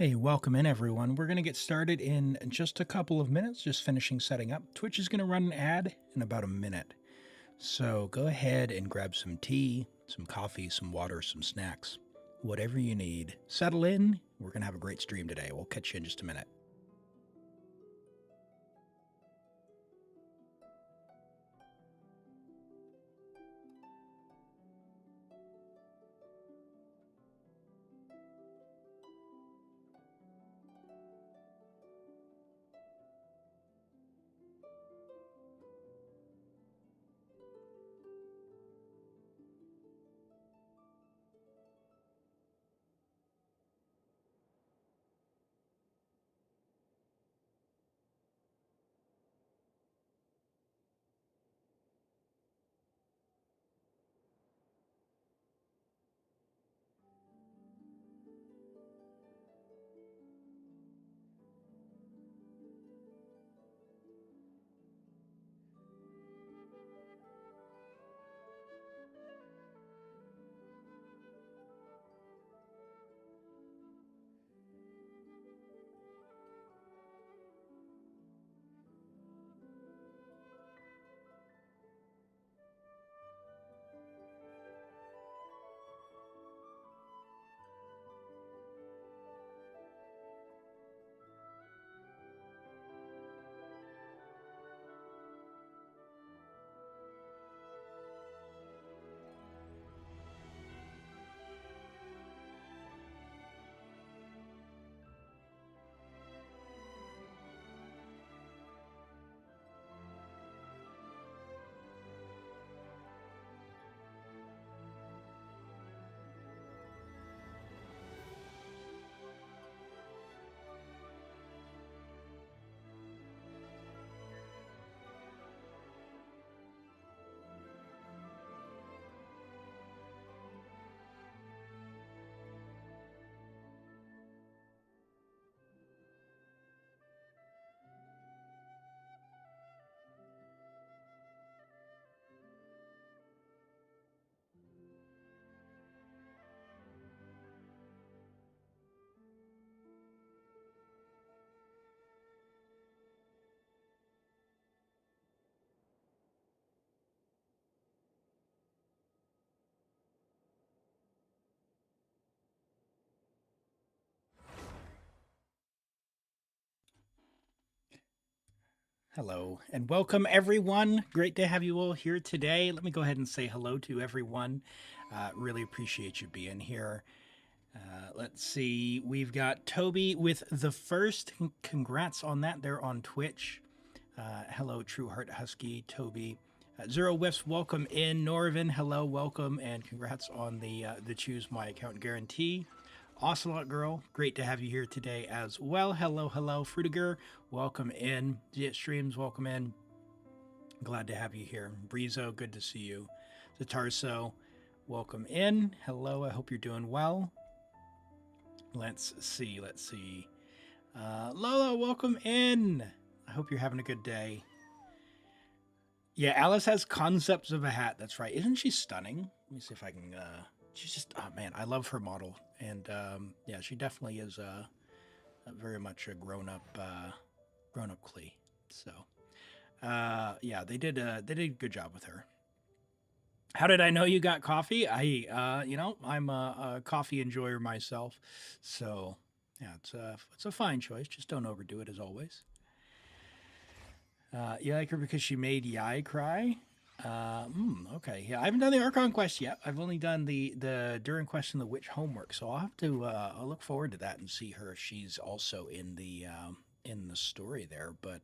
Hey, welcome in everyone. We're going to get started in just a couple of minutes, just finishing setting up. Twitch is going to run an ad in about a minute. So go ahead and grab some tea, some coffee, some water, some snacks, whatever you need. Settle in. We're going to have a great stream today. We'll catch you in just a minute. Hello and welcome everyone. Great to have you all here today. Let me go ahead and say hello to everyone. Really appreciate you being here. Let's see. We've got Toby with the first. Congrats on that. They're on Twitch. Hello, True Heart Husky, Toby. Zero Whiffs, welcome in. Norvin, hello, welcome, and congrats on the Choose My Account guarantee. Ocelot Girl, great to have you here today as well. Hello, hello. Frutiger, welcome in. Jet Streams, welcome in. Glad to have you here. Breezo, good to see you. Zatarso, welcome in. Hello, I hope you're doing well. Let's see. Lola, welcome in. I hope you're having a good day. Yeah, Alice has concepts of a hat. That's right. Isn't she stunning? Let me see if I can... she's just... Oh, man, I love her model. And, yeah, she definitely is very much a grown-up Klee. So, yeah, they did a good job with her. How did I know you got coffee? I'm a coffee enjoyer myself. So, yeah, it's a fine choice. Just don't overdo it, as always. You like her because she made Yai cry? Okay. Yeah, I haven't done the Archon quest yet. I've only done the Durin quest and the witch homework. So I'll have to I'll look forward to that and see her if she's also in the story there. But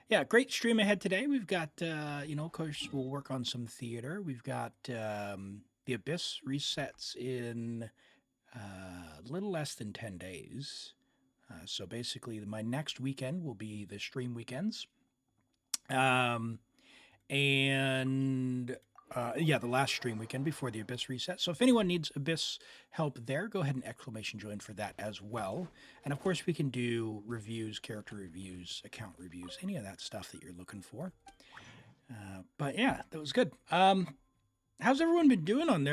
yeah, great stream ahead today. We've got of course we'll work on some theater. We've got the Abyss resets in a little less than 10 days. So basically, my next weekend will be the stream weekends. Yeah, the last stream weekend before the Abyss reset. So if anyone needs Abyss help there, go ahead and exclamation join for that as well. And of course, we can do reviews, character reviews, account reviews, any of that stuff that you're looking for. But yeah, that was good. How's everyone been doing on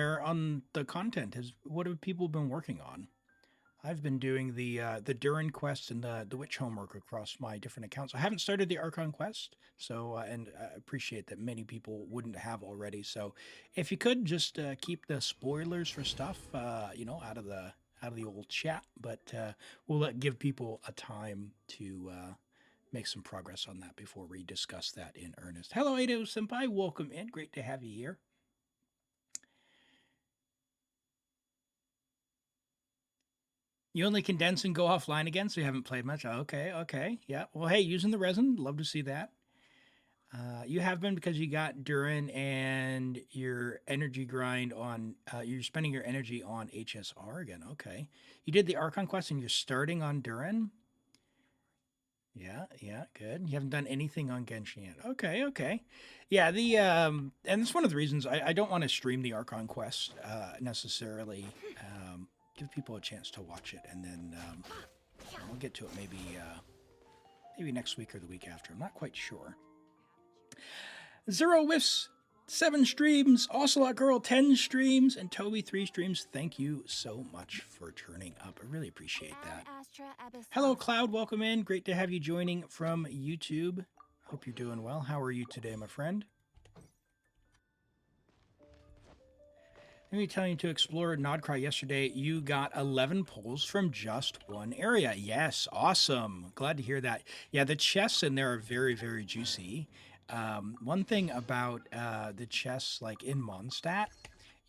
the content? What have people been working on? I've been doing the Durin quest and the witch homework across my different accounts. I haven't started the Archon quest, so and I appreciate that many people wouldn't have already. So, if you could just keep the spoilers for stuff, out of the old chat, but we'll give people a time to make some progress on that before we discuss that in earnest. Hello, Ado Senpai, welcome in. Great to have you here. You only condense and go offline again, so you haven't played much. Okay. Yeah. Well, hey, using the resin, love to see that. You have been because you got Durin and your energy grind on. You're spending your energy on HSR again. Okay. You did the Archon quest and you're starting on Durin. Yeah, good. You haven't done anything on Genshin yet. Okay. Yeah, and it's one of the reasons I don't want to stream the Archon quest necessarily. Give people a chance to watch it, and then we'll get to it maybe next week or the week after. I'm not quite sure. Zero Whiffs, 7 streams, Ocelot Girl, 10 streams, and Toby, 3 streams. Thank you so much for turning up. I really appreciate that. Hello, Cloud. Welcome in. Great to have you joining from YouTube. Hope you're doing well. How are you today, my friend? Let me tell you to explore Nodcry yesterday. You got 11 pulls from just one area. Yes, awesome. Glad to hear that. Yeah, the chests in there are very, very juicy. One thing about the chests, like in Mondstadt,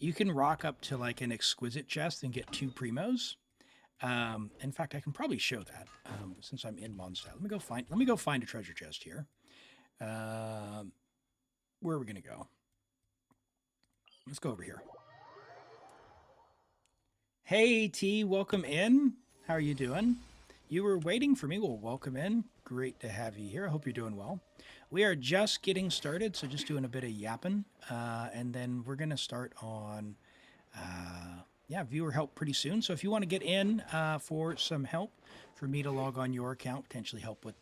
you can rock up to like an exquisite chest and get 2 primos. In fact, I can probably show that since I'm in Mondstadt. Let me go find a treasure chest here. Where are we gonna go? Let's go over here. Hey T, welcome in. How are you doing? You were waiting for me. Well, welcome in. Great to have you here. I hope you're doing well. We are just getting started, so just doing a bit of yapping, and then we're gonna start on viewer help pretty soon. So if you want to get in for some help, for me to log on your account, potentially help with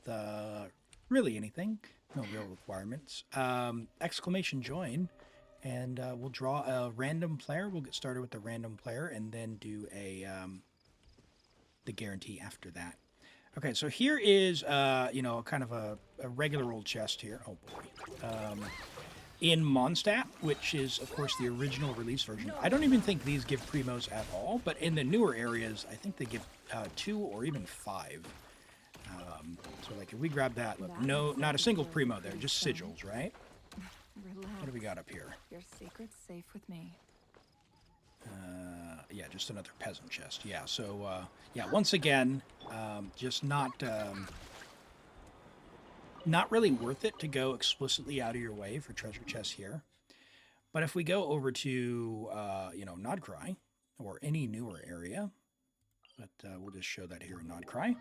really anything, no real requirements, exclamation join, and we'll draw a random player. We'll get started with the random player and then do the guarantee after that. Okay, so here is kind of a regular old chest here. Oh boy. In Mondstadt, which is, of course, the original release version. I don't even think these give primos at all, but in the newer areas, I think they give 2 or even 5. So, like, if we grab that, look, no, not a single primo there, just sigils, right? What do we got up here? Your secret's safe with me. Yeah, just another peasant chest. Yeah, so, once again, just not really worth it to go explicitly out of your way for treasure chests here. But if we go over to, Nodcry, or any newer area, but we'll just show that here in Nodcry.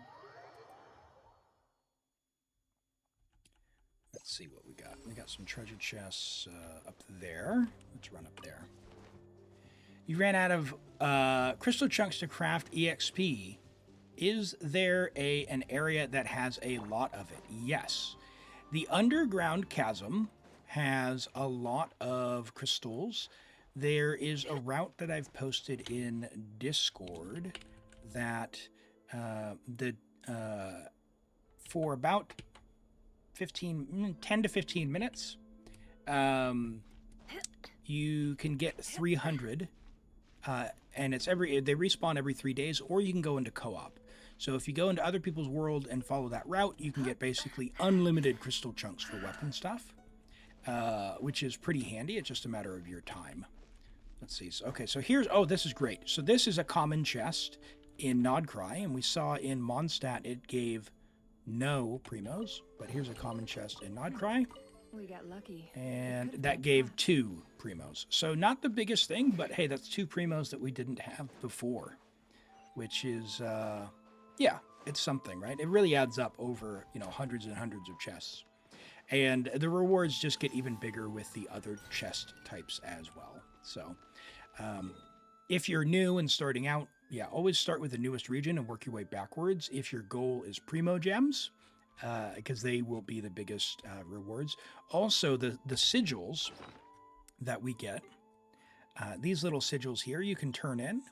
Let's see what we got. We got some treasure chests up there. Let's run up there. You ran out of crystal chunks to craft EXP. Is there an area that has a lot of it? Yes. The underground chasm has a lot of crystals. There is a route that I've posted in Discord that for about 10 to 15 minutes, you can get 300, and they respawn every 3 days, or you can go into co-op. So if you go into other people's world and follow that route, you can get basically unlimited crystal chunks for weapon stuff, which is pretty handy. It's just a matter of your time. Let's see. So here's, this is great. So this is a common chest in Nodcry, and we saw in Mondstadt it gave no primos, but here's a common chest in Nodcry. We got lucky. And that gave 2 primos. So not the biggest thing, but hey, that's 2 primos that we didn't have before, which is, it's something, right? It really adds up over, hundreds and hundreds of chests. And the rewards just get even bigger with the other chest types as well. So if you're new and starting out, always start with the newest region and work your way backwards. If your goal is primo gems, because they will be the biggest rewards. Also, the sigils that we get, these little sigils here, you can turn in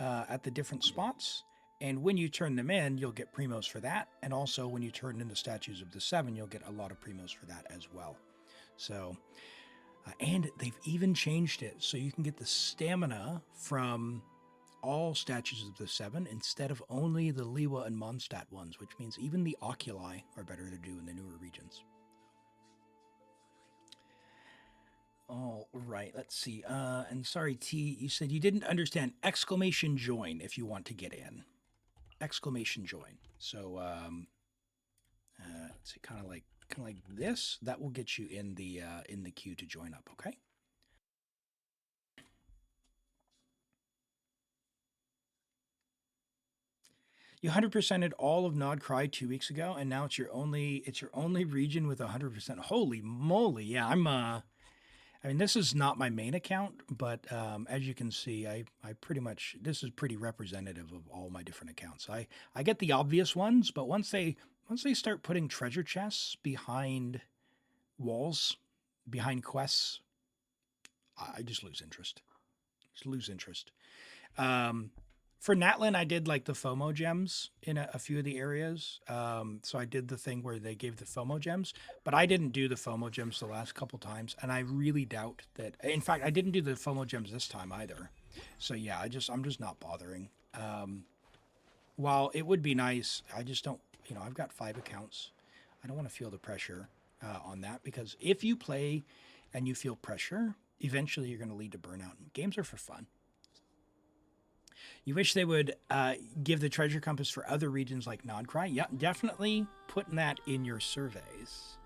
at the different spots, And when you turn them in, you'll get primos for that. And also when you turn in the statues of the 7, you'll get a lot of primos for that as well. So, and they've even changed it so you can get the stamina from all statues of the 7 instead of only the Liwa and Mondstadt ones, which means even the oculi are better to do in the newer regions. All right, let's see. And sorry, T, you said you didn't understand exclamation join if you want to get in. Exclamation join. So let's see, kind of like this. That will get you in the queue to join up. Okay. You 100%ed all of Nod Cry 2 weeks ago, and now it's your only region with 100%. Holy moly! Yeah, I mean, this is not my main account, but as you can see, I pretty much, this is pretty representative of all my different accounts. I get the obvious ones, but once they start putting treasure chests behind walls, behind quests, I just lose interest. For Natlin, I did like the FOMO gems in a few of the areas. So I did the thing where they gave the FOMO gems, but I didn't do the FOMO gems the last couple times. And I really doubt that, in fact, I didn't do the FOMO gems this time either. So yeah, I'm just not bothering. While it would be nice, I just don't, I've got 5 accounts. I don't want to feel the pressure on that, because if you play and you feel pressure, eventually you're going to lead to burnout. Games are for fun. You wish they would give the treasure compass for other regions like Nodcry? Yeah, definitely putting that in your surveys.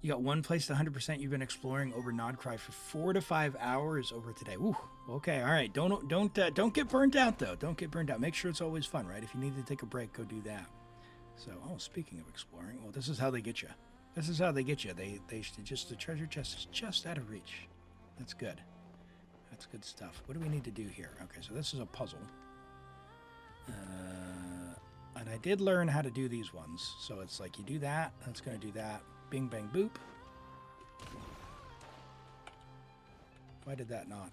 You got one place to 100% you've been exploring over Nodcry for 4 to 5 hours over today. Ooh, okay, all right. Don't get burnt out though. Don't get burnt out. Make sure it's always fun, right? If you need to take a break, go do that. So, speaking of exploring, well, this is how they get you. This is how they get you. They just, the treasure chest is just out of reach. That's good. That's good stuff. What do we need to do here? Okay, so this is a puzzle. And I did learn how to do these ones. So it's like you do that, that's going to do that. Bing, bang, boop. Why did that not?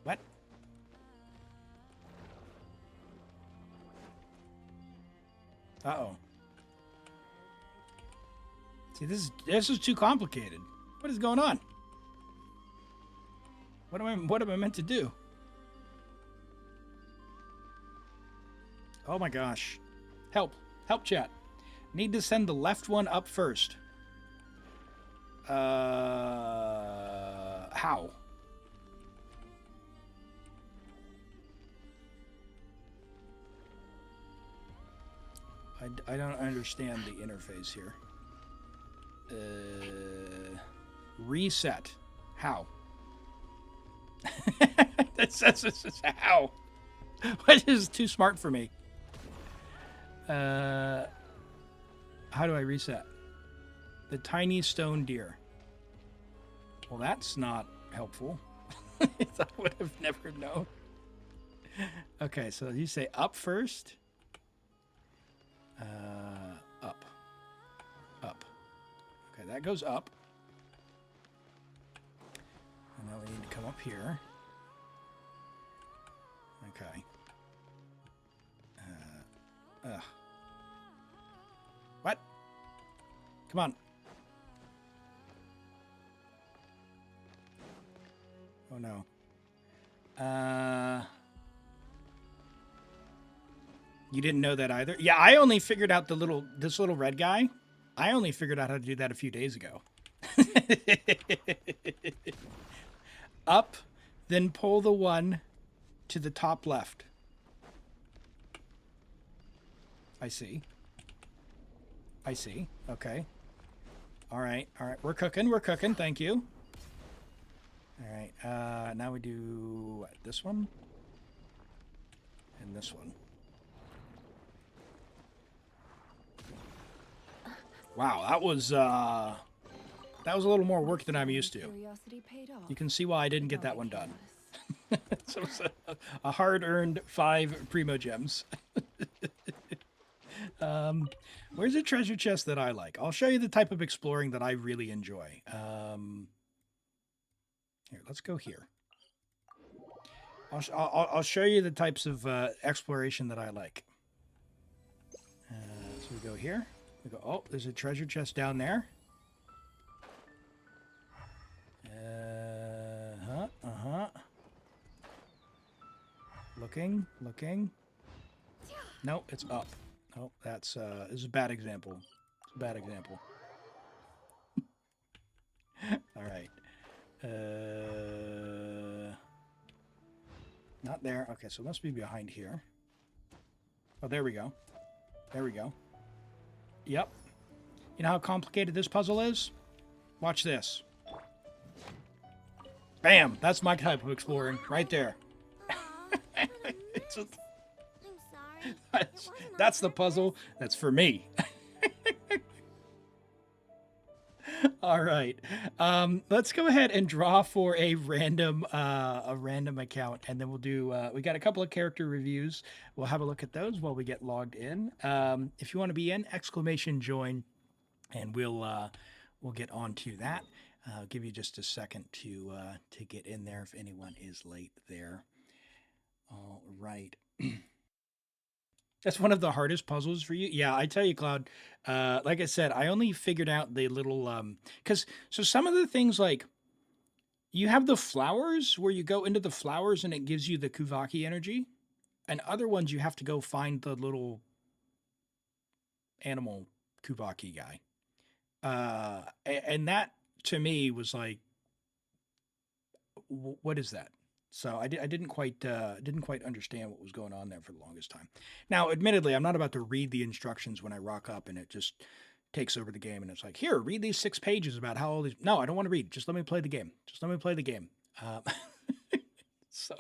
What? Uh-oh. See, this is too complicated. What is going on? What am I meant to do? Oh my gosh. Help. Help, chat. Need to send the left one up first. How? I don't understand the interface here. Reset. How? That's how. What is too smart for me? How do I reset? The tiny stone deer. Well, that's not helpful. I would have never known. Okay, so you say up first. Up. Up. Okay, that goes up. And now we need to come up here. Okay. What? Come on. Oh no. You didn't know that either? Yeah, I only figured out this little red guy. I only figured out how to do that a few days ago. Up, then pull the one to the top left. I see. I see. Okay. All right. All right. We're cooking. We're cooking. Thank you. All right. Now we do this one and this one. Wow, that was a little more work than I'm used to. You can see why I didn't get that one done. So it's a hard-earned 5 primo gems. Where's a treasure chest that I like? I'll show you the type of exploring that I really enjoy. Here, let's go here. I'll show you the types of exploration that I like. So we go here. We go. Oh, there's a treasure chest down there. Looking. No, it's up. Oh, that's this is a bad example. It's a bad example. All right. Not there. Okay, so it must be behind here. Oh, there we go. There we go. Yep. You know how complicated this puzzle is? Watch this. Bam! That's my type of exploring right there. I'm sorry. That's the puzzle. That's for me. All right. Let's go ahead and draw for a random account, and then we'll do. We got a couple of character reviews. We'll have a look at those while we get logged in. If you want to be in, !join, and we'll get on to that. I'll give you just a second to get in there if anyone is late there. All right. That's one of the hardest puzzles for you. Yeah, I tell you, Cloud. Like I said, I only figured out the little because so some of the things like you have the flowers where you go into the flowers and it gives you the Kuvaki energy, and other ones you have to go find the little animal Kuvaki guy. And that to me was like, what is that? So I didn't quite understand what was going on there for the longest time. Now, admittedly, I'm not about to read the instructions when I rock up and it just takes over the game and it's like, here, read these 6 pages about how all these. No, I don't want to read. Just let me play the game. Just let me play the game. So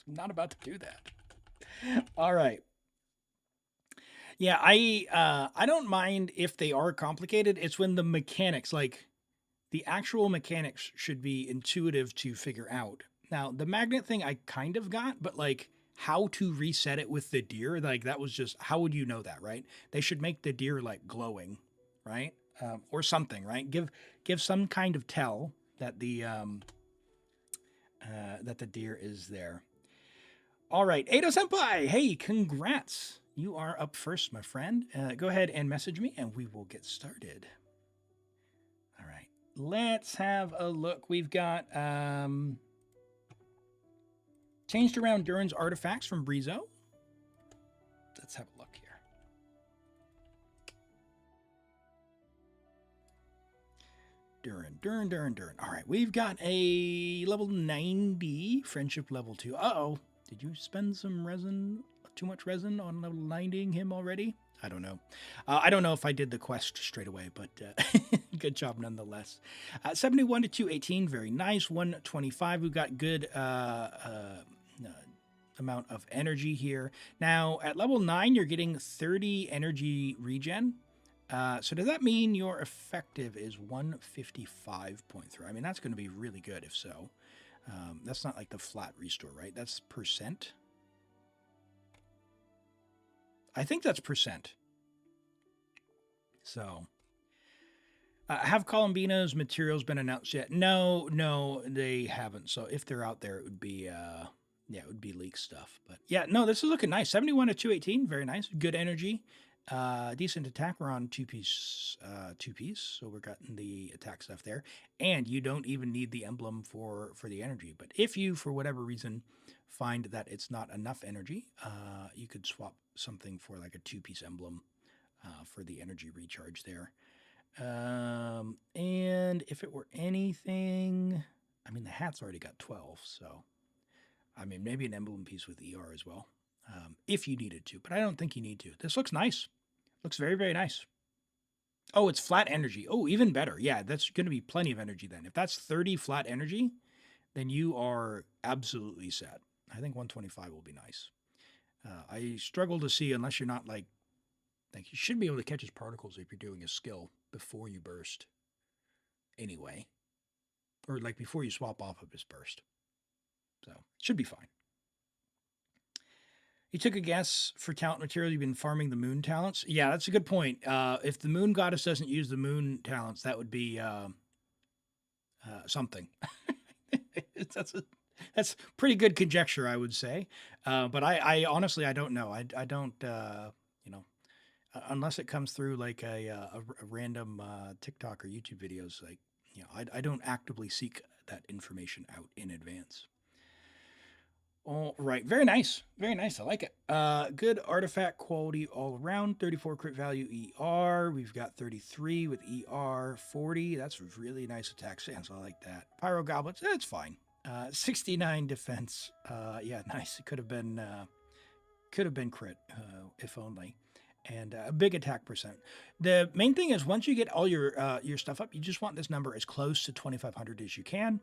I'm not about to do that. All right. Yeah, I don't mind if they are complicated. It's when the mechanics, like the actual mechanics, should be intuitive to figure out. Now, the magnet thing I kind of got, but like how to reset it with the deer, like that was just, how would you know that, right? They should make the deer like glowing, right? Or something, right? Give some kind of tell that the deer is there. All right, Edo Senpai, hey, congrats. You are up first, my friend. Go ahead and message me and we will get started. All right, let's have a look. We've got changed around Durin's artifacts from Brizo. Let's have a look here. Durin. All right, we've got a level 90 friendship level 2. Uh-oh. Did you spend some resin, too much resin on level 90ing him already? I don't know. I don't know if I did the quest straight away, but good job nonetheless. 71 to 218, very nice. 125, we've got good amount of energy here. Now, at level 9, you're getting 30 energy regen. So does that mean your effective is 155.3? I mean, that's going to be really good if so. That's not like the flat restore, right? That's percent. I think that's percent. So, have Columbina's materials been announced yet? No, they haven't. So if they're out there, it would be, it would be leak stuff. But yeah, no, this is looking nice. 71 to 218, very nice. Good energy. Decent attack. We're on two piece. So we're getting the attack stuff there. And you don't even need the emblem for the energy. But if you, for whatever reason, find that it's not enough energy, you could swap something for like a 2-piece emblem for the energy recharge there. And if it were anything, I mean, the hat's already got 12, so I mean, maybe an emblem piece with ER as well, if you needed to, but I don't think you need to. This looks nice. Looks very, very nice. Oh, it's flat energy. Oh, even better. Yeah, that's going to be plenty of energy then. If that's 30 flat energy, then you are absolutely set. I think 125 will be nice. I struggle to see, unless you're not like you should be able to catch his particles if you're doing a skill before you burst. Anyway. Or like before you swap off of his burst. So, should be fine. You took a guess for talent material. You've been farming the moon talents. Yeah, that's a good point. If the moon goddess doesn't use the moon talents, that would be something. That's pretty good conjecture, I would say. But I honestly, I don't know. I don't, you know, unless it comes through like a random TikTok or YouTube videos, like, I don't actively seek that information out in advance. All right, very nice, very nice. I like it. Good artifact quality all around. 34 crit value ER. We've got 33 with ER 40. That's really nice attack stance. I like that. Pyro goblets. That's fine. 69 defense. Yeah, nice. It could have been crit, if only. And a big attack percent. The main thing is once you get all your stuff up, you just want this number as close to 2,500 as you can.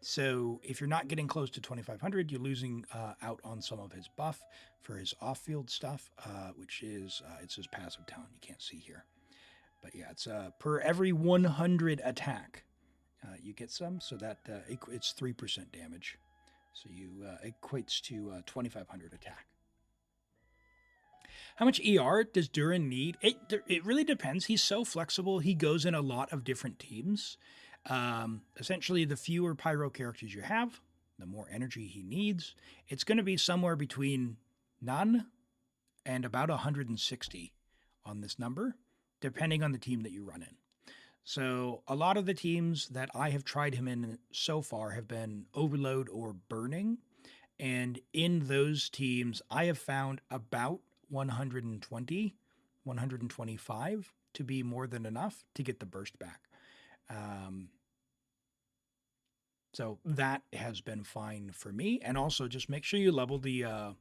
So if you're not getting close to 2,500, you're losing out on some of his buff for his off-field stuff, which is it's his passive talent. You can't see here, but yeah, it's per every 100 attack, you get some. So that it's 3% damage. So you equates to 2,500 attack. How much ER does Durin need? It really depends. He's so flexible. He goes in a lot of different teams. Essentially, the fewer pyro characters you have, the more energy he needs. It's going to be somewhere between none and about 160 on this number, depending on the team that you run in. So a lot of the teams that I have tried him in so far have been Overload or Burning. And in those teams, I have found about 120, 125 to be more than enough to get the burst back. So that has been fine for me. And also just make sure you level the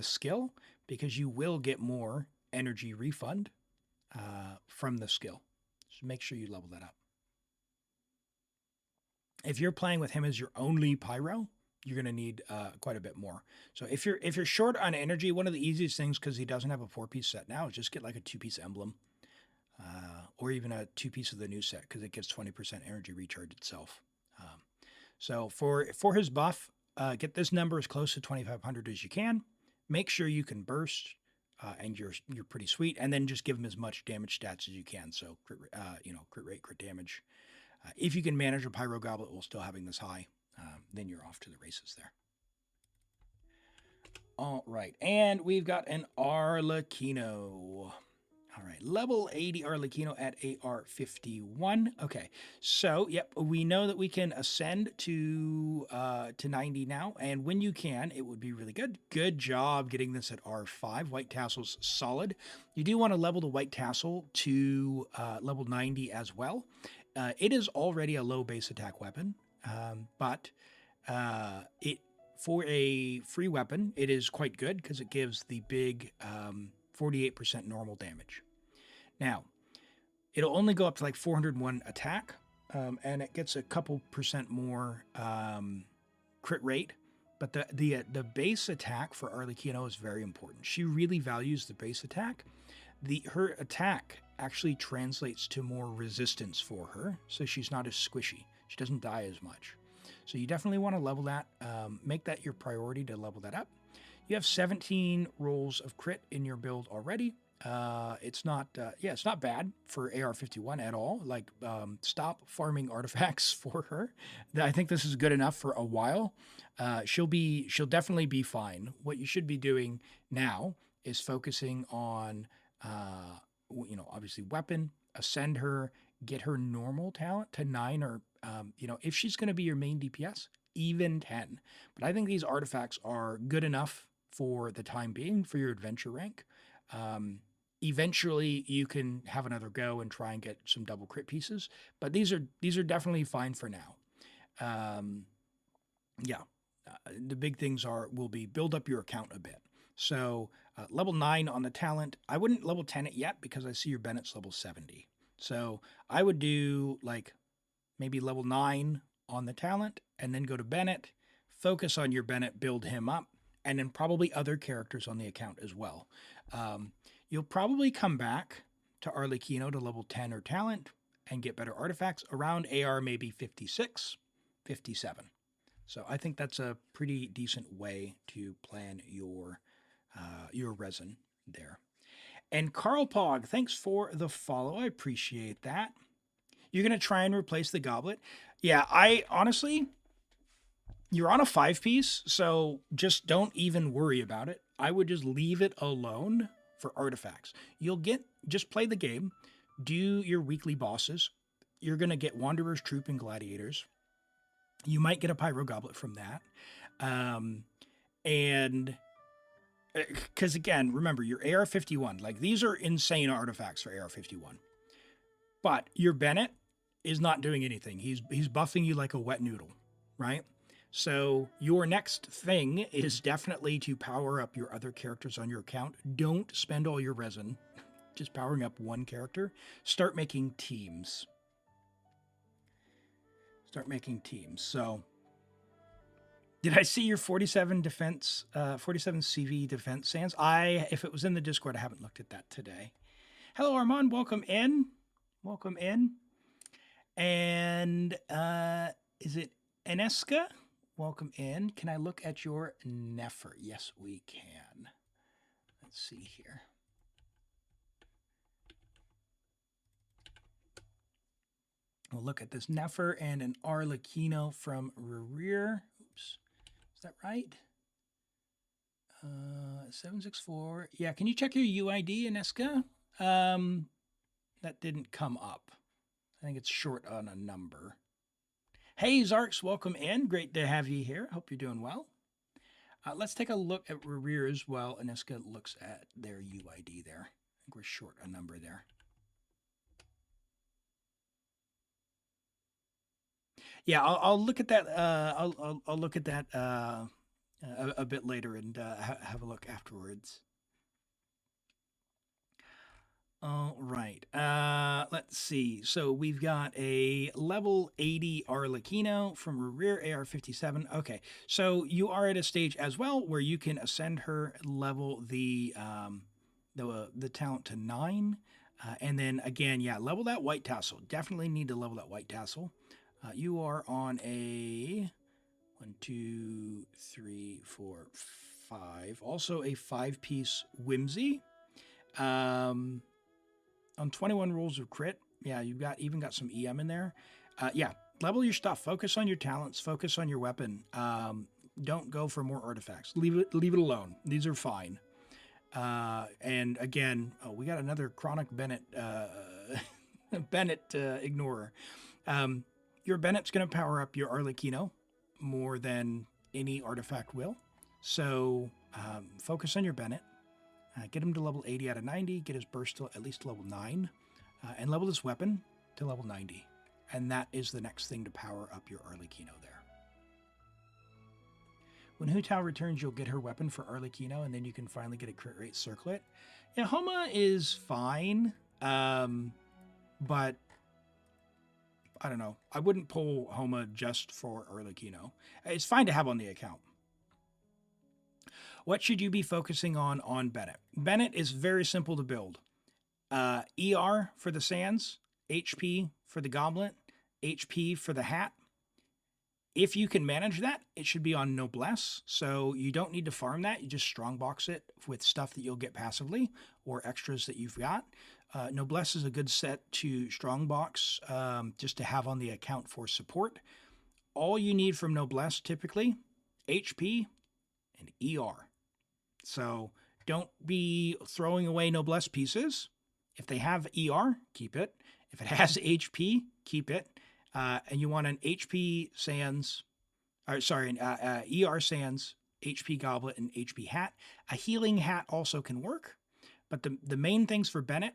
skill, because you will get more energy refund from the skill. So make sure you level that up. If you're playing with him as your only pyro, you're going to need quite a bit more. So if you're short on energy, one of the easiest things, because he doesn't have a 4-piece set now, is just get like a 2-piece emblem. Or even a 2-piece of the new set, because it gives 20% energy recharge itself. So for his buff, get this number as close to 2,500 as you can. Make sure you can burst, and you're pretty sweet. And then just give him as much damage stats as you can. So crit rate, crit damage. If you can manage a pyro goblet while still having this high, then you're off to the races there. All right, and we've got an Arlecchino. All right, level 80 Arlecchino at AR 51. Okay, so yep, we know that we can ascend to 90 now, and when you can, it would be really good. Good job getting this at R5. White tassel's solid. You do want to level the white tassel to level 90 as well. It is already a low base attack weapon, but it for a free weapon, it is quite good because it gives the big 48% normal damage. Now, it'll only go up to like 401 attack, and it gets a couple percent more crit rate. But the base attack for Arlecchino is very important. She really values the base attack. Her attack actually translates to more resistance for her, so she's not as squishy. She doesn't die as much. So you definitely want to level that. Make that your priority to level that up. You have 17 rolls of crit in your build already. It's not bad for AR-51 at all. Like, stop farming artifacts for her. I think this is good enough for a while. She'll definitely be fine. What you should be doing now is focusing on, obviously weapon, ascend her, get her normal talent to 9, or, if she's going to be your main DPS, even 10. But I think these artifacts are good enough for the time being for your adventure rank. Eventually you can have another go and try and get some double crit pieces, but these are definitely fine for now. The big things will be build up your account a bit. So level 9 on the talent. I wouldn't level 10 it yet because I see your Bennett's level 70. So I would do like maybe level 9 on the talent and then go to Bennett, focus on your Bennett, build him up, and then probably other characters on the account as well. You'll probably come back to Arlecchino to level 10 or talent and get better artifacts around AR maybe 56, 57. So I think that's a pretty decent way to plan your resin there. And Carl Pog, thanks for the follow. I appreciate that. You're going to try and replace the goblet? Yeah, I honestly, You're on a 5-piece, so just don't even worry about it. I would just leave it alone for artifacts. You'll just play the game, do your weekly bosses. You're going to get Wanderer's Troop and Gladiators. You might get a Pyro Goblet from that. And because again, remember, your AR-51, like these are insane artifacts for AR-51. But your Bennett is not doing anything. He's buffing you like a wet noodle, right? So your next thing is definitely to power up your other characters on your account. Don't spend all your resin just powering up one character. Start making teams. So did I see your 47 defense, 47 CV defense sands? If it was in the Discord, I haven't looked at that today. Hello, Armand. Welcome in. And is it Eneska? Welcome in. Can I look at your Nefer? Yes, we can. Let's see here. We'll look at this Nefer and an Arlecchino from Rear. Oops. Is that right? 764. Yeah, can you check your UID, Eneska? That didn't come up. I think it's short on a number. Hey, Zarks, welcome in. Great to have you here. Hope you're doing well. Let's take a look at Rear as well. Eneska looks at their UID there. I think we're short a number there. Yeah, I'll look at that. I'll look at that a bit later and have a look afterwards. All right. Let's see. So we've got a level 80 Arlecchino from Rear AR-57. Okay. So you are at a stage as well where you can ascend her, level the talent to 9. And then again, yeah, level that white tassel. Definitely need to level that white tassel. You are on a 1, 2, 3, 4, 5. Also a 5-piece Whimsy. On 21 rules of crit, yeah, you've even got some EM in there. Yeah, level your stuff. Focus on your talents. Focus on your weapon. Don't go for more artifacts. Leave it alone. These are fine. And again, we got another chronic Bennett ignorer. Your Bennett's going to power up your Arlecchino more than any artifact will. So focus on your Bennett. Get him to level 80 out of 90. Get his burst to at least level 9. And level his weapon to level 90. And that is the next thing to power up your Arlecchino there. When Hu Tao returns, you'll get her weapon for Arlecchino, and then you can finally get a crit rate circlet. Yeah, Homa is fine. But I don't know. I wouldn't pull Homa just for Arlecchino. It's fine to have on the account. What should you be focusing on Bennett? Bennett is very simple to build. ER for the sands, HP for the goblet, HP for the hat. If you can manage that, it should be on Noblesse. So you don't need to farm that. You just strongbox it with stuff that you'll get passively or extras that you've got. Noblesse is a good set to strongbox just to have on the account for support. All you need from Noblesse typically, HP and ER. So don't be throwing away Noblesse pieces. If they have ER, keep it. If it has HP, keep it. And you want an HP sands, ER sands, HP goblet, and HP hat. A healing hat also can work. But the main things for Bennett,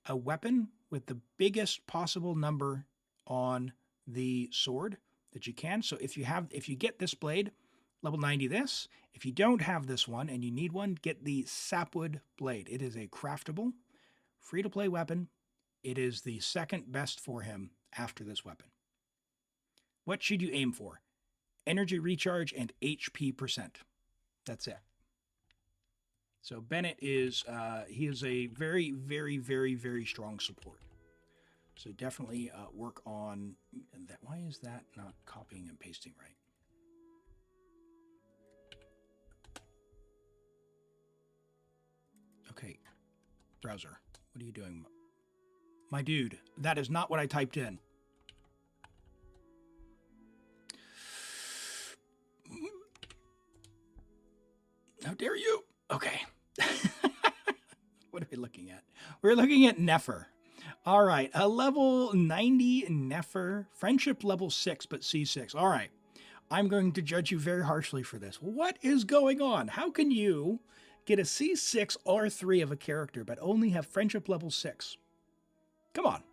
a weapon with the biggest possible number on the sword that you can. So if you get this blade, level 90 this. If you don't have this one and you need one, get the Sapwood blade. It is a craftable, free-to-play weapon. It is the second best for him after this weapon. What should you aim for? Energy recharge and HP percent. That's it. So Bennett is he is a very, very, very, very strong support. So definitely work on that. Why is that not copying and pasting right? Okay, browser, what are you doing? My dude, that is not what I typed in. How dare you? Okay. What are we looking at? We're looking at Nefer. All right, a level 90 Nefer, friendship level 6, but C6. All right, I'm going to judge you very harshly for this. What is going on? How can you get a C6 R3 of a character, but only have friendship level 6? Come on.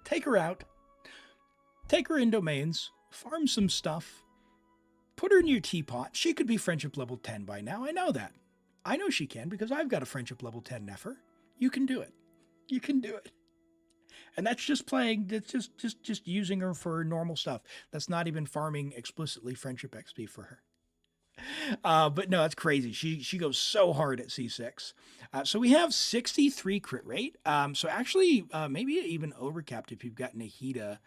Take her out. Take her in domains. Farm some stuff. Put her in your teapot. She could be friendship level 10 by now. I know that. I know she can because I've got a friendship level 10 Nefer. You can do it. You can do it. And that's just playing, that's just using her for normal stuff. That's not even farming explicitly friendship XP for her. But no, that's crazy. She goes so hard at C6. So we have 63 crit rate. So actually, maybe even overcapped if you've got Nahida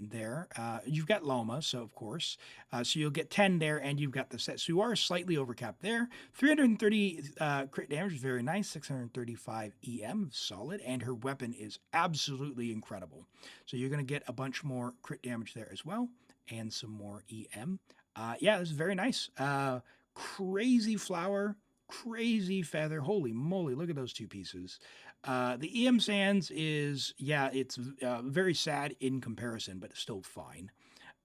there. You've got Loma, so of course. So you'll get 10 there, and you've got the set. So you are slightly overcapped there. 330 crit damage is very nice. 635 EM, solid. And her weapon is absolutely incredible. So you're going to get a bunch more crit damage there as well, and some more EM. Yeah, this is very nice. Crazy flower, crazy feather. Holy moly, look at those two pieces. The EM Sands is, yeah, it's very sad in comparison, but it's still fine.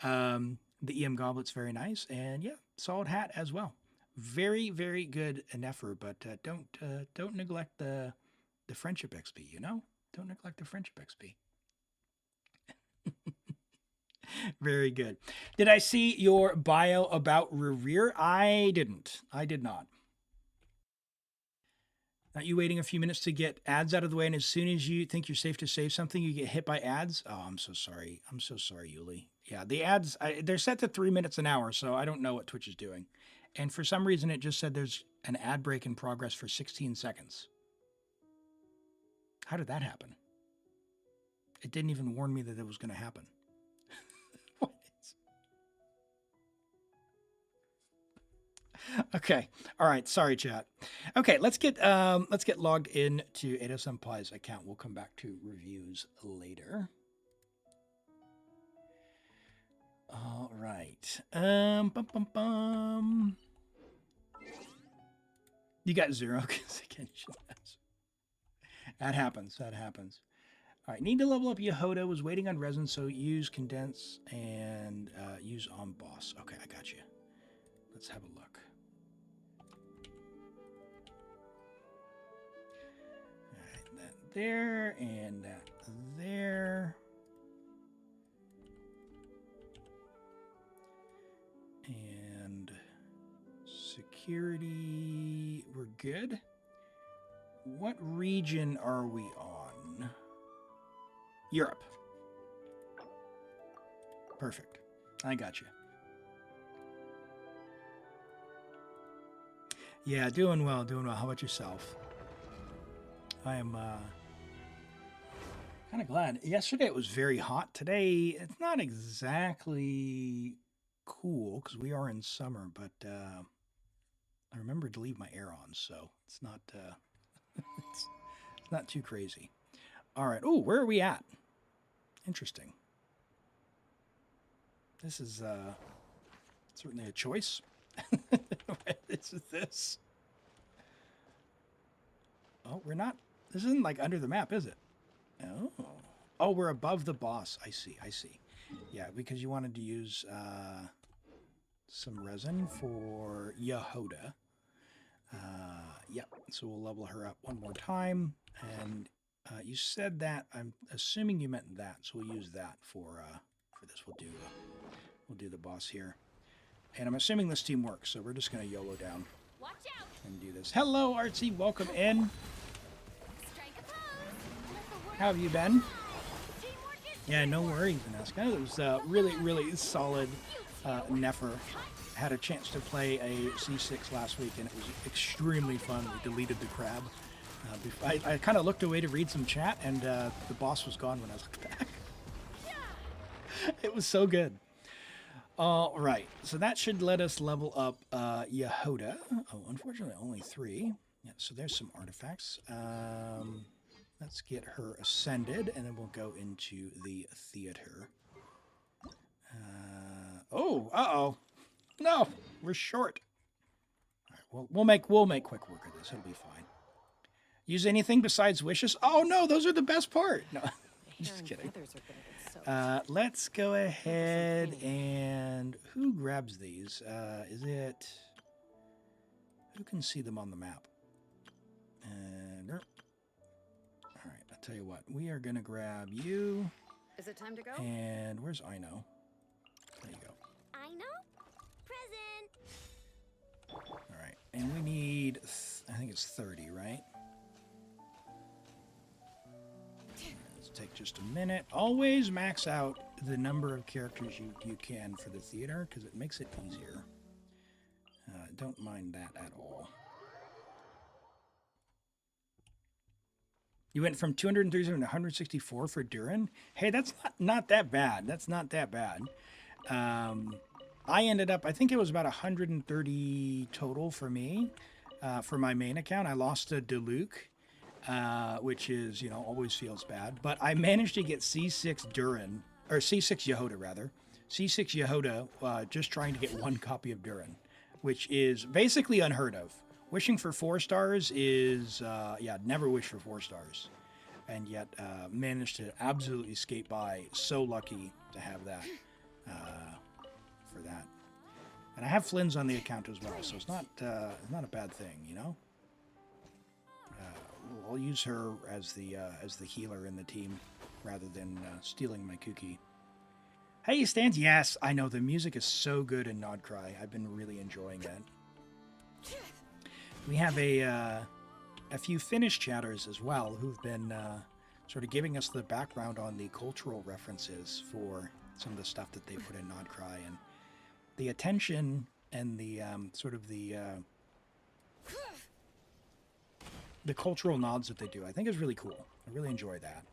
The EM Goblet's very nice, and yeah, solid hat as well. Very, very good Nefer, but don't neglect the friendship XP, you know? Don't neglect the friendship XP. Very good. Did I see your bio about Revere? I didn't. I did not. Not you waiting a few minutes to get ads out of the way, and as soon as you think you're safe to save something, you get hit by ads? Oh, I'm so sorry. I'm so sorry, Yuli. Yeah, the ads, they're set to 3 minutes an hour, so I don't know what Twitch is doing. And for some reason, it just said there's an ad break in progress for 16 seconds. How did that happen? It didn't even warn me that it was going to happen. Okay. All right. Sorry, chat. Okay, let's get logged in to Ada Senpai's account. We'll come back to reviews later. All right. You got 0 because again, that happens. That happens. All right. Need to level up Jahoda. Was waiting on resin, so use condense and use on boss. Okay, I got you. Let's have a look. There and that there. And security, we're good. What region are we on? Europe. Perfect. I got you. Yeah, doing well, doing well. How about yourself? I am kind of glad. Yesterday it was very hot. Today it's not exactly cool because we are in summer, but I remembered to leave my air on, so it's not it's not too crazy. All right. Oh, where are we at? Interesting. This is certainly a choice. This is this. Oh, we're not. This isn't like under the map, is it? Oh. Oh, we're above the boss. I see. I see. Yeah, because you wanted to use some resin for Jahoda. Yep. So we'll level her up one more time. And you said that. I'm assuming you meant that. So we'll use that for this. We'll do the boss here. And I'm assuming this team works. So we're just going to YOLO down. Watch out. And do this. Hello, Artsy. Welcome in. How have you been? Yeah, no worries, Vanessa. It was really, really solid Nefer. Had a chance to play a C6 last week, and it was extremely fun. We deleted the crab. I kind of looked away to read some chat, and the boss was gone when I looked back. It was so good. All right, so that should let us level up Jahoda. Oh, unfortunately, only 3. Yeah, so there's some artifacts. Let's get her ascended, and then we'll go into the theater. Oh, uh-oh. No, we're short. we'll make quick work of this. It'll be fine. Use anything besides wishes? Oh no, those are the best part. No, just kidding. Let's go ahead and who grabs these? Is it who can see them on the map? And all right, I'll tell you what. We are gonna grab you. Is it time to go? And where's Ino? There you go. I know. Present. All right, and we need, I think it's 30, right? Let's take just a minute. Always max out the number of characters you can for the theater because it makes it easier. Don't mind that at all. You went from 237 to 164 for Durin. Hey, that's not that bad. That's not that bad. I ended up, I think it was about 130 total for me for my main account. I lost to Diluc, which is, you know, always feels bad. But I managed to get C6 Durin, or C6 Jahoda rather. C6 Jahoda, just trying to get one copy of Durin, which is basically unheard of. Wishing for 4 stars is, yeah, never wish for 4 stars. And yet managed to absolutely skate by. So lucky to have that for that. And I have Flynn's on the account as well, so it's not a bad thing, you know? I'll use her as the healer in the team rather than stealing my cookie. Hey, Stans, yes, I know, the music is so good in Nodcry. I've been really enjoying it. We have a few Finnish chatters as well who've been sort of giving us the background on the cultural references for some of the stuff that they put in Nodcry, and the attention and the sort of the cultural nods that they do, I think is really cool. I really enjoy that.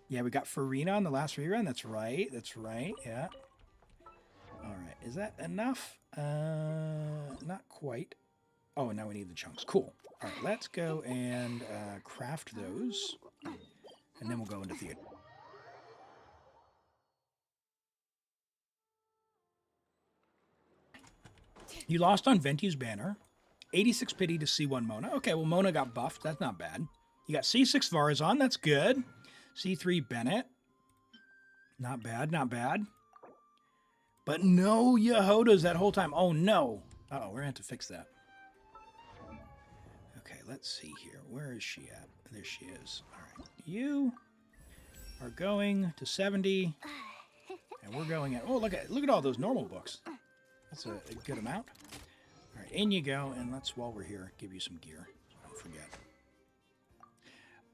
Yeah, we got Farina on the last rerun. That's right. That's right. Yeah. All right. Is that enough? Not quite. Oh, now we need the chunks. Cool. All right. Let's go and craft those, and then we'll go into theater. You lost on Venti's banner. 86 pity to C1 Mona. Okay, well, Mona got buffed. That's not bad. You got C6 Varazon. That's good. C3 Bennett. Not bad, not bad. But no Jahodas that whole time. Oh, no. Uh-oh, we're going to have to fix that. Okay, let's see here. Where is she at? There she is. All right. You are going to 70. And we're going at... Oh, look at all those normal books. That's a good amount. All right, in you go. And let's, while we're here, give you some gear. Don't forget.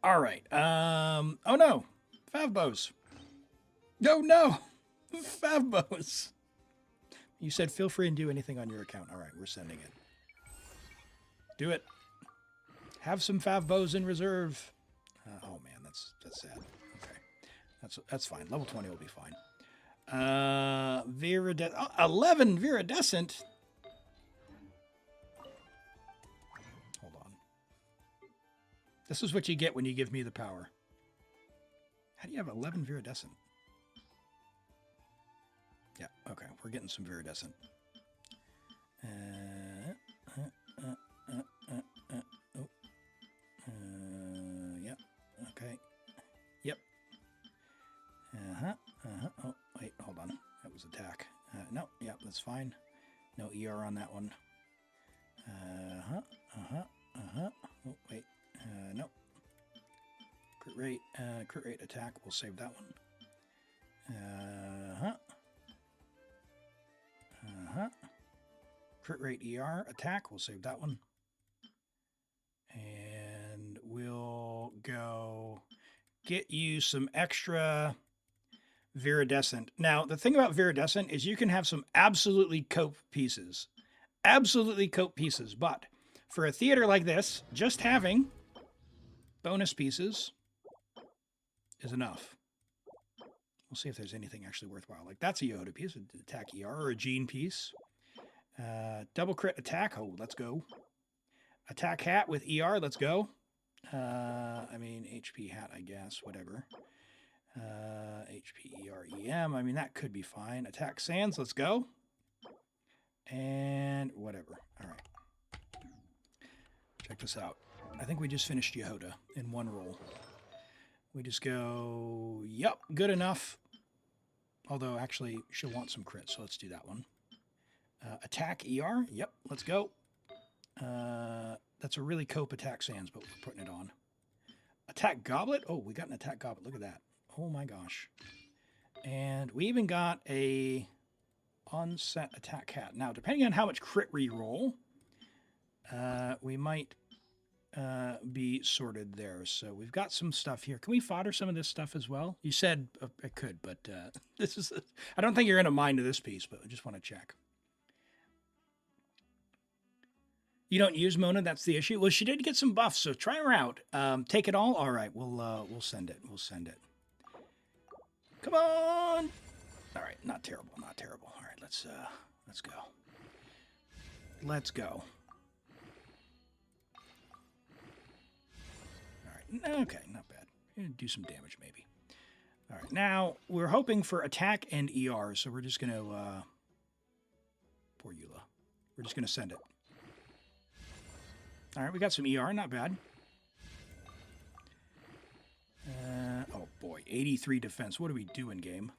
All right. Oh, no. Favbos. No, no. Favbos. You said feel free and do anything on your account. All right, we're sending it. Do it. Have some Favbos in reserve. Oh, man, that's sad. Okay. That's fine. Level 20 will be fine. Viridescent. Oh, 11 Viridescent. Hold on. This is what you get when you give me the power. How do you have 11 Viridescent? Yeah, okay. We're getting some Viridescent. Yeah, okay. Yep. Oh, wait, hold on. That was attack. No, yeah, that's fine. No ER on that one. Oh, wait. No. Crit rate attack. We'll save that one. Crit rate ER attack. We'll save that one. And we'll go get you some extra Viridescent. Now, the thing about Viridescent is you can have some absolutely cope pieces. Absolutely cope pieces. But for a theater like this, just having bonus pieces is enough. We'll see if there's anything actually worthwhile. Like that's a Jahoda piece, an attack ER, or a Jean piece. Double crit attack. Oh, let's go. Attack hat with ER. Let's go. I mean, HP hat, I guess. Whatever. HP, ER, EM. I mean, that could be fine. Attack Sands. Let's go. And whatever. All right. Check this out. I think we just finished Jahoda in one roll. We just go, yep, good enough. Although, actually, she'll want some crits, so let's do that one. Attack ER. Yep, let's go. That's a really cope attack Sands, but we're putting it on. Attack Goblet. Oh, we got an attack Goblet. Look at that. Oh, my gosh. And we even got a onset attack hat. Now, depending on how much crit reroll, we might be sorted there. So we've got some stuff here. Can we fodder some of this stuff as well? You said I could, but this is. I don't think you're going to mind this piece, but I just want to check. You don't use Mona. That's the issue. Well, she did get some buffs, so try her out. Take it all. All right, we'll send it. We'll send it. Come on. All right, not terrible. Not terrible. All right, let's go. Let's go. Okay, not bad. Do some damage, maybe. All right, now we're hoping for attack and ER, so we're just going to... poor Eula. We're just going to send it. All right, we got some ER, not bad. Oh, boy, 83 defense. What do we do in game?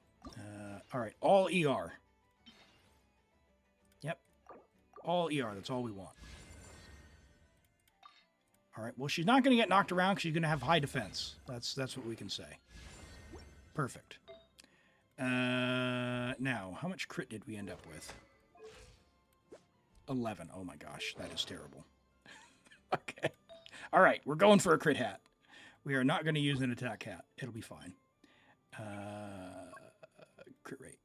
All right, all ER. Yep, all ER, that's all we want. All right, well, she's not going to get knocked around because she's going to have high defense. That's what we can say. Perfect. Now, how much crit did we end up with? 11. Oh, my gosh, that is terrible. Okay. All right, we're going for a crit hat. We are not going to use an attack hat. It'll be fine. Crit rate.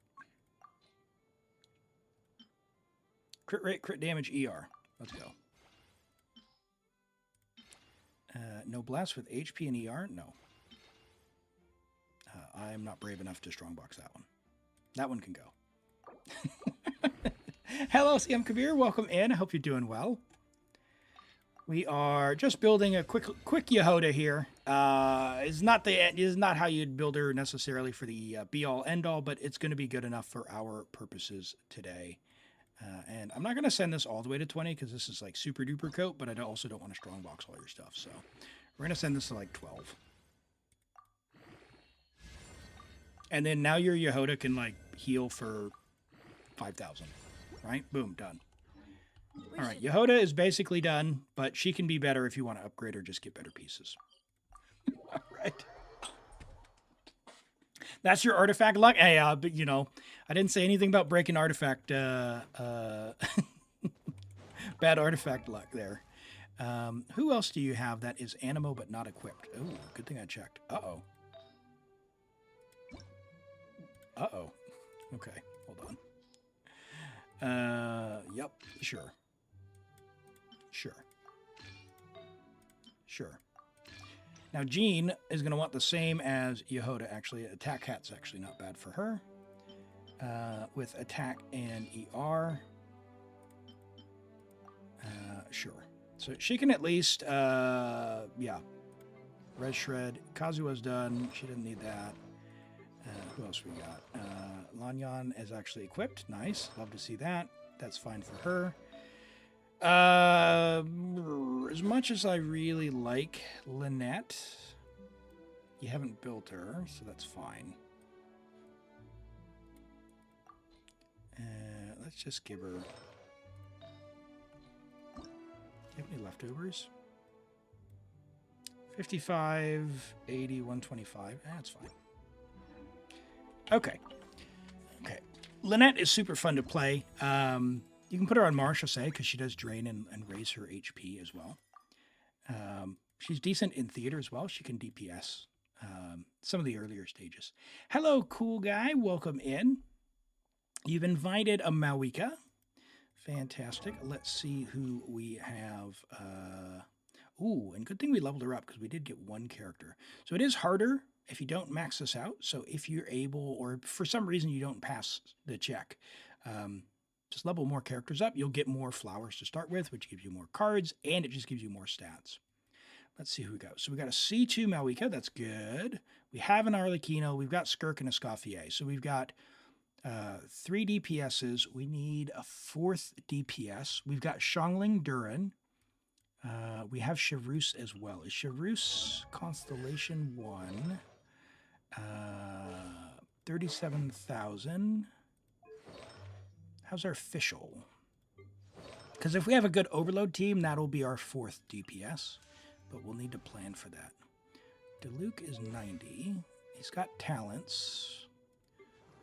Crit rate, crit damage, ER. Let's go. No blast with HP and ER? No. I'm not brave enough to strongbox that one. That one can go. Hello, CM Kabir. Welcome in. I hope you're doing well. We are just building a quick Jahoda here. Is not how you'd build her necessarily for the be-all, end-all, but it's going to be good enough for our purposes today. And I'm not going to send this all the way to 20 because this is like super duper coat, but I also don't want to strongbox all your stuff. So we're going to send this to like 12. And then now your Jahoda can like heal for 5,000, right? Boom, done. All right, Jahoda is basically done, but she can be better if you want to upgrade her, just get better pieces. All right. That's your artifact luck. Hey, but you know, I didn't say anything about breaking artifact, bad artifact luck there. Who else do you have that is animo but not equipped? Oh, good thing I checked. Uh-oh. Uh-oh. Okay, hold on. Yep, sure. Sure. Now, Jean is going to want the same as Jahoda, actually. Attack hat's actually not bad for her. With attack and ER. Sure. So she can at least, yeah. Red Shred. Kazuha's done. She didn't need that. Who else we got? Lanyan is actually equipped. Nice. Love to see that. That's fine for her. As much as I really like Lynette, you haven't built her, so that's fine. Let's just give her... Do you have any leftovers? 55, 80, 125. That's fine. Okay. Lynette is super fun to play. You can put her on Marsh, say, because she does drain and raise her HP as well. She's decent in theater as well. She can DPS some of the earlier stages. Hello, cool guy. Welcome in. You've invited a Mawika. Fantastic. Let's see who we have. Ooh, and good thing we leveled her up because we did get one character. So it is harder if you don't max this out. So if you're able, or for some reason you don't pass the check, just level more characters up. You'll get more flowers to start with, which gives you more cards, and it just gives you more stats. Let's see who we got. So we got a C2 Malwika. That's good. We have an Arlecchino. We've got Skirk and a Scoffier. So we've got 3 DPSs. We need a 4th DPS. We've got Shangling Durin. We have Charus as well. Is Charus Constellation 1? 37,000. How's our official? Because if we have a good overload team, that'll be our 4th DPS. But we'll need to plan for that. Diluc is 90. He's got talents.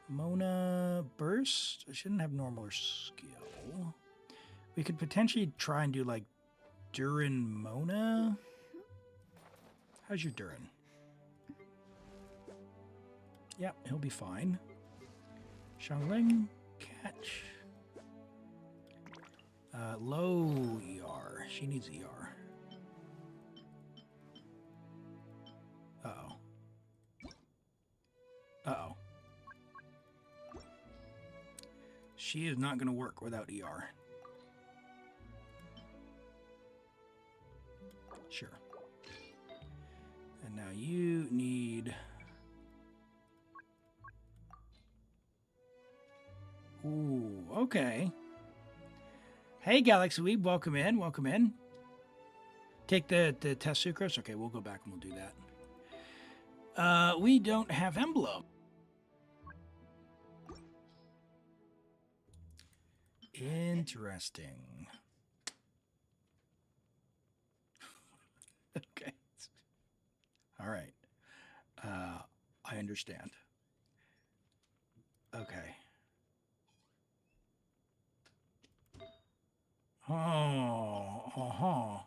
Mona Burst. I shouldn't have normal or skill. We could potentially try and do like Durin Mona. How's your Durin? Yep, he'll be fine. Shangling, catch. Low ER. She needs ER. Uh-oh. Uh-oh. She is not going to work without ER. Sure. And now you need... Ooh, okay. Hey, Galaxy Weeb, welcome in, welcome in. Take the test sucrose. Okay, we'll go back and we'll do that. We don't have emblem. Interesting. Okay. All right. I understand. Okay. Oh, uh-huh.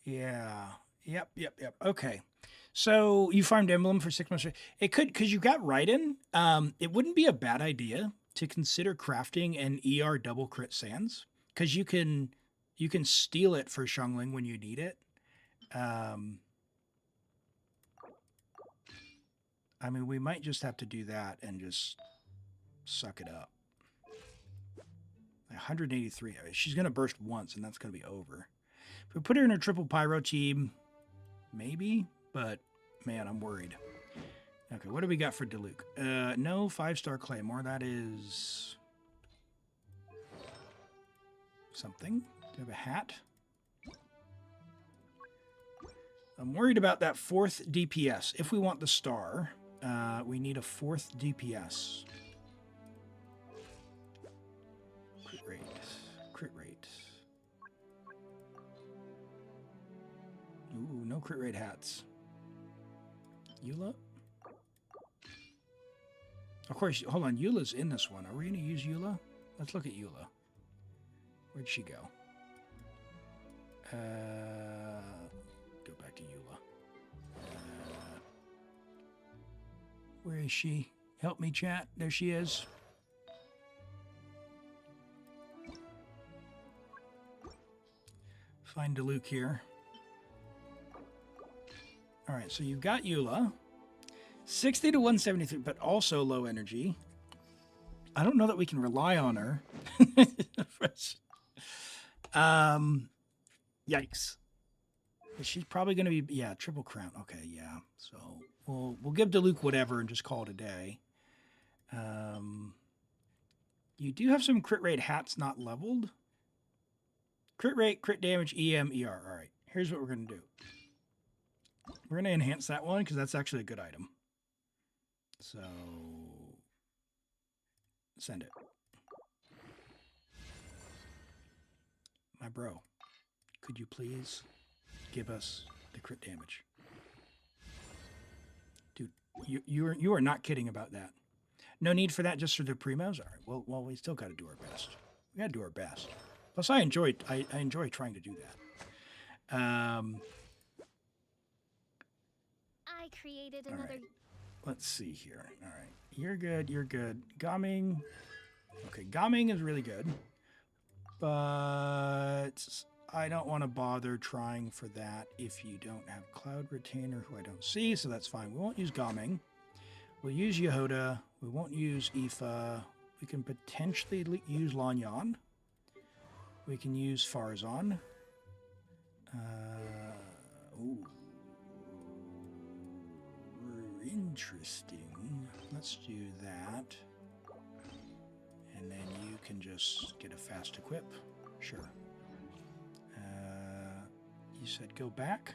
Yeah. Yep. Okay. So you farmed emblem for 6 months. It could, because you got Raiden. It wouldn't be a bad idea to consider crafting an ER double crit sands, because you can steal it for Shangling when you need it. I mean, we might just have to do that and just suck it up. 183. She's going to burst once, and that's going to be over. If we put her in a triple pyro team, maybe, but man, I'm worried. Okay, what do we got for Diluc? No 5-star Claymore. That is something. Do we have a hat? I'm worried about that 4th DPS. If we want the star, we need a 4th DPS. Crit rate. Crit rate. Ooh, no crit rate hats. Eula? Of course, hold on. Eula's in this one. Are we going to use Eula? Let's look at Eula. Where'd she go? Go back to Eula. Where is she? Help me, chat. There she is. Find Diluc here. All right, so you've got Eula. 60 to 173, but also low energy. I don't know that we can rely on her. Yikes. She's probably going to be, yeah, triple crown. Okay, yeah. So we'll give Diluc whatever and just call it a day. You do have some crit rate hats not leveled. Crit rate, crit damage, EM, ER. All right, here's what we're going to do. We're going to enhance that one because that's actually a good item. So send it. My bro, could you please give us the crit damage? Dude, you are not kidding about that. No need for that just for the primos? All right, well, we still got to do our best. We got to do our best. Plus, I enjoy trying to do that. I created another. Right. Let's see here. All right. You're good. You're good. Gaming. Okay, Gaming is really good. But I don't want to bother trying for that if you don't have Cloud Retainer, who I don't see, so that's fine. We won't use Gaming. We'll use Jahoda. We won't use Aoife. We can potentially use Lanyan. We can use Farzan. Ooh. Interesting. Let's do that. And then you can just get a fast equip. Sure. You said go back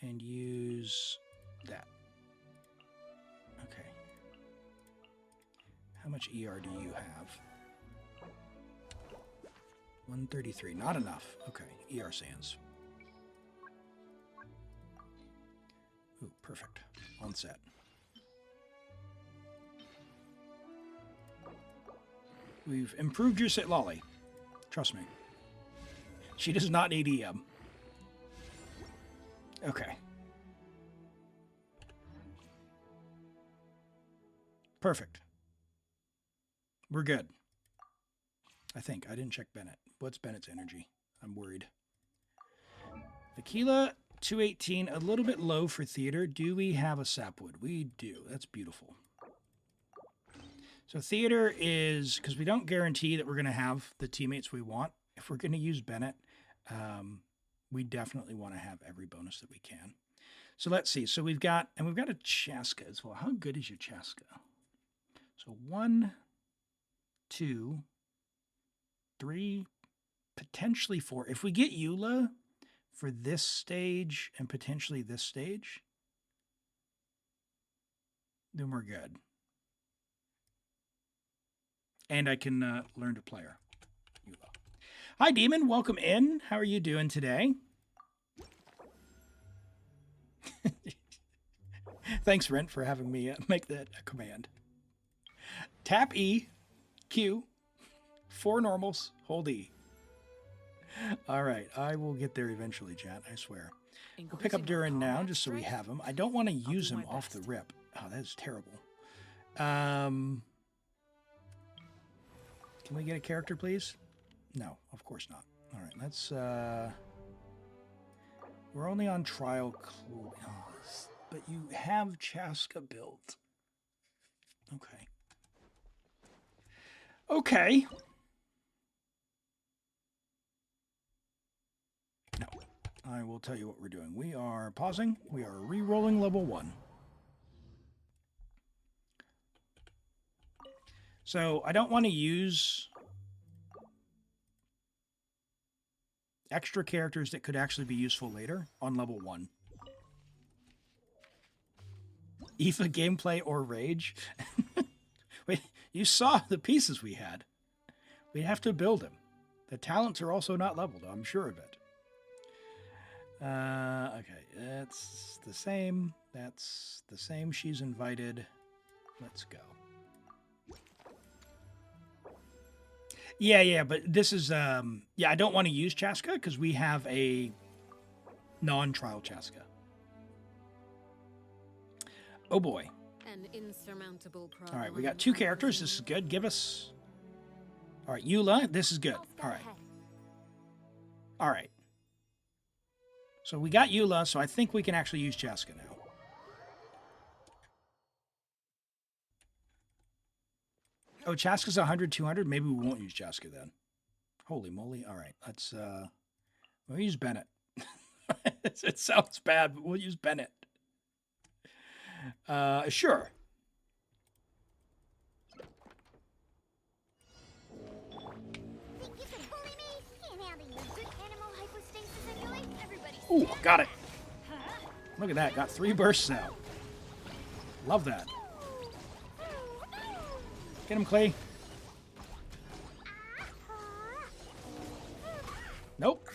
and use that. Okay. How much ER do you have? 133. Not enough. Okay. ER Sands. Ooh, perfect. On set. We've improved your sit lolly. Trust me. She does not need EM. Okay. Perfect. We're good. I think. I didn't check Bennett. What's Bennett's energy? I'm worried. Aquila, 218. A little bit low for theater. Do we have a sapwood? We do. That's beautiful. So theater is, because we don't guarantee that we're going to have the teammates we want. If we're going to use Bennett, we definitely want to have every bonus that we can. So let's see. So we've got a Chaska as well. How good is your Chaska? So 1, 2, 3, potentially 4. If we get Eula for this stage and potentially this stage, then we're good. And I can learn to play her. Eula. Hi, Demon. Welcome in. How are you doing today? Thanks, Rent, for having me make that a command. Tap E, Q, 4 normals, hold E. All right, I will get there eventually, chat, I swear. We'll pick up Durin now, just so we have him. I don't want to use him off the rip. Oh, that is terrible. Can we get a character, please? No, of course not. All right, let's... We're only on trial class, but you have Chaska built. Okay. Okay. No. I will tell you what we're doing. We are pausing. We are re-rolling level 1. So I don't want to use extra characters that could actually be useful later on level 1. Aoife gameplay or rage? Wait, you saw the pieces we had. We have to build them. The talents are also not leveled, I'm sure of it. Okay, that's the same. That's the same. She's invited. Let's go. Yeah, but this is, yeah, I don't want to use Chaska because we have a non-trial Chaska. Oh boy. An insurmountable problem. All right, we got 2 characters. This is good. Give us... All right, Eula, this is good. All right. All right. So we got Eula, so I think we can actually use Chaska now. Oh, Chaska's 100, 200? Maybe we won't use Chaska then. Holy moly. All right, let's... We'll use Bennett. It sounds bad, but we'll use Bennett. Sure. Ooh, got it. Look at that. Got 3 bursts out. Love that. Get him, Clay. Nope.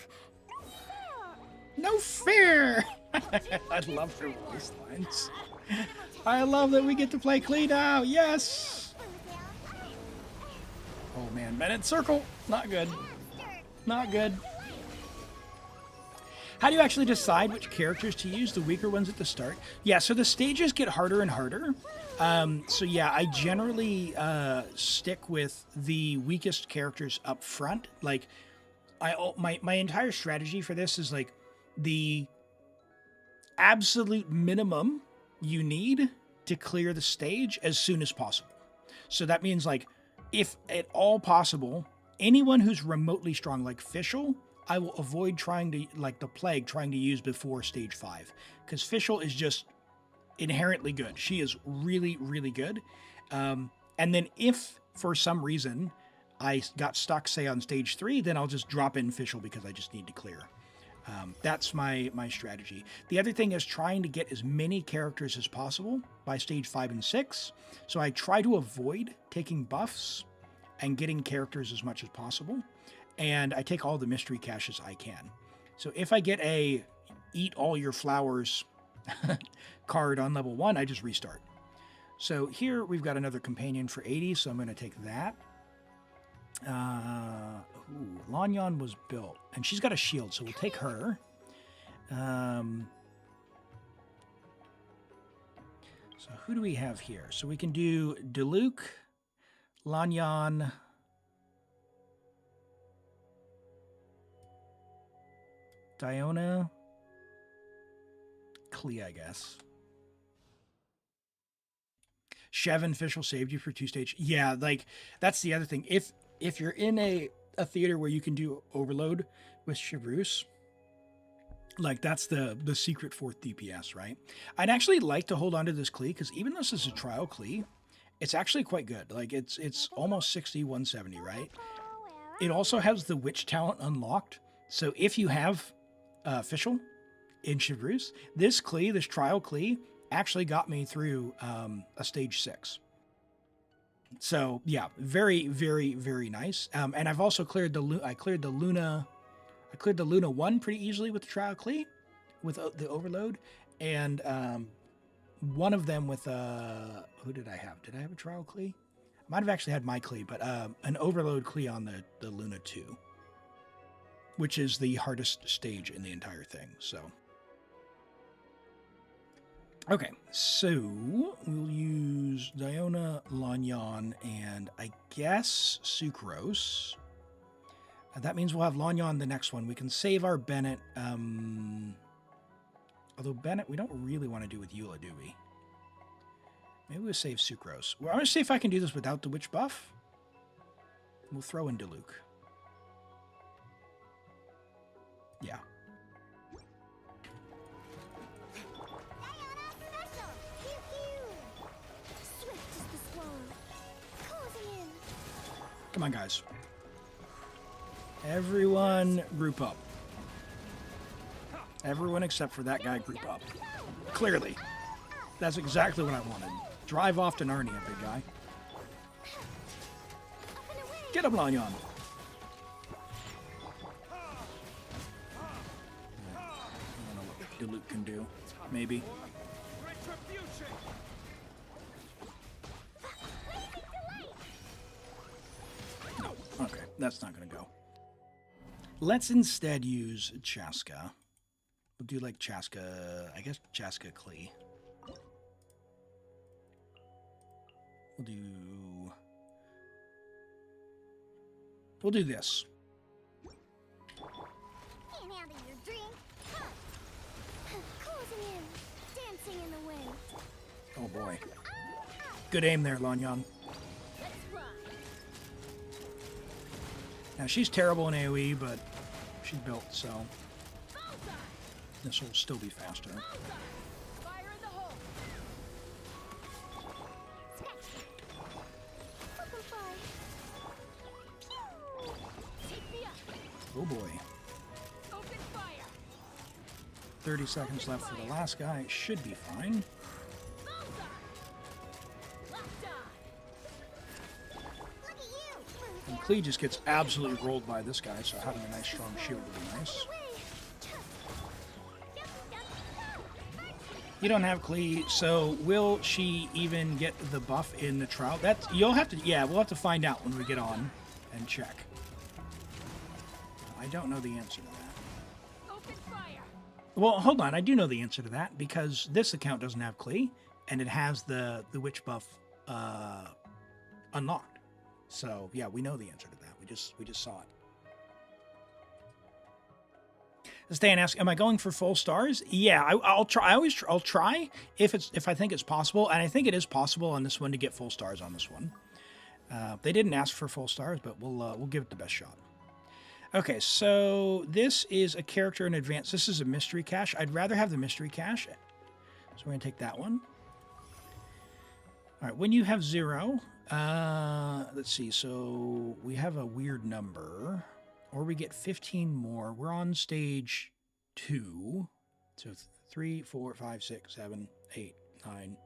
No fear. I love her voice lines. I love that we get to play Clay now. Yes. Oh, man. Bennett circle. Not good. Not good. How do you actually decide which characters to use, the weaker ones at the start? Yeah, so the stages get harder and harder. So yeah, I generally stick with the weakest characters up front. Like, my entire strategy for this is like the absolute minimum you need to clear the stage as soon as possible. So that means like if at all possible, anyone who's remotely strong like Fischl, I will avoid trying to like the plague trying to use before stage 5 because Fischl is just inherently good. She is really, really good. And then if for some reason I got stuck, say, on stage 3, then I'll just drop in Fischl because I just need to clear. That's my strategy. The other thing is trying to get as many characters as possible by stage 5 and 6. So I try to avoid taking buffs and getting characters as much as possible. And I take all the mystery caches I can. So if I get a eat all your flowers card on level 1, I just restart. So here we've got another companion for 80, so I'm going to take that. Lanyan was built, and she's got a shield, so we'll take her. So who do we have here? So we can do Diluc, Lanyan, Diona, Klee, I guess. Shev and Fischl saved you for 2 stage. Yeah, like that's the other thing. If you're in a theater where you can do overload with Chevreuse, like that's the secret 4th DPS, right? I'd actually like to hold on to this Klee because even though this is a trial Klee, it's actually quite good. Like it's almost 60, 170, right? It also has the witch talent unlocked. So if you have Fischl in Chevreuse, this Klee, this trial Klee, actually got me through a stage 6. So yeah, very, very, very nice. And I've also cleared I cleared the Luna 1 pretty easily with the trial Klee, with the overload, and one of them with who did I have? Did I have a trial Klee? I might have actually had my Klee, but an overload Klee on the Luna 2, which is the hardest stage in the entire thing. So. Okay, so we'll use Diona, Lanyan, and I guess Sucrose. That means we'll have Lanyan the next one. We can save our Bennett. Although Bennett, we don't really want to do with Eula, do we? Maybe we'll save Sucrose. Well, I'm going to see if I can do this without the witch buff. We'll throw in Diluc. Yeah. Come on, guys. Everyone group up. Everyone except for that guy group up. Clearly. That's exactly what I wanted. Drive off to Narnia, big guy. Get him, Lanyan. I don't know what Diluc can do. Maybe. No. Okay, that's not going to go. Let's instead use Chaska. We'll do like Chaska, I guess Chaska Klee. We'll do this. Can't handle your drink. Closing in, dancing in the wind. Oh boy. Good aim there, Lanyan. Now she's terrible in AoE, but she's built, so this will still be faster. Fire in the hole. Open fire. Pew! Take me up. Oh boy. Open fire. 30 seconds left for the last guy. It should be fine. And Klee just gets absolutely rolled by this guy, so having a nice strong shield would be nice. You don't have Klee, so will she even get the buff in the trial? You'll have to, yeah, we'll have to find out when we get on and check. I don't know the answer to that. Open fire. Well, hold on, I do know the answer to that because this account doesn't have Klee, and it has the witch buff unlocked. So yeah, we know the answer to that. We just saw it. Stan asks, "Am I going for full stars?" Yeah, I'll try. I'll try if I think it's possible, and I think it is possible on this one to get full stars on this one. They didn't ask for full stars, but we'll give it the best shot. Okay, so this is a character in advance. This is a mystery cache. I'd rather have the mystery cache, so we're gonna take that one. All right, when you have 0, let's see. So we have a weird number. Or we get 15 more. We're on stage 2. So 3, 4, 5, 6, 7, 8, 9.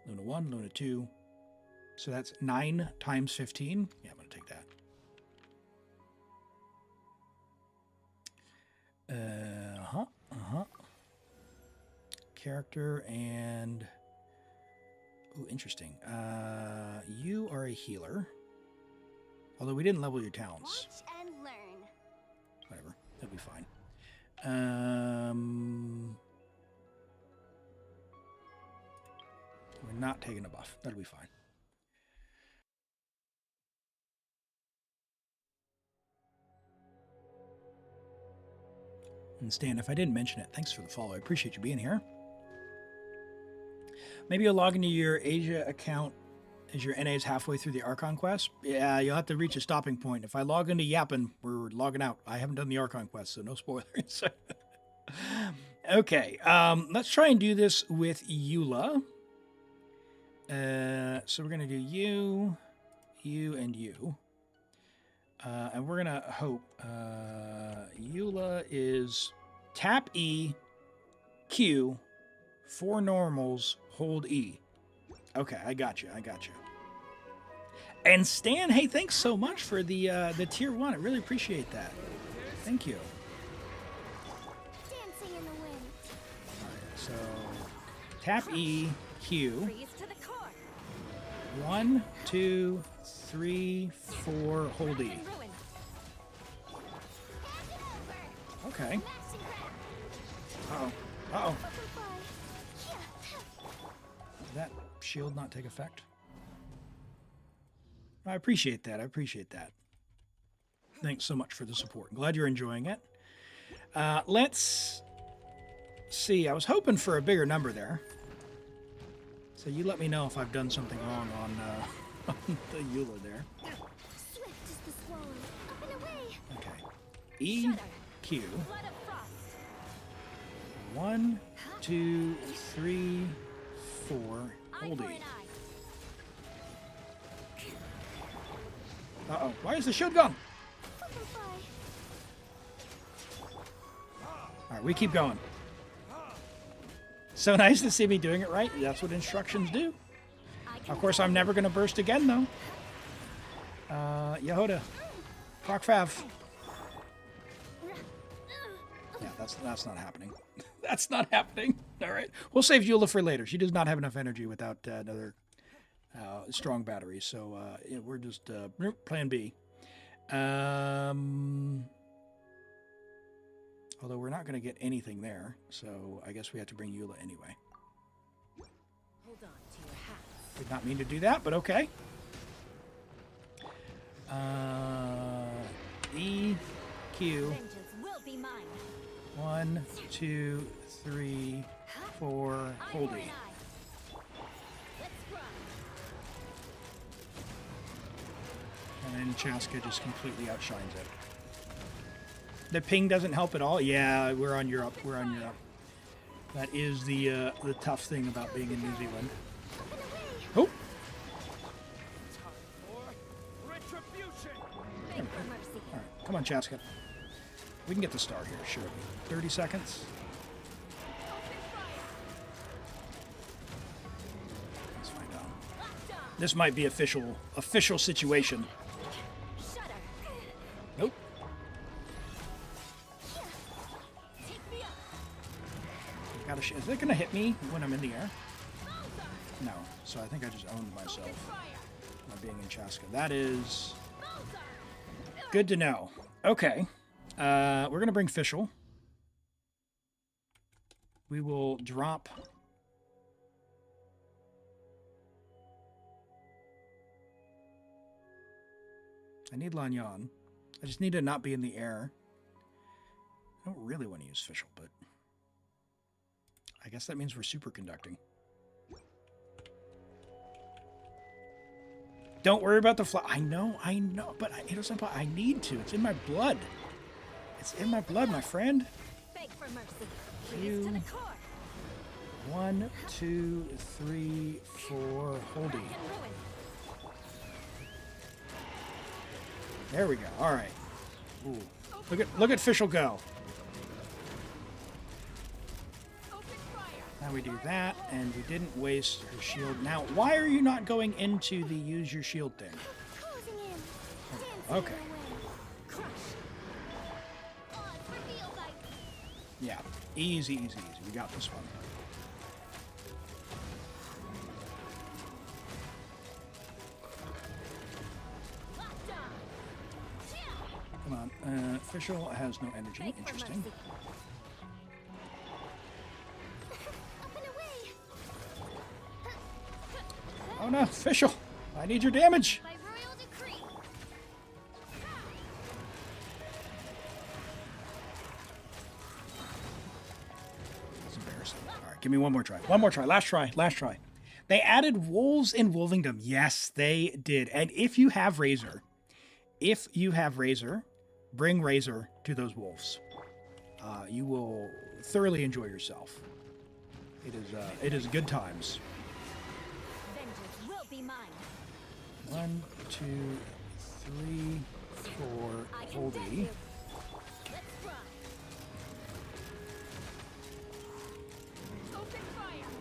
Luna 1, Luna 2. So that's 9 times 15. Yeah, I'm going to take that. Character and... Ooh, interesting. You are a healer. Although we didn't level your talents. Watch and learn. Whatever. That'll be fine. We're not taking a buff. That'll be fine. And Stan, if I didn't mention it, thanks for the follow. I appreciate you being here. Maybe you'll log into your Asia account as your NA is halfway through the Archon quest. Yeah, you'll have to reach a stopping point. If I log into Yappin, we're logging out. I haven't done the Archon quest, so no spoilers. Okay, let's try and do this with Eula. So we're going to do you, and you. And we're going to hope Eula is tap E, Q, 4 normals, hold E. Okay, I got you. And Stan, hey, thanks so much for the tier 1. I really appreciate that. Thank you. Dancing in the wind. All right, so tap E, Q. Freeze to the core. 1, 2, 3, 4, hold E. Ruin. Okay. Max and grab. Uh-oh. Uh-oh. Open fire. Did that shield not take effect? I appreciate that. Thanks so much for the support. Glad you're enjoying it. Let's see. I was hoping for a bigger number there. So you let me know if I've done something wrong on the Eula there. Swift is the swallow. Up and away. Okay. E, Q. Blood of frost. 1, 2, 3, 4. Eye Hold for E. an eye. Uh-oh. Why is the shield gone? Open fire. All right, we keep going. So nice to see me doing it right. That's what instructions do. Of course, I'm never going to burst again, though. Jahoda. Proc Fav. Yeah, that's not happening. That's not happening. All right. We'll save Eula for later. She does not have enough energy without another strong battery. So yeah, we're just plan B. Although we're not going to get anything there. So I guess we have to bring Eula anyway. Hold on to your hats. Did not mean to do that, but okay. E, Q. Vengeance will be mine. 1, 2, 3, 4. Eye Hold for E. an eye. Let's run. And then Chaska just completely outshines it. The ping doesn't help at all. Yeah, we're on Europe. That is the tough thing about being in New Zealand. Oh. Beg for mercy. All right, come on, Chaska. We can get the star here, surely. 30 seconds. Let's find out. Locked on. This might be official situation. Shudder. Nope. Take me up. Is it gonna hit me when I'm in the air? No. So I think I just owned myself by being in Chaska. That is good to know. Okay. We're going to bring Fischl. We will drop... I need Lanyan. I just need to not be in the air. I don't really want to use Fischl, but I guess that means we're superconducting. Don't worry about the fly. I know, but it doesn't. I need to. It's in my blood. It's in my blood, my friend. Beg for mercy. You. To the core. 1, 2, 3, 4. Holdy. And ruin. There we go. All right. Ooh. Look at Fischl go. Now we do that, and we didn't waste her shield. Now, why are you not going into the use your shield thing? Closing in. Okay. Crush. On for Neuvillette. Yeah. Easy, easy, easy. We got this one. Locked on. Come on. Fischl has no energy. Beg for Interesting. mercy. Up and away. Oh no, Fischl! I need your damage! By royal decree. It's embarrassing. Alright, give me one more try. One more try. Last try. Last try. They added wolves in Wolvingdom. Yes, they did. And if you have Razor, bring Razor to those wolves. You will thoroughly enjoy yourself. It is good times. Vengeance will be mine. 1, 2, 3, 4. I condemn Holdy. you. Let's run. Open fire.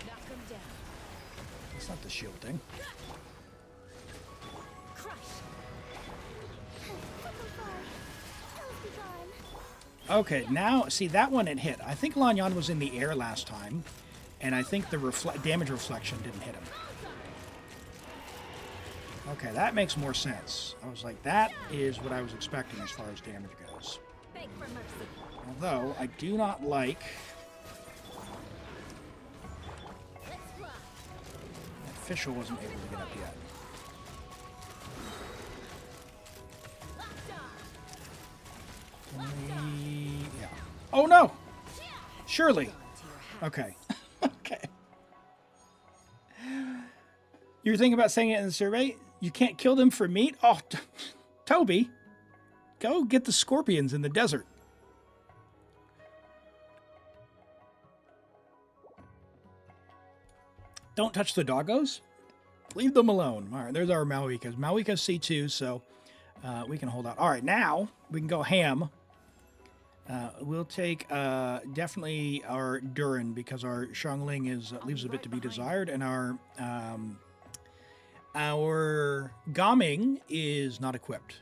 Knock him down. It's not the shield thing. Crush. Okay, now, see, that one it hit. I think Lanyan was in the air last time, and I think the damage reflection didn't hit him. Okay, that makes more sense. I was like, that is what I was expecting as far as damage goes. Beg for mercy. Although, I do not like Let's fly. that Fischl wasn't able to get up yet. Locked on. Yeah. Oh, no! Surely. To your hat. Okay. Okay. You were thinking about saying it in the survey? You can't kill them for meat? Oh, Toby, go get the scorpions in the desert. Don't touch the doggos. Leave them alone. All right, there's our Malwikas. Malwika's C2, so we can hold out. All right, now we can go ham. We'll take definitely our Durin because our Xiangling is leaves a bit to be desired, and our Gaming is not equipped.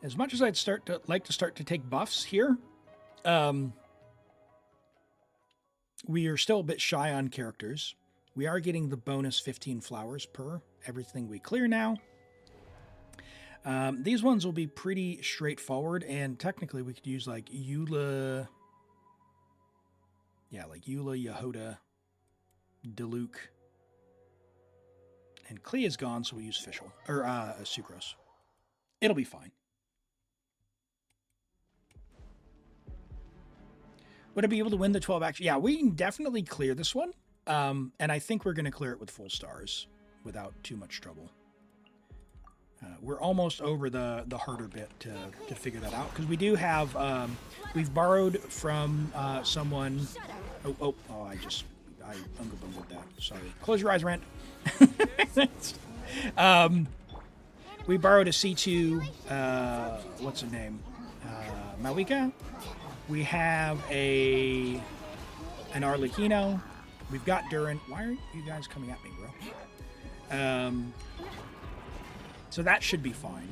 As much as I'd like to start to take buffs here, we are still a bit shy on characters. We are getting the bonus 15 flowers per everything we clear now. These ones will be pretty straightforward, and technically we could use like Eula. Yeah, like Eula, Jahoda, Diluc. And Klee is gone, so we use Fischl. Or Sucrose. It'll be fine. Would I be able to win the 12 action? Yeah, we can definitely clear this one. And I think we're going to clear it with full stars without too much trouble. We're almost over the harder bit to figure that out, because we do have we've borrowed from someone. I unga-bungled that. Sorry. Close your eyes, Rent. We borrowed a C2. What's her name? Malwika. We have an Arlecchino. We've got Durin. Why aren't you guys coming at me, bro? So that should be fine.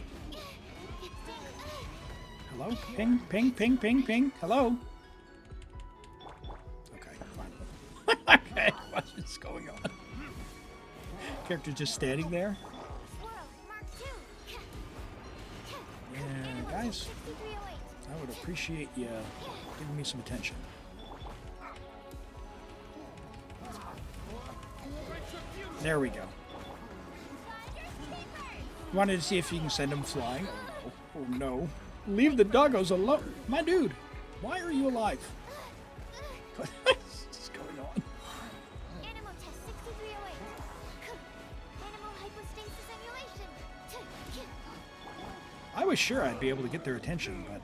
Hello? Ping, ping, ping, ping, ping. Hello? Okay, fine. Okay, what's going on? Character just standing there. Yeah, guys, I would appreciate you giving me some attention. There we go. Wanted to see if you can send him flying. Oh no. Oh no. Leave the doggos alone. My dude, why are you alive? What's going on? Animal test 6308. Animal hypostasis emulation. I was sure I'd be able to get their attention, but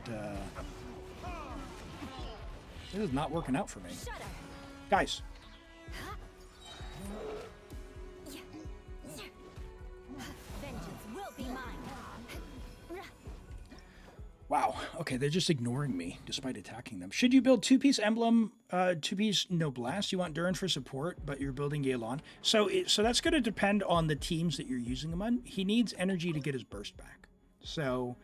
this is not working out for me. Guys. Vengeance will be mine. Wow. Okay, they're just ignoring me despite attacking them. Should you build two-piece emblem, two-piece Noblesse? You want Durin for support, but you're building Elim. So that's going to depend on the teams that you're using him on. He needs energy to get his burst back. So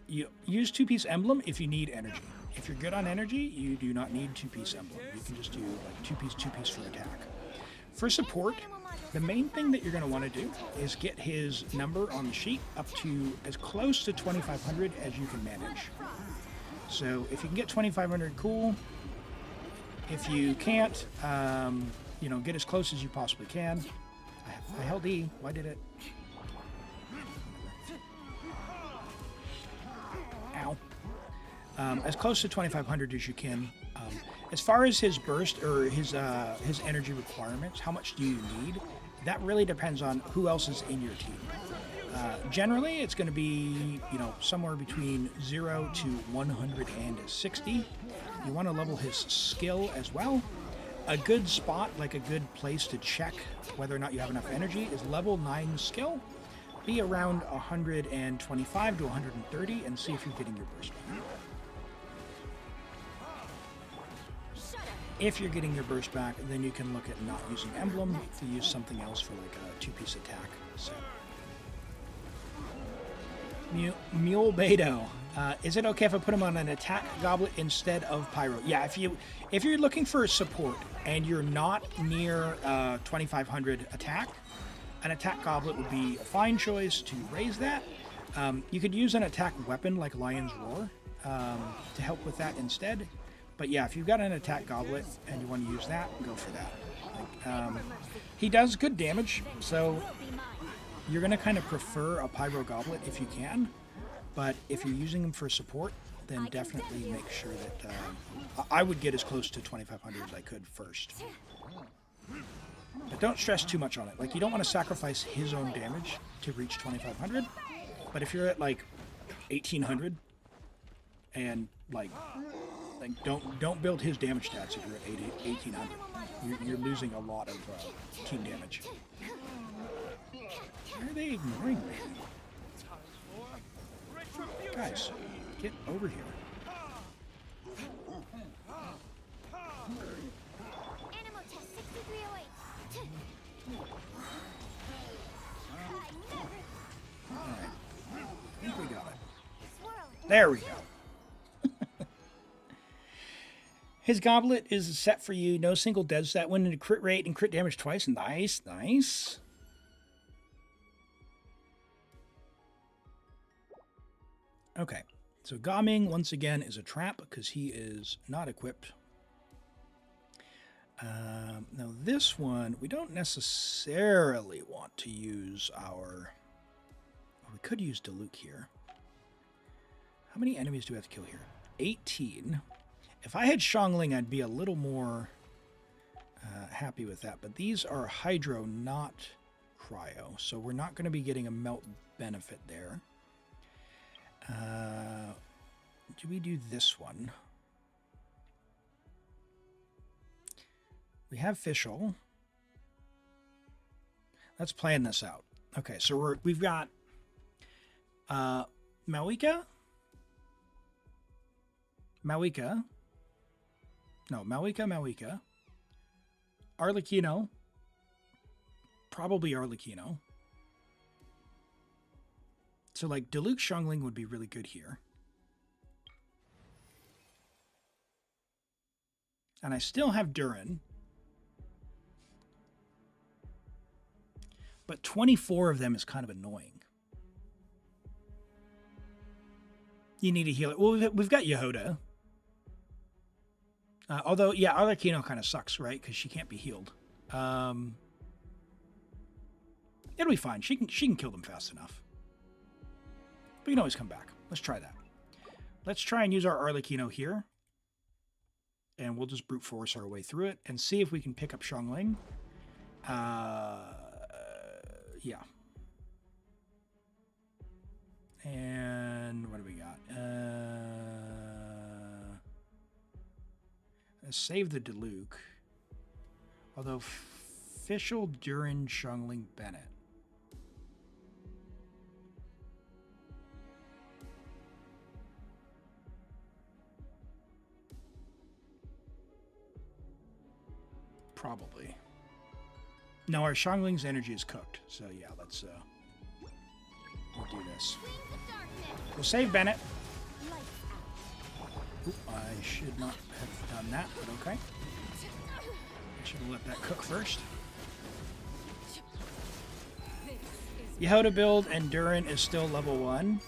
you use two-piece emblem if you need energy. If you're good on energy, you do not need two-piece emblem. You can just do like two-piece for attack. For support, the main thing that you're going to want to do is get his number on the sheet up to as close to 2,500 as you can manage. So if you can get 2,500, cool. If you can't, you know, get as close as you possibly can. I held E. Why did it? Ow. As close to 2,500 as you can. As far as his burst or his energy requirements, how much do you need? That really depends on who else is in your team. Generally, it's going to be, you know, somewhere between 0 to 160. You want to level his skill as well. A good spot, like a good place to check whether or not you have enough energy, is level 9 skill. Be around 125 to 130 and see if you're getting your burst back. If you're getting your burst back, then you can look at not using emblem to use something else for like a two-piece attack. So, Mule Beto, is it okay if I put him on an attack goblet instead of pyro? Yeah, if you're looking for support and you're not near 2,500 attack, an attack goblet would be a fine choice to raise that. You could use an attack weapon like Lion's Roar to help with that instead. But yeah, if you've got an attack goblet and you want to use that, go for that. Like, he does good damage, so you're going to kind of prefer a pyro goblet if you can. But if you're using him for support, then definitely make sure that I would get as close to 2,500 as I could first. But don't stress too much on it. Like, you don't want to sacrifice his own damage to reach 2,500. But if you're at like 1,800 and like don't build his damage stats if you're at 1,800. You're losing a lot of team damage. Why are they ignoring me? Guys, get over here. Animal test 6308. Alright. I think we got it. Swirl. There we go. His goblet is set for you. No single dead stat. Win into crit rate and crit damage twice. Nice, nice. Okay, so Gaming, once again, is a trap because he is not equipped. Now this one, we don't necessarily want to use our... Well, we could use Diluc here. How many enemies do we have to kill here? 18. If I had Xiangling, I'd be a little more happy with that. But these are Hydro, not Cryo. So we're not going to be getting a melt benefit there. Do we do this one? We have Fischl. Let's plan this out. Okay, so we've got Mawika. Arlecchino. Probably Arlecchino. So, like, Diluc Xiangling would be really good here. And I still have Durin. But 24 of them is kind of annoying. You need a healer. Well, we've got Jahoda. Although, yeah, Arlecchino kind of sucks, right? Because she can't be healed. It'll be fine. She can kill them fast enough. We can always come back. Let's try that. Let's try and use our Arlecchino here. And we'll just brute force our way through it and see if we can pick up Xiangling. Yeah. And what do we got? Let's save the Diluc. Although official Durin, Xiangling, Bennett. Probably. No, our Xiangling's energy is cooked. So yeah, let's we'll do this. We'll save Bennett. Oop, I should not have done that, but okay. I should have let that cook first. Jahoda build and Durin is still level 1.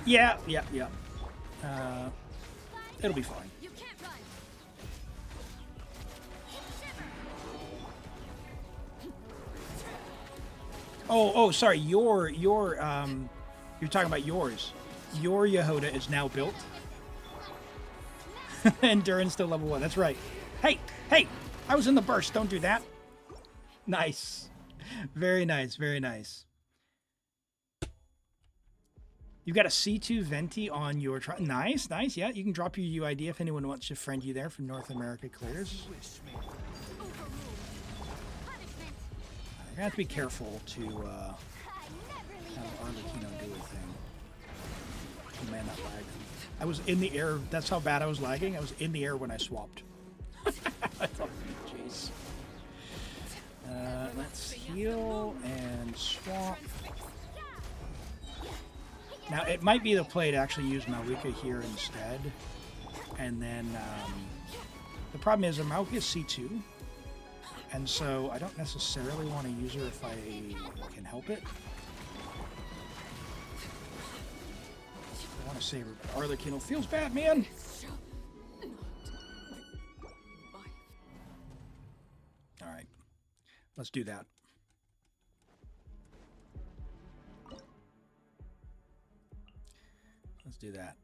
Yeah. It'll be fine. Oh, sorry. You're talking about yours. Your Jahoda is now built. And Durin's still level 1. That's right. Hey! I was in the burst. Don't do that. Nice. Very nice. Very nice. You've got a C2 Venti on your... Nice. Yeah, you can drop your UID if anyone wants to friend you there from North America clears. I have to be careful to have Arlecchino do a thing. Oh man, that lag. I was in the air. That's how bad I was lagging. I was in the air when I swapped. I thought, jeez. Let's heal and swap. Now, it might be the play to actually use Malwika here instead. And then, the problem is, Malwika is C2. And so, I don't necessarily want to use her if I can help it. I want to save her, but Arlecchino feels bad, man! Alright. Let's do that. Let's do that.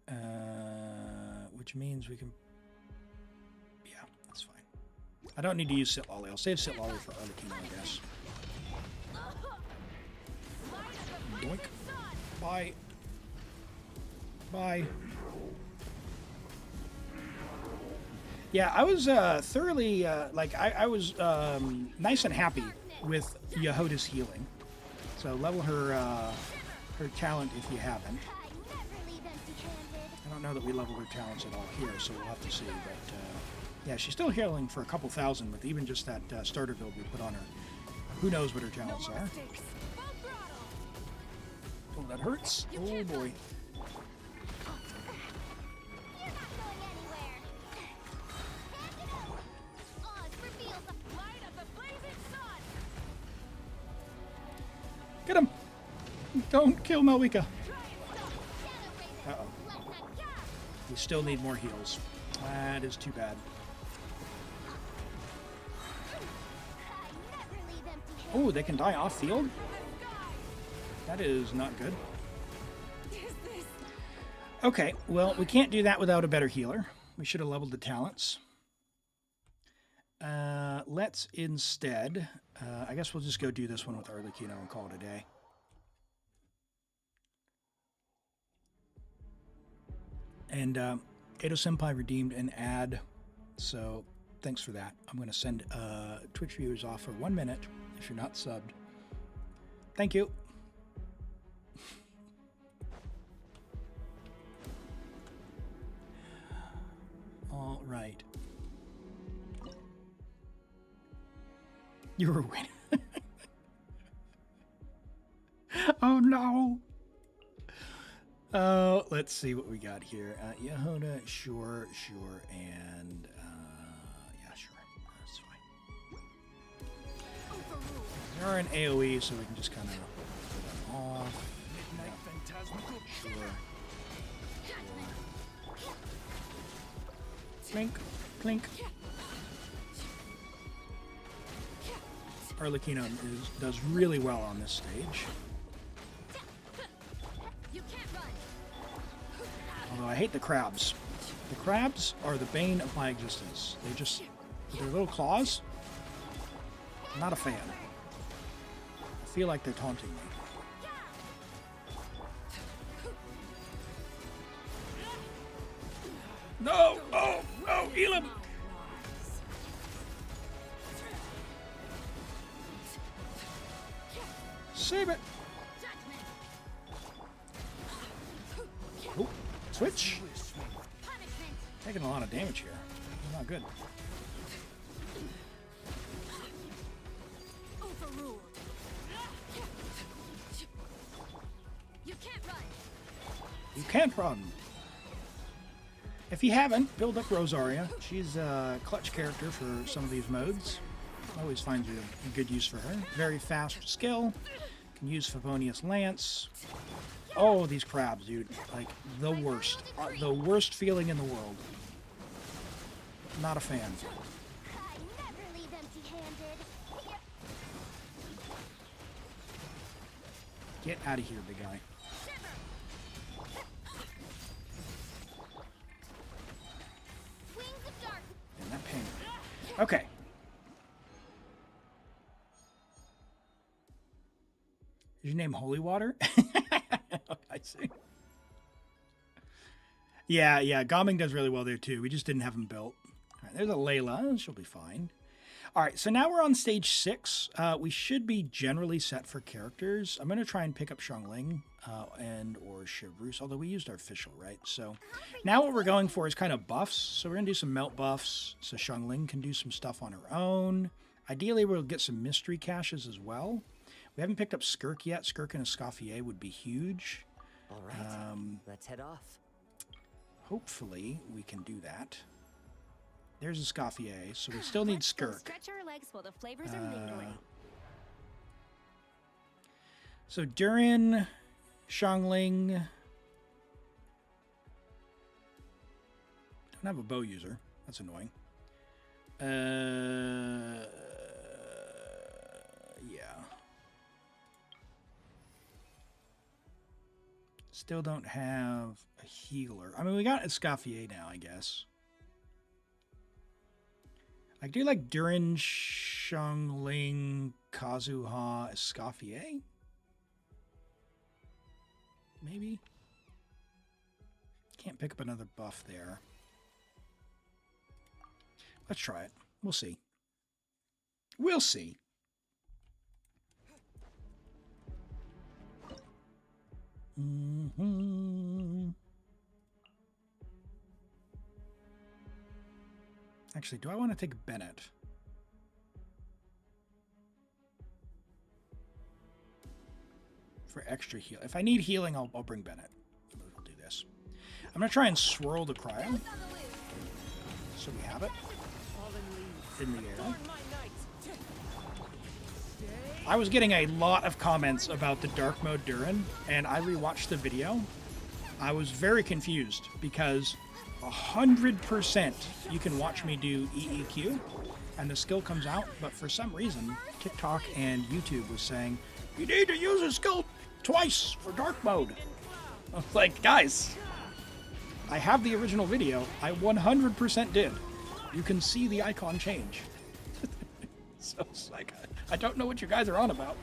Which means we can... Yeah, that's fine. I don't need to use Sit Lolly. I'll save Sit Lolly for Arlecchino, I guess. Doink. Bye. Bye. Yeah, I was thoroughly, I was nice and happy with Jahoda's healing. So level her her talent if you haven't. I don't know that we level her talents at all here, so we'll have to see. But yeah, she's still healing for a couple thousand with even just that starter build we put on her. Who knows what her talents are? Oh, that hurts. Oh boy. Get him! Don't kill Malwika. Uh-oh. We still need more heals. That is too bad. Oh, they can die off field? That is not good. Okay, well, we can't do that without a better healer. We should have leveled the talents. Let's instead... I guess we'll just go do this one with Arlecchino and call it a day. And Edo Senpai redeemed an ad, so thanks for that. I'm going to send Twitch viewers off for 1 minute if you're not subbed. Thank you. All right. You were winning. Oh no. Let's see what we got here. Jahoda, sure, and yeah, sure, that's fine. They're in AOE, so we can just kind of put them off. Yeah. Sure. Clink, clink. Arlecchino does really well on this stage. I hate the crabs. The crabs are the bane of my existence. They just, with their little claws, I'm not a fan. I feel like they're taunting me. No! Oh! No! Elim! Save it! Oh, switch! Taking a lot of damage here. Not good. Overruled. You can't run. You can't run. If you haven't, build up Rosaria. She's a clutch character for some of these modes. Always finds a good use for her. Very fast skill. Can use Favonius Lance. Oh, these crabs, dude. Like, the worst. The worst feeling in the world. Not a fan. I never leave empty-handed. Get out of here, big guy. Wings of dark. And that pain. Okay. Is your name Holy Water? I see. Yeah, Gomming does really well there too. We just didn't have him built. All right, there's a Layla. She'll be fine. All right, so now we're on stage 6. We should be generally set for characters. I'm going to try and pick up Xiangling and or Chevreuse, although we used our official, right? So now what we're going for is kind of buffs. So we're going to do some melt buffs so Xiangling can do some stuff on her own. Ideally, we'll get some mystery caches as well. We haven't picked up Skirk yet. Skirk and Escoffier would be huge. All right, let's head off. Hopefully, we can do that. There's Escoffier, so we still need Skirk. Stretch our legs while the flavors are mingling. So Durin, Xiangling. Don't have a bow user. That's annoying. Yeah. Still don't have a healer. I mean, we got Escoffier now, I guess. I do like Durin, Xiangling, Kazuha, Escoffier. Maybe. Can't pick up another buff there. Let's try it. We'll see. We'll see. Actually, do I want to take Bennett? For extra heal. If I need healing, I'll bring Bennett. We'll do this. I'm going to try and swirl the cryo. So we have it. In the air. I was getting a lot of comments about the dark mode Durin, and I rewatched the video. I was very confused because 100% you can watch me do EEQ and the skill comes out, but for some reason TikTok and YouTube was saying you need to use a skill twice for dark mode. I was like, guys, I have the original video. I 100% did. You can see the icon change. So it's like, I don't know what you guys are on about.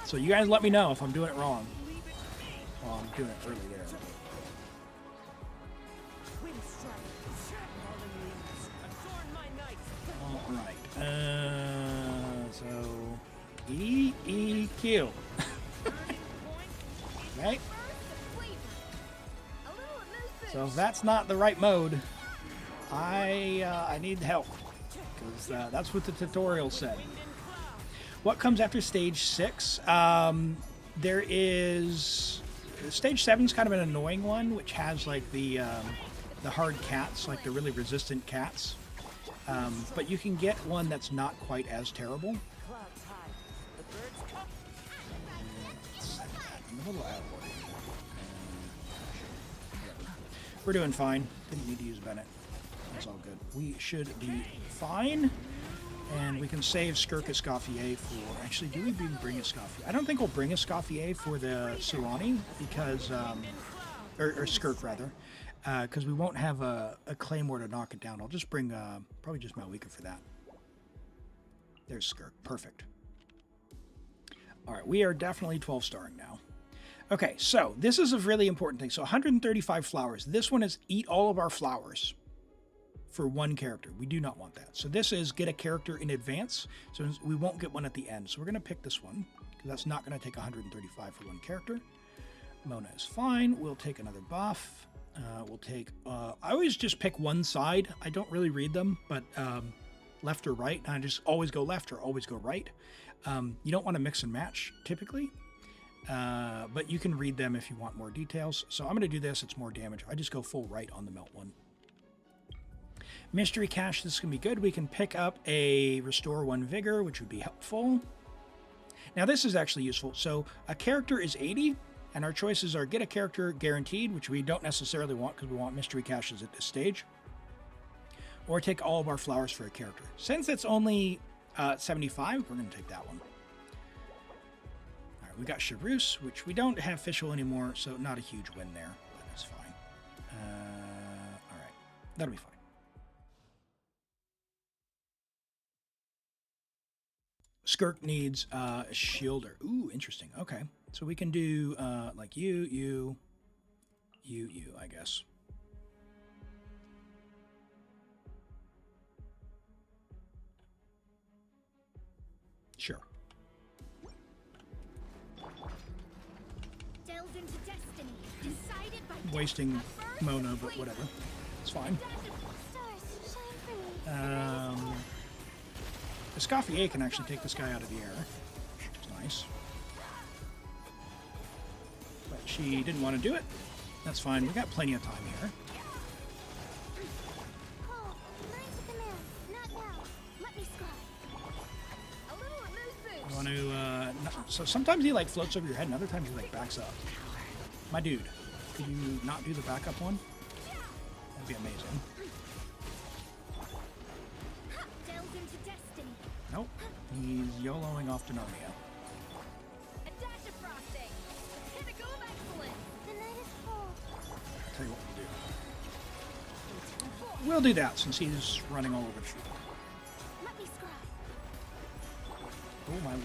So you guys let me know if I'm doing it wrong. Well, I'm doing it early there. Alright. So EEQ. Okay. So if that's not the right mode, I need help, because that's what the tutorial said. What comes after stage 6? There is stage 7 is kind of an annoying one, which has like the hard cats, like the really resistant cats. But you can get one that's not quite as terrible. I'm a little out of order. We're doing fine. Didn't need to use Bennett. That's all good. We should be fine. And we can save Skirk Escoffier for... Actually, do we even bring Escoffier? I don't think we'll bring Escoffier for the Serani because... or Skirk, rather. Because we won't have a Claymore to knock it down. I'll just bring probably just Malwika for that. There's Skirk. Perfect. All right, we are definitely 12-starring now. Okay, so this is a really important thing. So 135 flowers. This one is eat all of our flowers for one character. We do not want that. So this is get a character in advance. So we won't get one at the end. So we're going to pick this one because that's not going to take 135 for one character. Mona is fine. We'll take another buff. We'll take... I always just pick one side. I don't really read them, but left or right. And I just always go left or always go right. You don't want to mix and match, typically. But you can read them if you want more details. So I'm going to do this. It's more damage. I just go full right on the melt one. Mystery Cache, this can be good. We can pick up a Restore 1 Vigor, which would be helpful. Now, this is actually useful. So a character is 80, and our choices are get a character guaranteed, which we don't necessarily want because we want Mystery Caches at this stage, or take all of our flowers for a character. Since it's only 75, we're going to take that one. All right, we got Charus, which we don't have Fischl anymore, so not a huge win there. But that's fine. All right, that'll be fine. Skirk needs a shielder. Ooh, interesting. Okay. So we can do like you, I guess. Sure. Delved into destiny, decided by Wasting Mona, but whatever. It's fine. stars shine for me. Escoffier can actually take this guy out of the air, which is nice. But she didn't want to do it. That's fine. We got plenty of time here. Cole, mine to command. Not now. Let me scry. A little amuse boost. I want to, so sometimes he like floats over your head and other times he like backs up. My dude, could you not do the backup one? That'd be amazing. Delved into destiny. Nope. He's YOLOing off to Narnia. A dash of frosting. Pinnacle of excellence. The night is cold. I'll tell you what we'll do. We'll do that since he's running all over the field. Let me scry. Oh my word.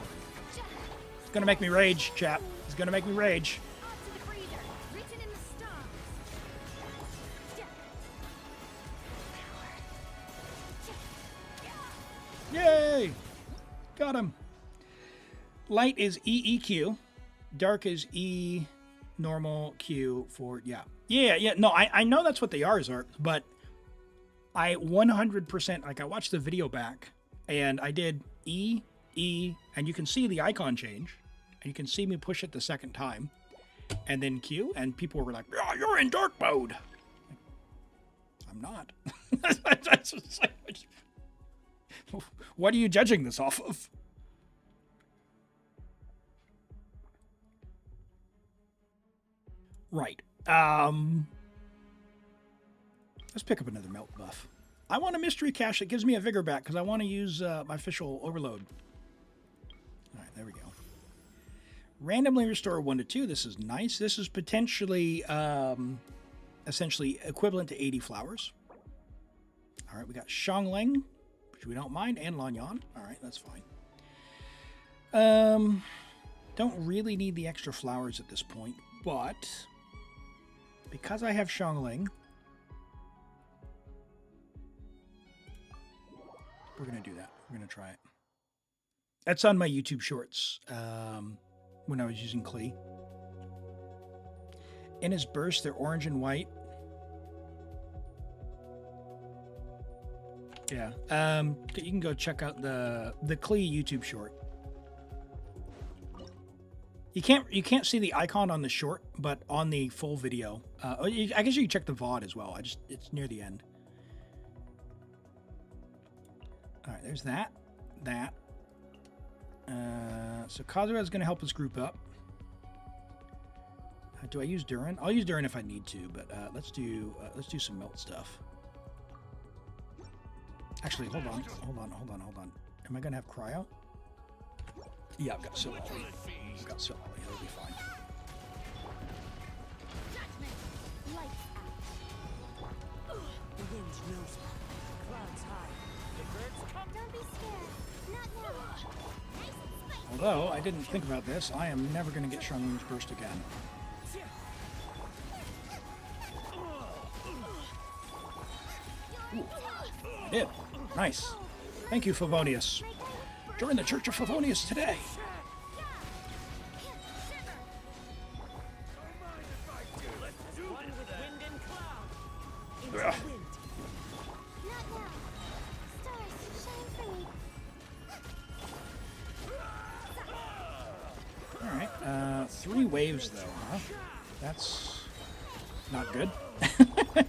He's gonna make me rage, chap. He's gonna make me rage. On to the breather. Written in the stars. Yay! Got him. Light is EEQ. Dark is E normal Q for, yeah. No, I know that's what the R's are, but I 100%, like I watched the video back and I did E, and you can see the icon change and you can see me push it the second time and then Q, and people were like, oh, you're in dark mode. I'm not. That's just like, what are you judging this off of? Right. Let's pick up another melt buff. I want a mystery cache that gives me a vigor back because I want to use my official overload. All right, there we go. Randomly restore 1 to 2. This is nice. This is potentially essentially equivalent to 80 flowers. All right, we got Xiangling, which we don't mind, and Lanyan. All right, that's fine. Don't really need the extra flowers at this point, but because I have Xiangling, we're going to do that. We're going to try it. That's on my YouTube shorts when I was using Klee. In his burst, they're orange and white. Yeah. You can go check out the Klee YouTube short. You can't see the icon on the short, but on the full video, I guess you can check the VOD as well. It's near the end. All right, there's that. So Kazuha is going to help us group up. Do I use Durin? I'll use Durin if I need to, but let's do some melt stuff. Actually, hold on. Am I going to have cryo? Yeah, I've got Siloli. I've got Siloli. It'll be fine. Lights out. The wind knows me. Clouds high. The birds come. Don't be scared. Not now. Nice and spicy. Although, I didn't think about this, I am never going to get Shanglin's Burst again. Ooh, I did. Nice. Thank you, Favonius. Join the Church of Favonius today. Ugh. Not now. Stars, shine for me. Alright, 3 waves though, huh? That's not good.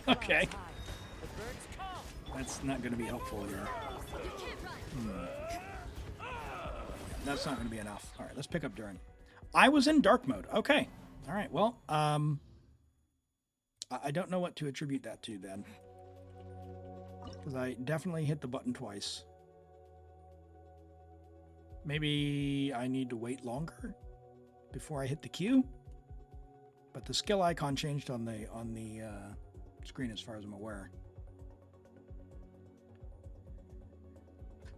Okay. That's not going to be helpful here. That's not going to be enough. Alright, let's pick up Durin. I was in dark mode. Okay. Alright, well, I don't know what to attribute that to then. Because I definitely hit the button twice. Maybe I need to wait longer before I hit the Q. But the skill icon changed on the screen as far as I'm aware.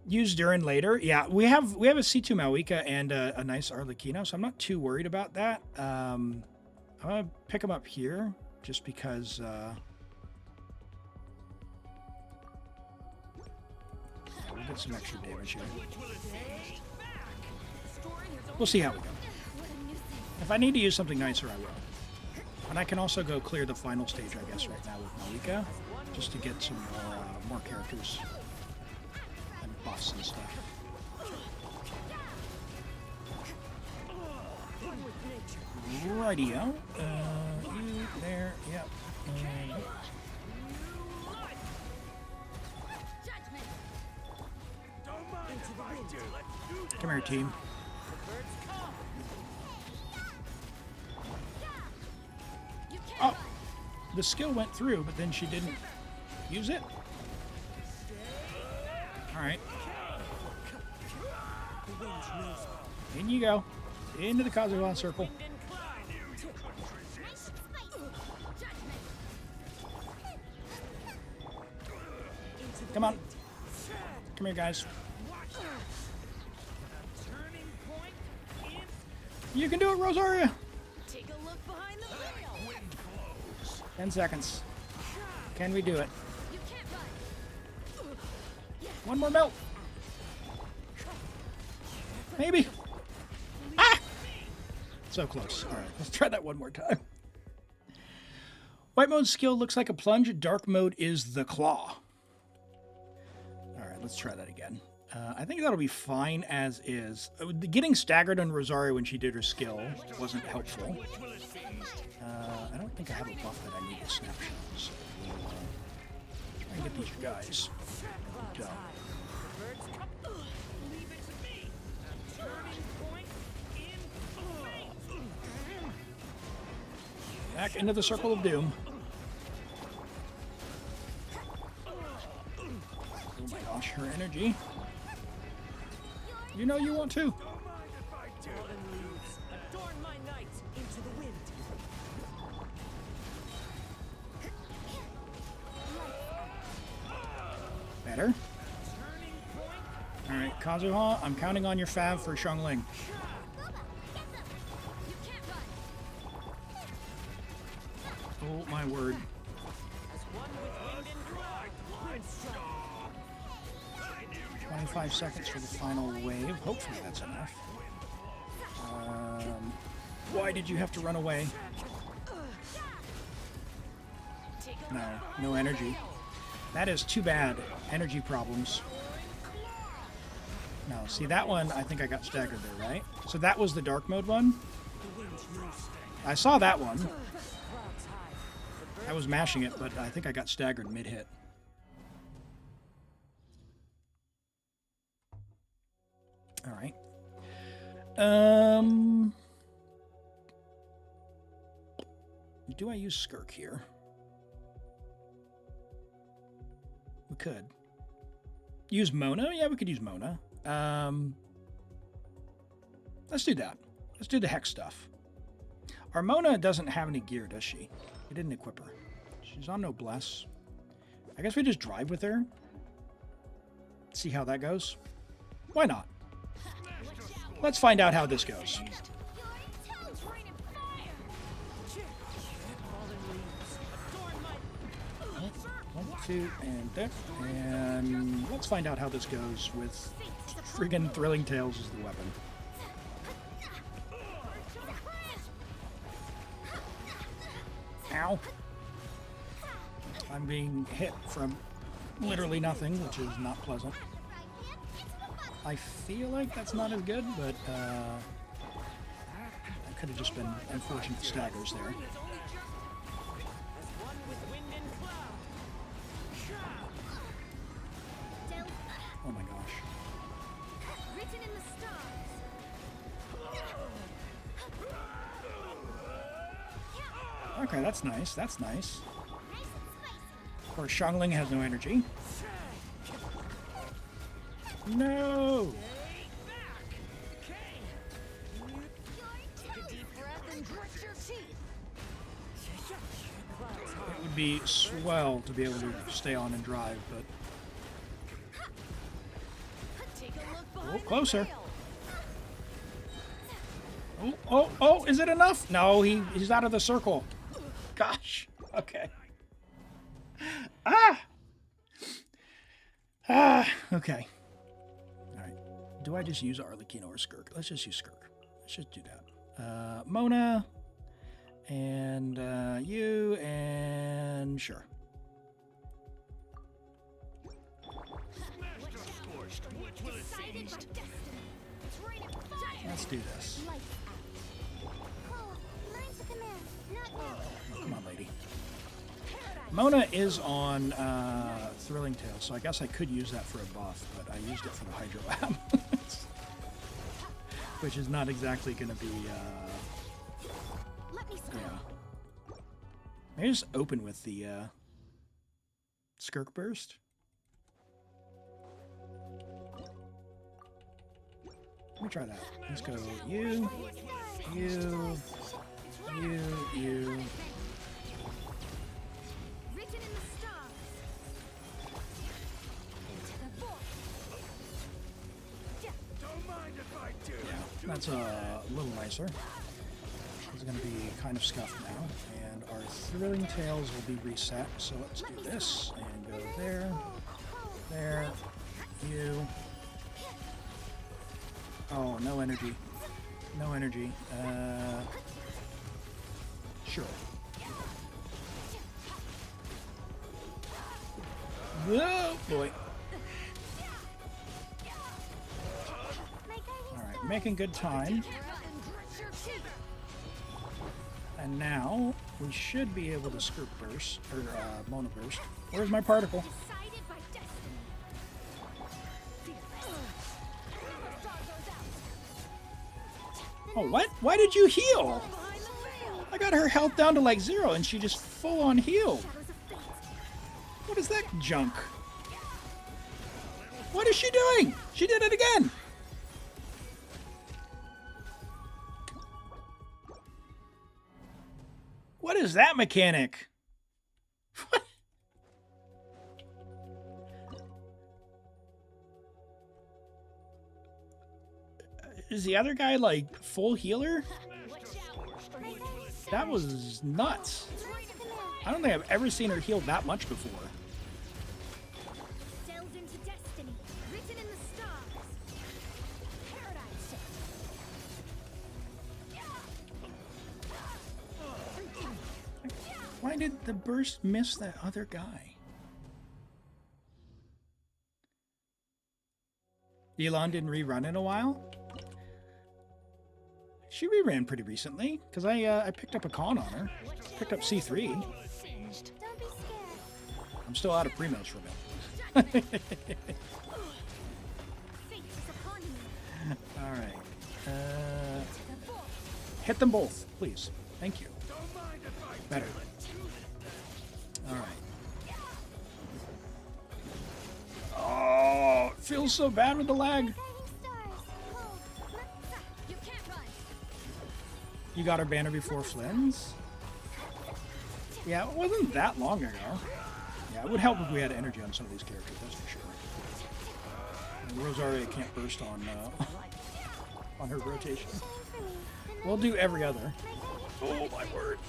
Use Durin later. Yeah, we have a C2 Malwika and a nice Arlecchino, so I'm not too worried about that. I'm gonna pick him up here just because we'll get some extra damage here. We'll see how we go. If I need to use something nicer, I will. And I can also go clear the final stage, I guess, right now with Malwika, just to get some more characters and buffs and stuff. Rightio. You there, yep. And come here, team. Oh, the skill went through, but then she didn't use it. All right. In you go. Into the Kazuha circle. Come on. Come here, guys. You can do it, Rosaria. Take a look behind the wheel. 10 seconds. Can we do it? You can't run. One more melt. Maybe. Ah! So close. All right, let's try that one more time. White mode skill looks like a plunge. Dark mode is the claw. All right, let's try that again. I think that'll be fine as is. Getting staggered on Rosario when she did her skill wasn't helpful. I don't think I have a buff that I need to snapshot. So we'll try and get these guys done. Back into the circle of doom. Oh my gosh, her energy. You know you want to. Adorn my night into the wind. Better. Alright, Kazuha, I'm counting on your fav for Xiangling. Oh my word. 25 seconds for the final wave. Hopefully that's enough. Why did you have to run away? No, no energy. That is too bad. Energy problems. No, see that one, I think I got staggered there, right? So that was the dark mode one? I saw that one. I was mashing it, but I think I got staggered mid-hit. All right. Do I use Skirk here? We could. Use Mona? Yeah, we could use Mona. Let's do that. Let's do the hex stuff. Our Mona doesn't have any gear, does she? We didn't equip her. She's on noblesse. I guess we just drive with her. See how that goes. Why not? Let's find out how this goes. One, two, and there. And let's find out how this goes with friggin' Thrilling Tales as the weapon. Ow. I'm being hit from literally nothing, which is not pleasant. I feel like that's not as good, but that could have just been unfortunate staggers there. Oh my gosh. Written in the stars. Okay, that's nice. That's nice. Of course, Xiangling has no energy. No! It would be swell to be able to stay on and drive, but... Oh, closer. Oh, oh, oh, is it enough? No, he's out of the circle. Gosh. Okay. Ah! Ah, okay. All right. Do I just use Arlecchino or Skirk? Let's just use Skirk. Let's just do that. Mona, and you, and sure. Let's do this. Oh, mine's a command, not now. Oh, come on, lady. Mona is on Thrilling Tales, so I guess I could use that for a buff, but I used it for the Hydro Lab. Which is not exactly going to be, Let me score. yeah. Maybe just open with the Skirk Burst. Let me try that. Let's go you, you, you, you. Written in the stars. Into the void. Don't mind if I do. Yeah, that's a little nicer. It's going to be kind of scuffed now, and our Thrilling Tales will be reset. So let's do this and go there, there, you. Oh, no energy. No energy. Sure. Oh boy. Alright, making good time. And now we should be able to Skirk Burst, or Mona Burst. Where's my particle? Decided by destiny. Oh, what? Why did you heal? I got her health down to like 0 and she just full on healed. Shadows of fate. What is that junk? What is she doing? She did it again. What is that mechanic? What? Is the other guy like full healer? That was nuts. I don't think I've ever seen her heal that much before. Delved into destiny. Written in the stars. Paradise. Why did the burst miss that other guy? Elon didn't rerun in a while? She reran pretty recently, because I picked up a con on her. Picked up C3. Don't be scared. I'm still out of primos from it. Fate is upon you. Alright. Hit them both, please. Thank you. Better. Alright. Oh, it feels so bad with the lag. You got our banner before Flynn's? Yeah, it wasn't that long ago. Yeah, it would help if we had energy on some of these characters, that's for sure. And Rosaria can't burst on her rotation. We'll do every other. Oh my word.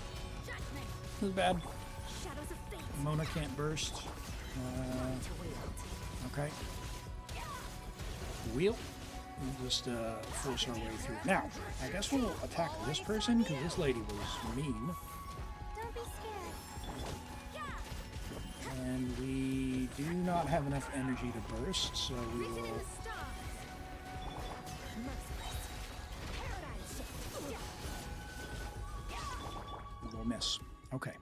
This is bad. Mona can't burst. Okay. Wheel. We'll just force our way through. Now, I guess we'll attack this person because this lady was mean. Don't be scared. And we do not have enough energy to burst, so we will... We'll miss. Okay.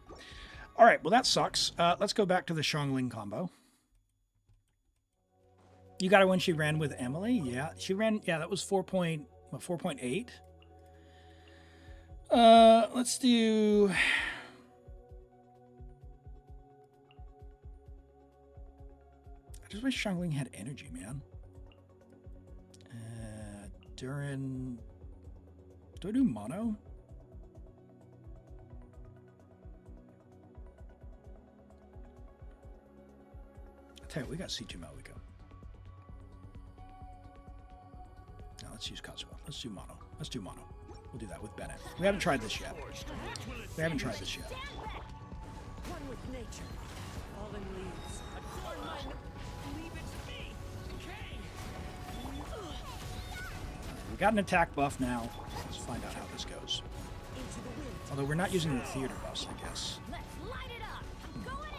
All right, well that sucks. Let's go back to the Xiangling combo. You got it when she ran with Emily? Yeah, she ran... Yeah, that was 4.8? Let's do... I just wish Xiangling had energy, man. Durin... Do I do mono? I'll tell you, we got C2 Malika. Now let's use Kazuha. Let's do mono. Let's do mono. We'll do that with Bennett. We haven't tried this yet. We haven't tried this yet. One with nature. Fallen leaves. Adorn my... Leave it to me. Okay. We got an attack buff now. Let's find out how this goes. Into the wind. Although we're not using the theater buffs, I guess. Let's light it up. I'm going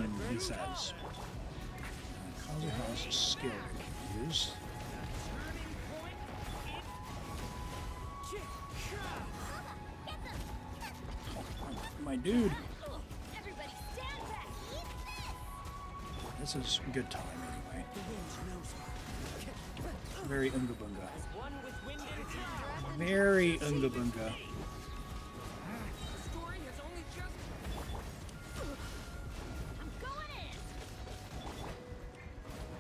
in. He says. Kazuha's skill we can use. Oh, my dude. Everybody stand back. This is good time anyway. The wind knows her. Very unga bunga. One with wind and cloud. Very unga bunga. The story has only just... I'm going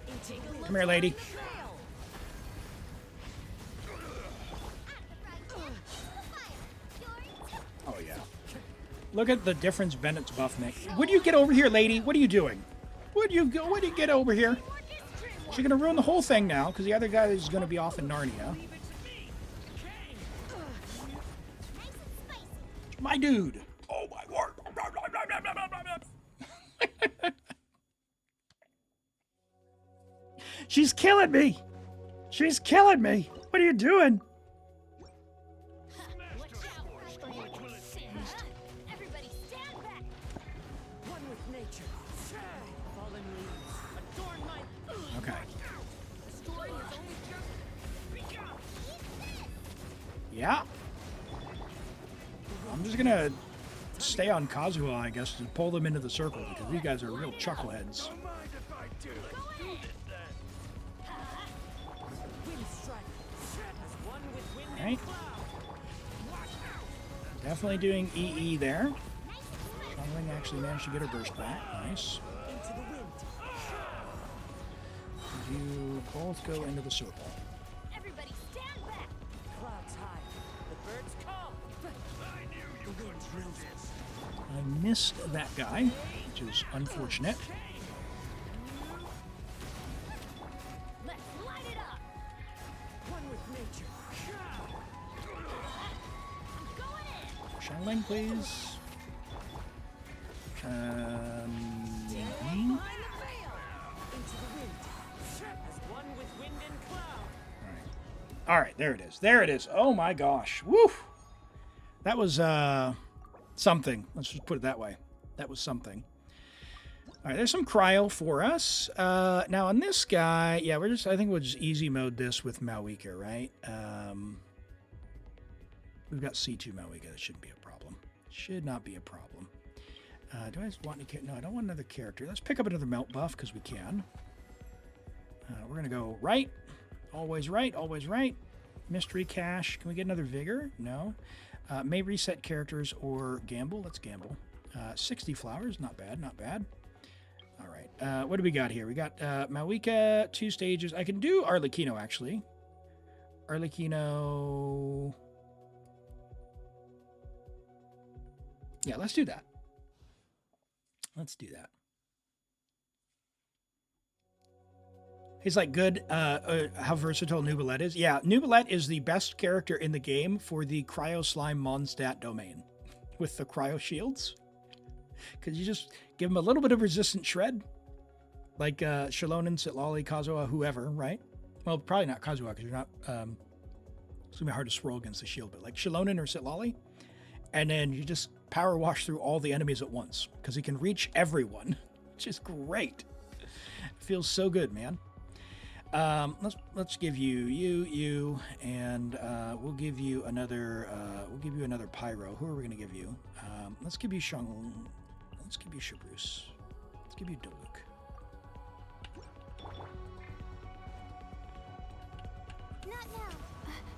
in. Into the wind. Come here, lady. Trail. Oh yeah. Look at the difference Bennett's buff makes. Would you get over here, lady? What are you doing? Would you get over here? She's gonna ruin the whole thing now because the other guy is gonna be off in Narnia. My dude. Oh my word. She's killing me. She's killing me. What are you doing? Watch out. Everybody stand back. One with nature. Fallen leaves. Adorn my... Okay. The story has only just begun. Yeah. I'm just gonna stay on Kazuha, I guess, and pull them into the circle because these guys are real chuckleheads. Don't mind if I do it. Wind strike. As one with wind Right. and cloud. Definitely doing EE there. Xiangling actually managed to get her burst back. Nice. Into the wind. You both go into the circle. Everybody stand back. Clouds high. The birds call. The wind knows us. I missed that guy, which is unfortunate. Let's light it up. One with nature. I'm going in. Xiangling, please. Behind the veil. Into the wind. As one with wind and cloud. All right, there it is. There it is. Oh my gosh. Woo! That was something. Let's just put it that way. That was something. All right, there's some cryo for us. Now on this guy, yeah, I think we'll just easy mode this with Malika, right? We've got C2 Malika. That shouldn't be a problem. Should not be a problem. Do I want any? No, I don't want another character. Let's pick up another melt buff because we can. We're gonna go right. Always right. Always right. Mystery cache. Can we get another vigor? No. May reset characters or gamble. Let's gamble. 60 flowers. Not bad. Not bad. All right. What do we got here? We got Malika, 2 stages. I can do Arlecchino, actually. Arlecchino... Yeah, let's do that. Let's do that. He's like, good, how versatile Neuvillette is. Yeah, Neuvillette is the best character in the game for the Cryo Slime Mondstadt domain with the Cryo Shields. Because you just give him a little bit of resistant shred, like Shalonen, Sitlali, Kazuha, whoever, right? Well, probably not Kazuha, because you're not, it's going to be hard to swirl against the shield, but like Shalonen or Sitlali. And then you just power wash through all the enemies at once, because he can reach everyone, which is great. It feels so good, man. Let's give you, and we'll give you another pyro. Who are we gonna give you? Let's give you Shang. Let's give you Shabrus. Let's give you Diluc. Not now.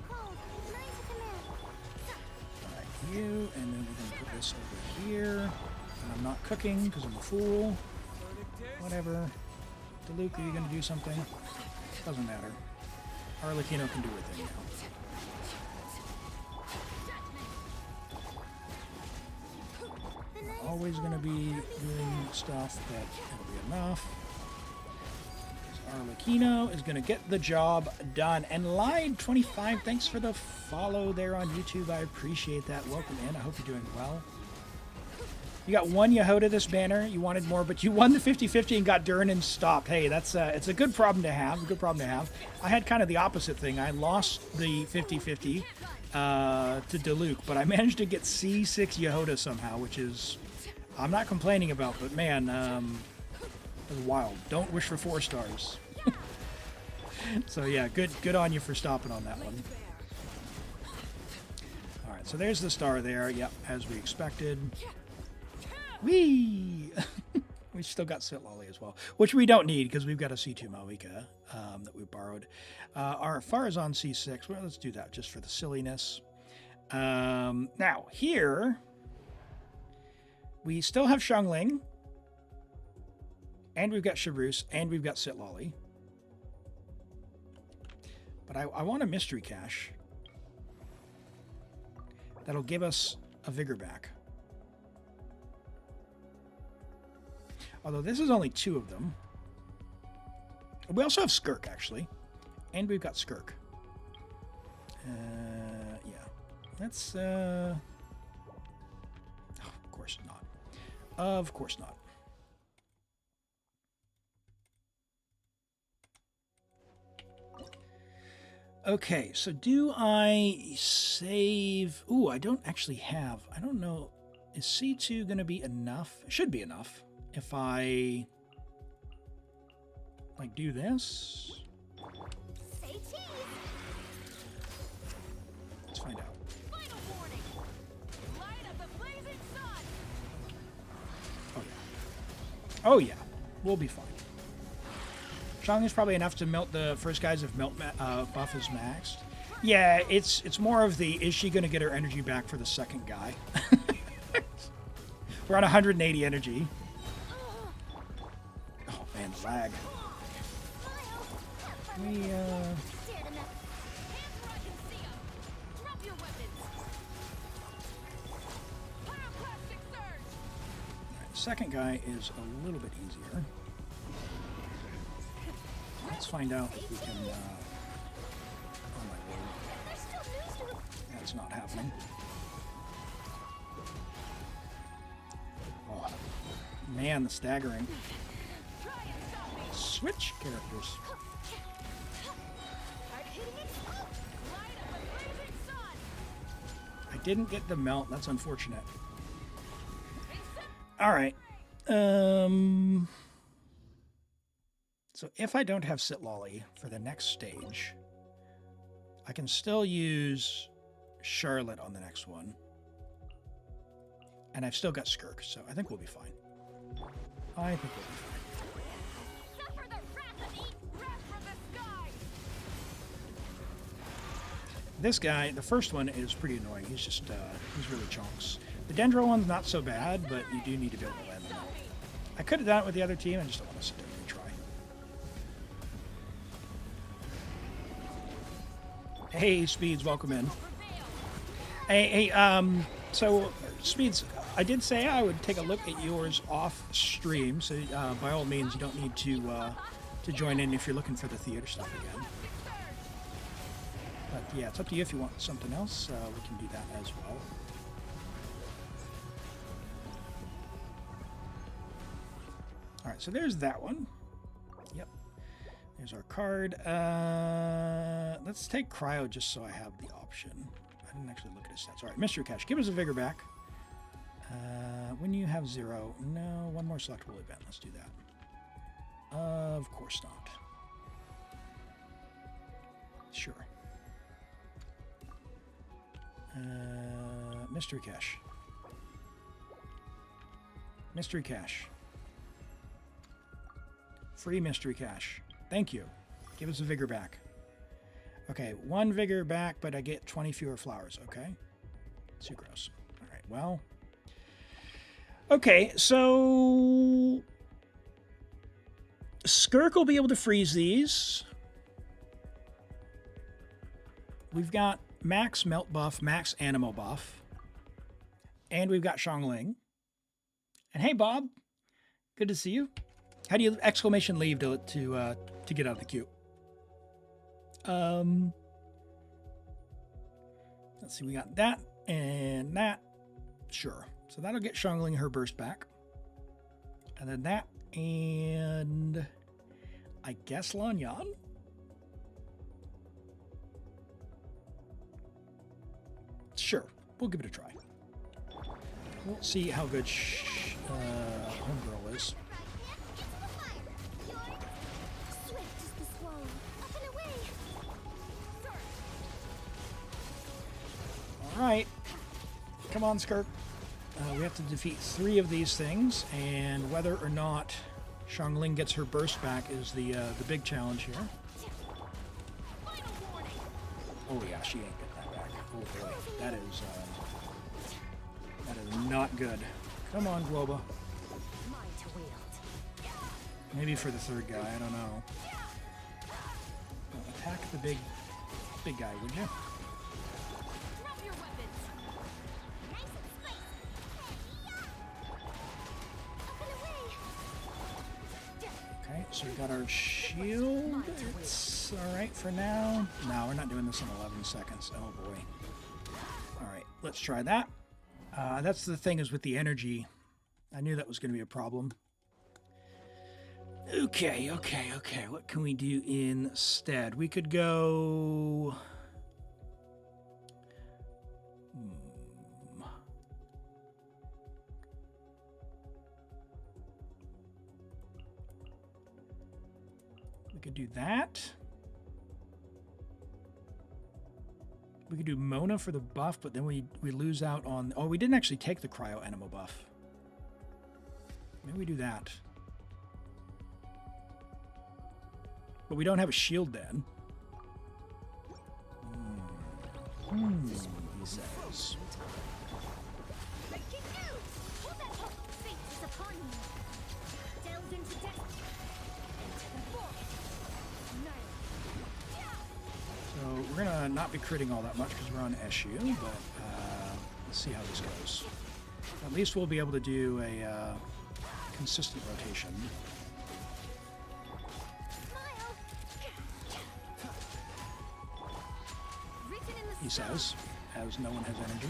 Cold. Learning to command. All right, you, and then we're gonna put this over here. And I'm not cooking because I'm a fool. Whatever. Diluc, are you gonna do something? Doesn't matter. Arlecchino can do her thing now. Always going to be doing stuff, but it'll be enough. Arlecchino is going to get the job done. And Lied25, thanks for the follow there on YouTube. I appreciate that. Welcome in. I hope you're doing well. You got one Jahoda this banner. You wanted more, but you won the 50-50 and got Durin and stopped. Hey, that's it's a good problem to have. A good problem to have. I had kind of the opposite thing. I lost the 50-50 to Diluc, but I managed to get C6 Jahoda somehow, which is I'm not complaining about. But man, it was wild. Don't wish for 4 stars. So yeah, good on you for stopping on that one. All right, so there's the star there. Yep, as we expected. Whee! We still got Sitlali as well, which we don't need because we've got a C2 Malika that we borrowed. Our Farazan C6, well, let's do that just for the silliness. Now, here, we still have Xiangling, and we've got Shabrus, and we've got Sitlali. But I want a mystery cache that'll give us a vigor back. Although this is only 2 of them. We also have Skirk, actually. And we've got Skirk. Yeah. Let's, oh, of course not. Of course not. Okay, so do I save... Ooh, I don't actually have... I don't know. Is C2 going to be enough? It should be enough. If I, like, do this. Say cheese. Let's find out. Final warning. Light of the blazing sun. Oh, yeah. Oh, yeah. We'll be fine. Xiangling is probably enough to melt the first guys if melt buff is maxed. Yeah, it's more of the, is she going to get her energy back for the second guy? We're on 180 energy. Man, the lag. We, Dared enough. Hands where I can see 'em. Drop your weapons. Pyroclastic surge. Alright, the second guy is a little bit easier. Let's find out if we can, oh my lord. There's still news to it. That's not happening. Oh, man, the staggering. Switch characters. I didn't get the melt. That's unfortunate. All right. So if I don't have Sitlali for the next stage, I can still use Charlotte on the next one. And I've still got Skirk, so I think we'll be fine. I think we'll be fine. Suffer the wrath of eat breath from the sky. This guy, the first one, is pretty annoying. He's just, he's really chunks. The Dendro one's not so bad, but you do need to be able to land them out. I could have done it with the other team, I just don't want to sit there and try. Hey, Speeds, welcome in. Hey, so, Speeds, I did say I would take a look at yours off stream, so by all means, you don't need to join in if you're looking for the theater stuff again. But yeah, it's up to you if you want something else. We can do that as well. All right, so there's that one. Yep. There's our card. Let's take cryo just so I have the option. I didn't actually look at his stats. All right, mystery cache. Give us a vigor back. When you have 0. No, one more selectable event. Let's do that. Of course not. Sure. Mystery cache. Mystery cache. Free mystery cache. Thank you. Give us a vigor back. Okay, 1 vigor back, but I get 20 fewer flowers. Okay. Sucrose. All right, well. Okay, so Skirk will be able to freeze these. We've got max melt buff, max animal buff. And we've got Xiangling. And hey, Bob. Good to see you. How do you exclamation leave to get out of the queue? Let's see, we got that and that. Sure. So that'll get Xiangling her burst back. And then that and I guess Lanyan? Sure. We'll give it a try. We'll see how good Homegirl is. All right. Come on, Skirk. We have to defeat 3 of these things, and whether or not Xiangling gets her burst back is the big challenge here. Oh yeah, she ain't getting that back. Oh boy, that is not good. Come on, Globa. Maybe for the 3rd guy, I don't know. Well, attack the big guy, would you? Okay, so we got our shield. It's alright for now. No, we're not doing this in 11 seconds. Oh boy. Alright, let's try that. That's the thing is with the energy. I knew that was going to be a problem. Okay. What can we do instead? We could go... We could do that. We could do Mona for the buff, but then we lose out on... Oh, we didn't actually take the cryo animal buff. Maybe we do that. But we don't have a shield then. He says. So we're gonna not be critting all that much because we're on SU, but let's see how this goes. At least we'll be able to do a consistent rotation. He says, as no one has energy.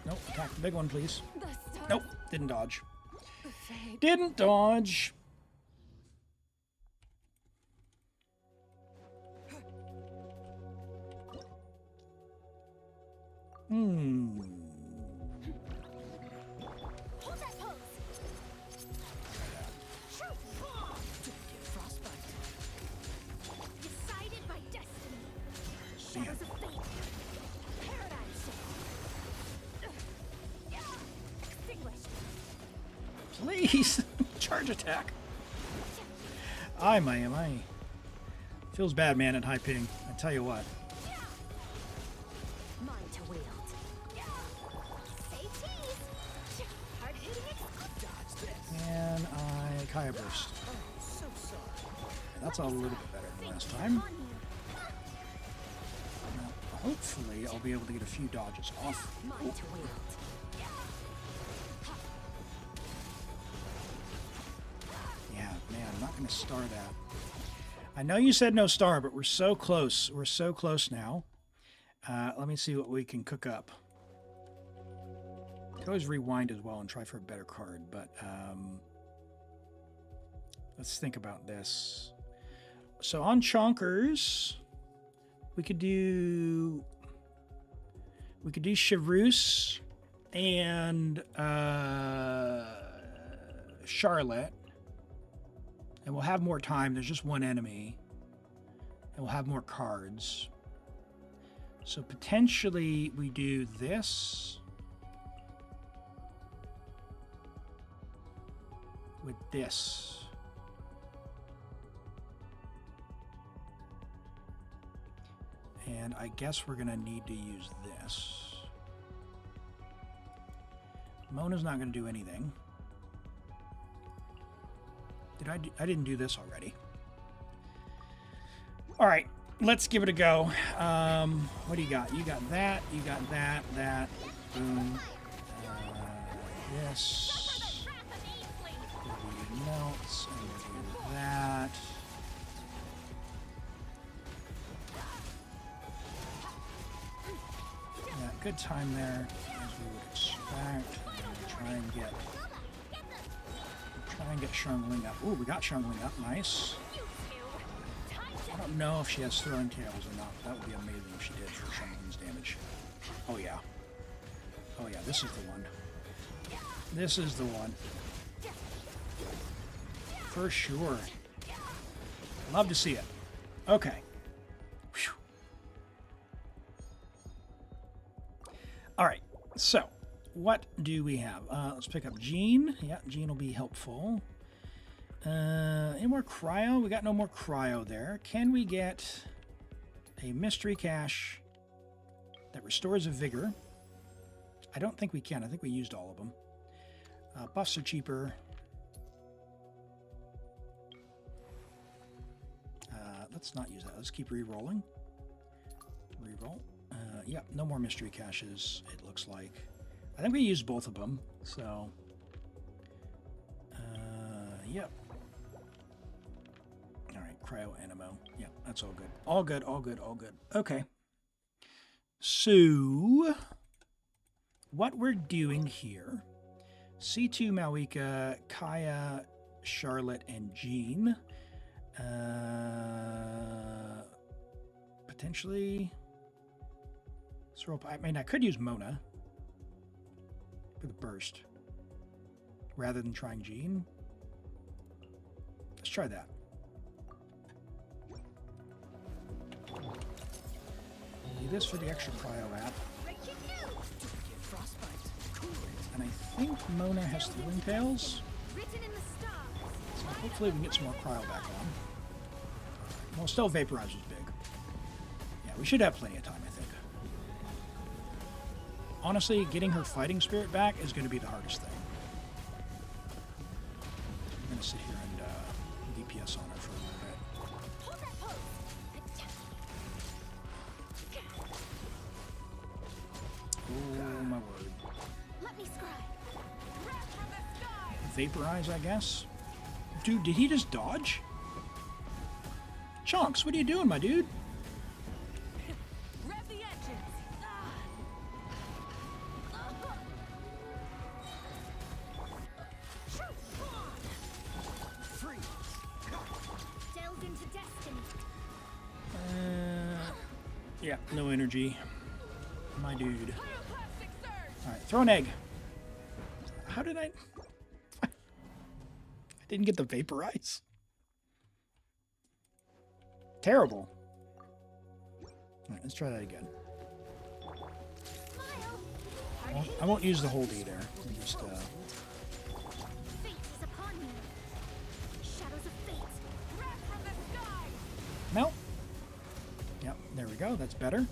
Nope, attack the big one, please. Nope, didn't dodge. Didn't dodge. Please, charge attack. Aye, my. Feels bad, man, at high ping. I tell you what. And I Kaya burst. That's a little bit better than last time. Now, hopefully, I'll be able to get a few dodges off. Mine to wield. Yeah, man, I'm not going to star that. I know you said no star, but we're so close. We're so close now. Let me see what we can cook up. I can always rewind as well and try for a better card, but let's think about this. So on Chonkers, we could do Chevreuse and Charlotte, and we'll have more time. There's just one enemy, and we'll have more cards. So potentially we do this with this. And I guess we're going to need to use this. Mona's not going to do anything. I didn't do this already. All right, let's give it a go. What do you got? You got that. You got that. That. Boom. This. We'll do melts. And we'll do that. Yeah, good time there, as we would expect. Try and get Shungling up. Ooh, we got Shungling up. Nice. I don't know if she has throwing tails or not. That would be amazing if she did for Shungling's damage. Oh yeah. Oh yeah, this is the one. This is the one. For sure. Love to see it. Okay. Whew. All right. So, what do we have? Let's pick up Jean. Yeah, Jean will be helpful. Any more cryo? We got no more cryo there. Can we get a mystery cache that restores a vigor? I don't think we can. I think we used all of them. Buffs are cheaper. Let's not use that. Let's keep re-rolling. Re-roll. Yeah, no more mystery caches, it looks like. I think we used both of them, so... yep. Alright, cryo animo. Yep, that's all good. All good, all good, all good. Okay. So, what we're doing here, C2, Malika, Kaya, Charlotte, and Jean. Potentially... I mean, I could use Mona for the burst rather than trying Jean. Let's try that. Do this for the extra cryo app. And I think Mona has Thrilling Tales. So hopefully we can get some more cryo back on. Well, still Vaporize was big. Yeah, we should have plenty of time, I think. Honestly, getting her fighting spirit back is going to be the hardest thing. I'm going to sit here and DPS on her for a little bit. Oh my word. Let me scry. Vaporize, I guess. Dude, did he just dodge? Chonks, what are you doing, my dude? Rev the engines. Delve into destiny. Yeah, no energy. My dude. Alright, throw an egg. How did I didn't get the Vaporize? Terrible. Alright, let's try that again. I won't use the whole D there. I'll just, Fate is upon me. Shadows of fate. no. Yep, there we go. That's better.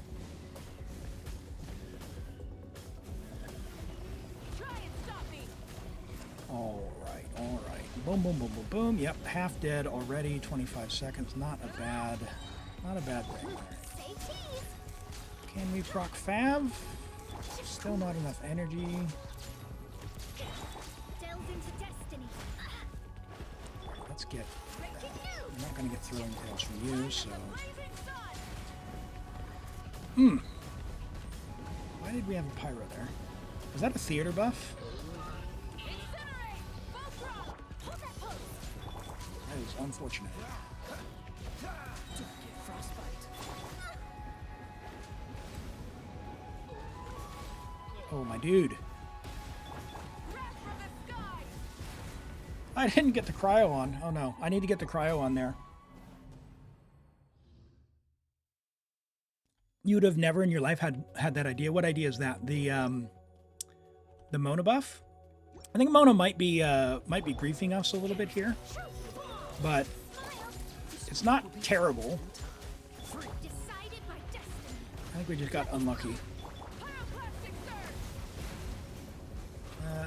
Alright, alright. Boom, boom, boom, boom, boom, boom. Yep, half dead already. 25 seconds. Not a bad thing. Say cheese. Can we proc Fav? Still not enough energy. Delve into destiny. Let's get. Breaking news. I'm not gonna get throwing tails from you, so. Why did we have a pyro there? Was that a theater buff? Hold that pose. That is unfortunate. Oh, my dude. I didn't get the cryo on. Oh no, I need to get the cryo on there. You would have never in your life had that idea. What idea is that? The Mona buff? I think Mona might be griefing us a little bit here, but it's not terrible. Decided by destiny. I think we just got unlucky.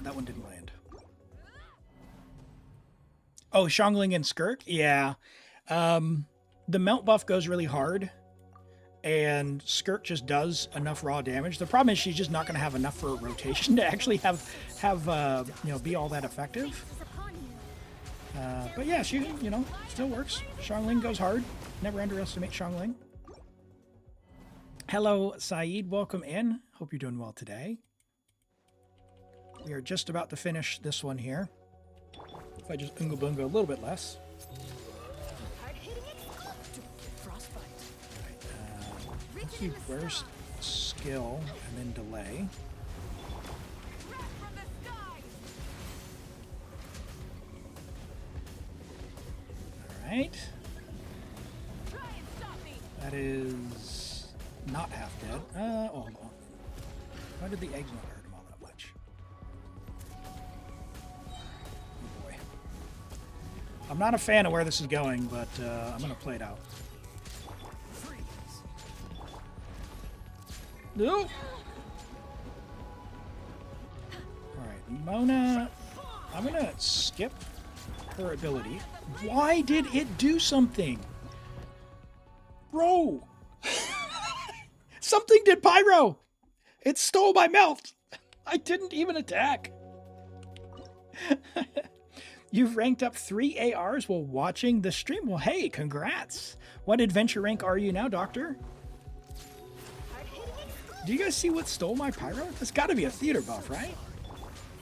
That one didn't land. Oh, Xiangling and Skirk? Yeah. The melt buff goes really hard, and Skirk just does enough raw damage. The problem is she's just not going to have enough for a rotation to actually have be all that effective. Is upon you. But yeah, she still works. Xiangling goes hard. Never underestimate Xiangling. Hello, Saeed. Welcome in. Hope you're doing well today. We are just about to finish this one here. If I just Unga Bunga a little bit less. Let's do burst, skill, and then delay. Alright. That is not half dead. Hold on. Why did the eggs not hurt him all that much? Oh boy. I'm not a fan of where this is going, but I'm going to play it out. No! Alright, Mona. I'm going to skip her ability. Why did it do something? Bro! Something did pyro! It stole my melt! I didn't even attack! You've ranked up 3 ARs while watching the stream. Well, hey, congrats! What adventure rank are you now, Doctor? Do you guys see what stole my pyro? That's gotta be a theater buff, right?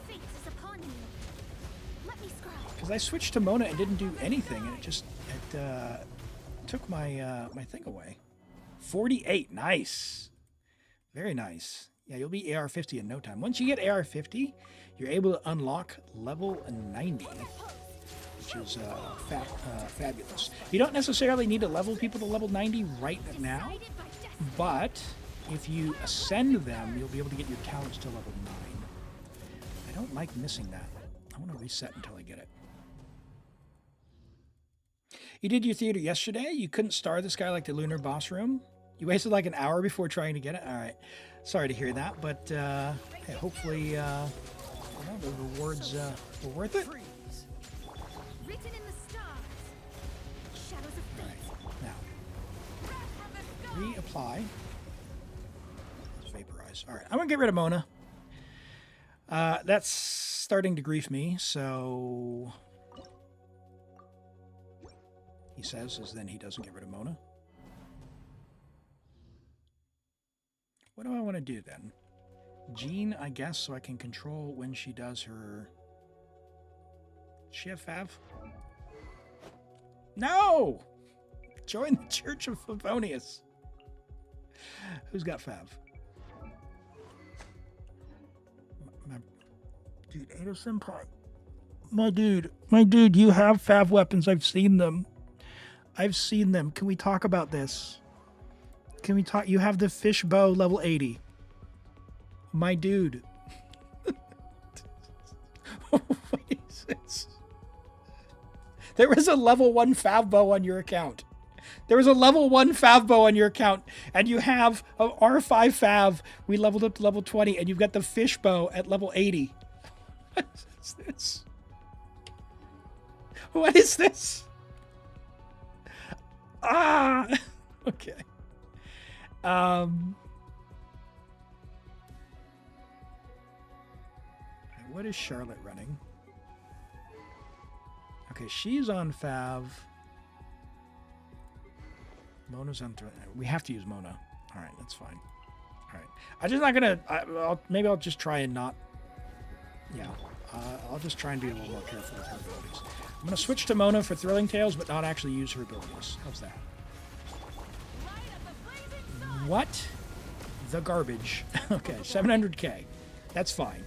Fate is upon you. Let me scribe. Because I switched to Mona and didn't do anything, and it took my my thing away. 48, nice. Very nice. Yeah, you'll be AR-50 in no time. Once you get AR-50, you're able to unlock level 90, which is fabulous. You don't necessarily need to level people to level 90 right now, but if you ascend them, you'll be able to get your talents to level 9. I don't like missing that. I want to reset until I get it. You did your theater yesterday? You couldn't star this guy like the Lunar boss room? You wasted like an hour before trying to get it? All right. Sorry to hear that, but hey, hopefully the rewards were worth it. Written in the stars. Shadows of fate. Now, reapply. Let's vaporize. All right, I'm gonna get rid of Mona. That's starting to grief me, so he says, as then he doesn't get rid of Mona. What do I want to do then? Jean, I guess, so I can control when she does her... Does she have Fav? No! Join the Church of Favonius. Who's got Fav? Dude, Ada Senpai. My dude, you have Fav weapons. I've seen them. Can we talk about this? Can we talk? You have the fish bow level 80. My dude. What is this? There was a level 1 Fav bow on your account. There was a level 1 Fav bow on your account, and you have a R5 Fav. We leveled up to level 20, and you've got the fish bow at level 80. What is this? What is this? Ah! Okay. What is Charlotte running? Okay, she's on Fav. Mona's on Durin. We have to use Mona. All right, that's fine. All right. I'm just not gonna. Maybe I'll just try and not. Yeah. I'll just try and be a little more careful with her abilities. I'm gonna switch to Mona for Thrilling Tales, but not actually use her abilities. How's that? What? The garbage. Okay, 700k. That's fine.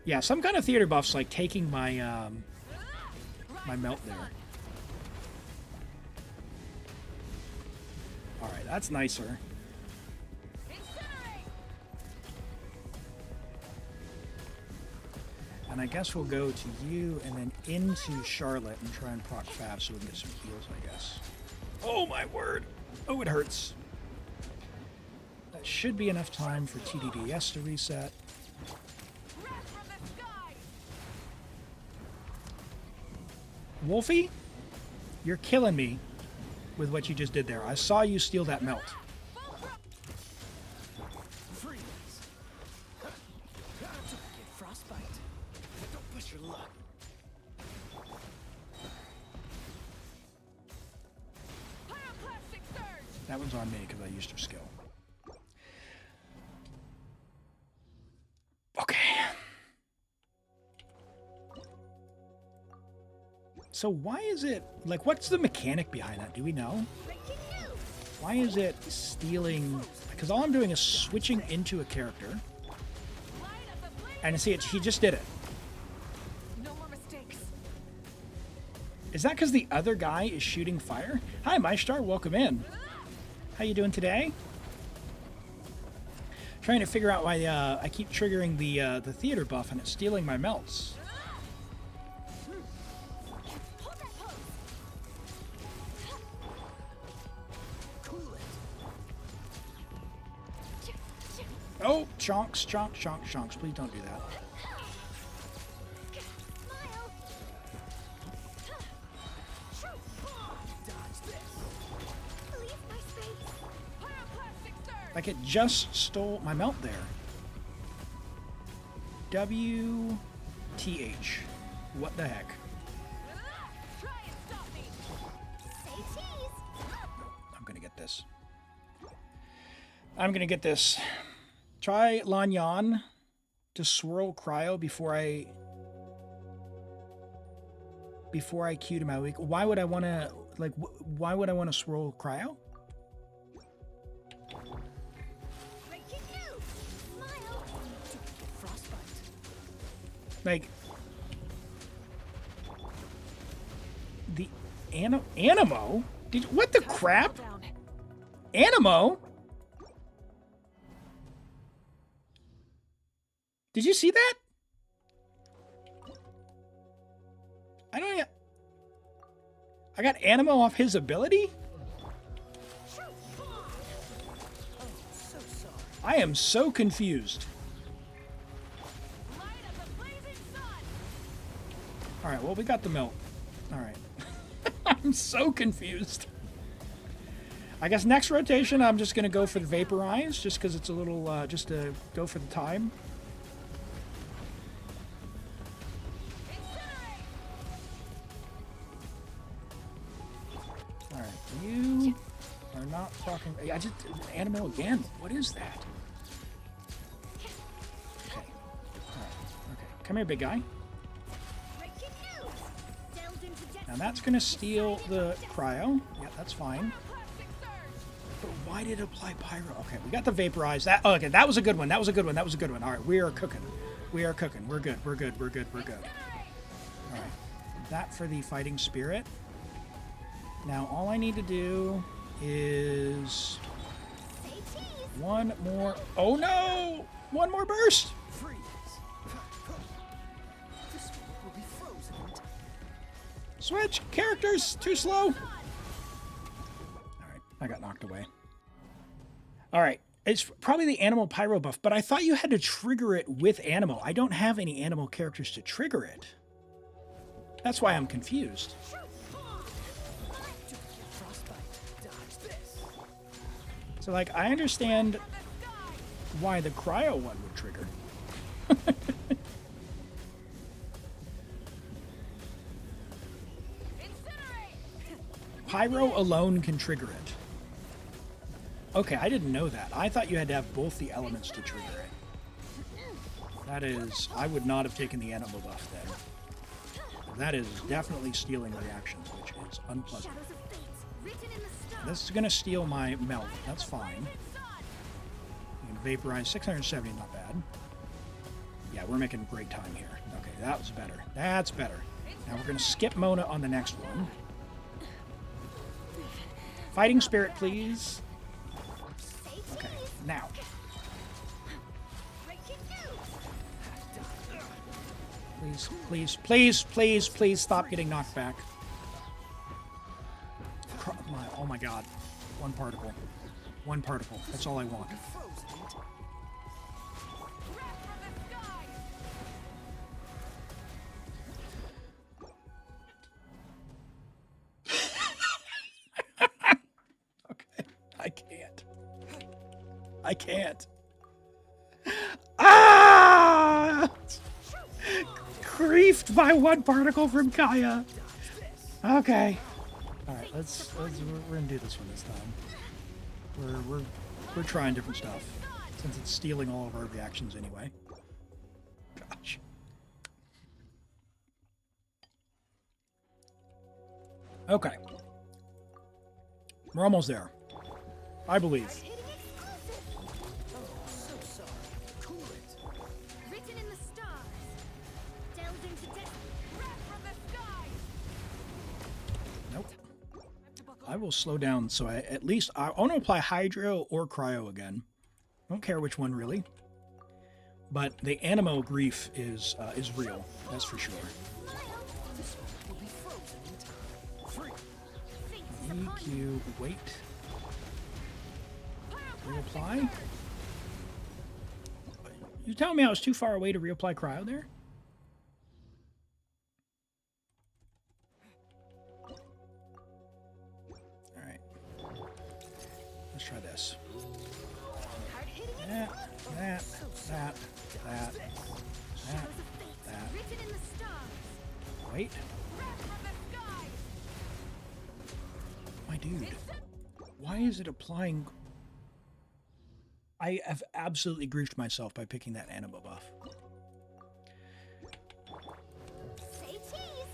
Yeah, some kind of theater buff's like taking my my melt there. All right, that's nicer. And I guess we'll go to you and then into Charlotte and try and proc Fab so we can get some heals, I guess. Oh my word! Oh, it hurts. That should be enough time for TDDS to reset. Wolfie, you're killing me with what you just did there. I saw you steal that melt. Freeze. Get frostbite. Don't push your luck. That one's on me because I used her skill. Okay. So why is it, like, what's the mechanic behind that? Do we know? Why is it stealing? Because all I'm doing is switching into a character. And see, he just did it. No more mistakes. Is that because the other guy is shooting fire? Hi, MyStar, welcome in. How you doing today? Trying to figure out why I keep triggering the theater buff and it's stealing my melts. Oh, chonks, chonks, chonks, chonks. Please don't do that. Like it just stole my melt there. WTH. What the heck? I'm gonna get this. I'm gonna get this. Try Lanyan to swirl cryo before I queue to my week. Why would I want to why would I want to swirl cryo? Like the Animo? What the crap? Animo? Did you see that? I don't even... I got Animo off his ability? I am so confused. Alright, well, we got the melt. Alright. I'm so confused. I guess next rotation, I'm just going to go for the Vaporize, just because it's a little, just to go for the time. Alright, you are not talking... I just... Animal again. What is that? Okay. Alright, okay. Come here, big guy. Now that's going to steal the cryo. Yeah, that's fine. But why did it apply pyro? Okay, we got the vaporize. That, oh, okay, that was a good one. That was a good one. That was a good one. All right, we are cooking. We are cooking. We're good. We're good. We're good. We're good. All right. That for the fighting spirit. Now all I need to do is one more. Oh no! One more burst. Freeze. This one will be frozen. Switch characters. Too slow. All right, I got knocked away. All right, it's probably the animal pyro buff, but I thought you had to trigger it with animal. I don't have any animal characters to trigger it. That's why I'm confused. So, like, I understand why the cryo one would trigger. Pyro alone can trigger it. Okay, I didn't know that. I thought you had to have both the elements to trigger it. That is... I would not have taken the animal buff then. That is definitely stealing reactions, which is unpleasant. This is going to steal my melt. That's fine. You can vaporize 670, not bad. Yeah, we're making great time here. Okay, that was better. That's better. Now we're going to skip Mona on the next one. Fighting Spirit, please. Okay, now. Please, please, please, please, please stop getting knocked back. Oh my god. One particle. One particle. That's all I want. Okay. I can't. I can't. Ah! Griefed by one particle from Kaya. Okay. All right, we're gonna do this one this time. We're trying different stuff since it's stealing all of our reactions anyway. Gosh. Okay. We're almost there. I believe. Nope. I will slow down so I want to apply hydro or cryo again. I don't care which one really. But the animo grief is real. That's for sure. EQ, wait. Reapply? You telling me I was too far away to reapply cryo there? Alright. Let's try this. That. Wait. My dude. Why is it applying... I have absolutely griefed myself by picking that anima buff. Say cheese.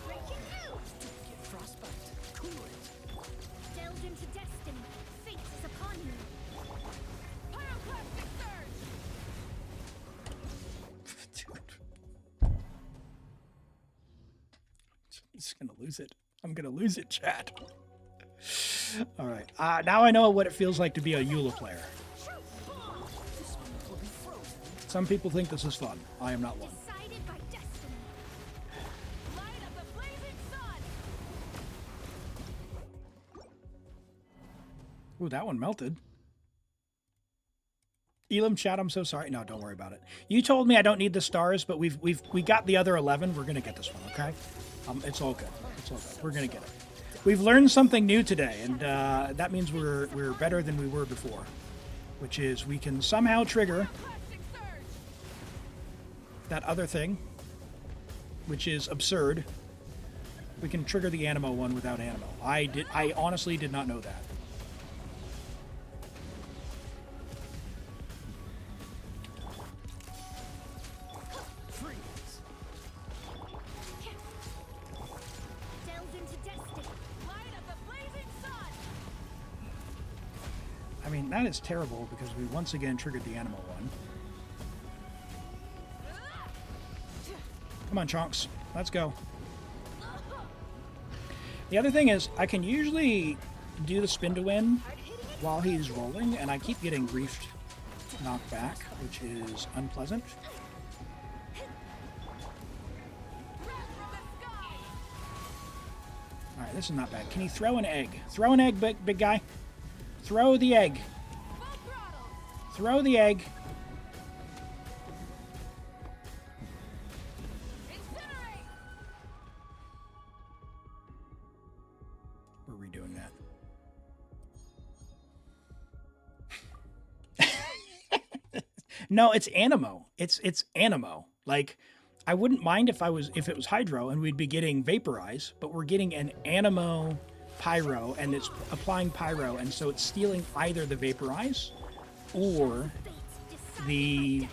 Breaking news. Get frostbite. Cool it. Delve into destiny. Fate is upon you. Pyroclastic surge. Dude. I'm just gonna lose it. I'm gonna lose it, chat. All right. Now I know what it feels like to be a Eula player. Some people think this is fun. I am not one. Ooh, that one melted. Elim chat, I'm so sorry. No, don't worry about it. You told me I don't need the stars, but we got the other 11. We're gonna get this one, okay? It's all good. It's all good. We're gonna get it. We've learned something new today, and that means we're better than we were before, which is we can somehow trigger that other thing, which is absurd. We can trigger the animo one without animo. I honestly did not know that. I mean, that is terrible because we once again triggered the animal one. Come on, Chonks. Let's go. The other thing is, I can usually do the spin to win while he's rolling, and I keep getting griefed knocked back, which is unpleasant. Alright, this is not bad. Can he throw an egg? Throw an egg, big guy. Throw the egg. Throw the egg. doing that. No, it's Animo. It's Animo. Like, I wouldn't mind if it was Hydro and we'd be getting Vaporize, but we're getting an Animo Pyro, and it's applying Pyro, and so it's stealing either the Vaporize or the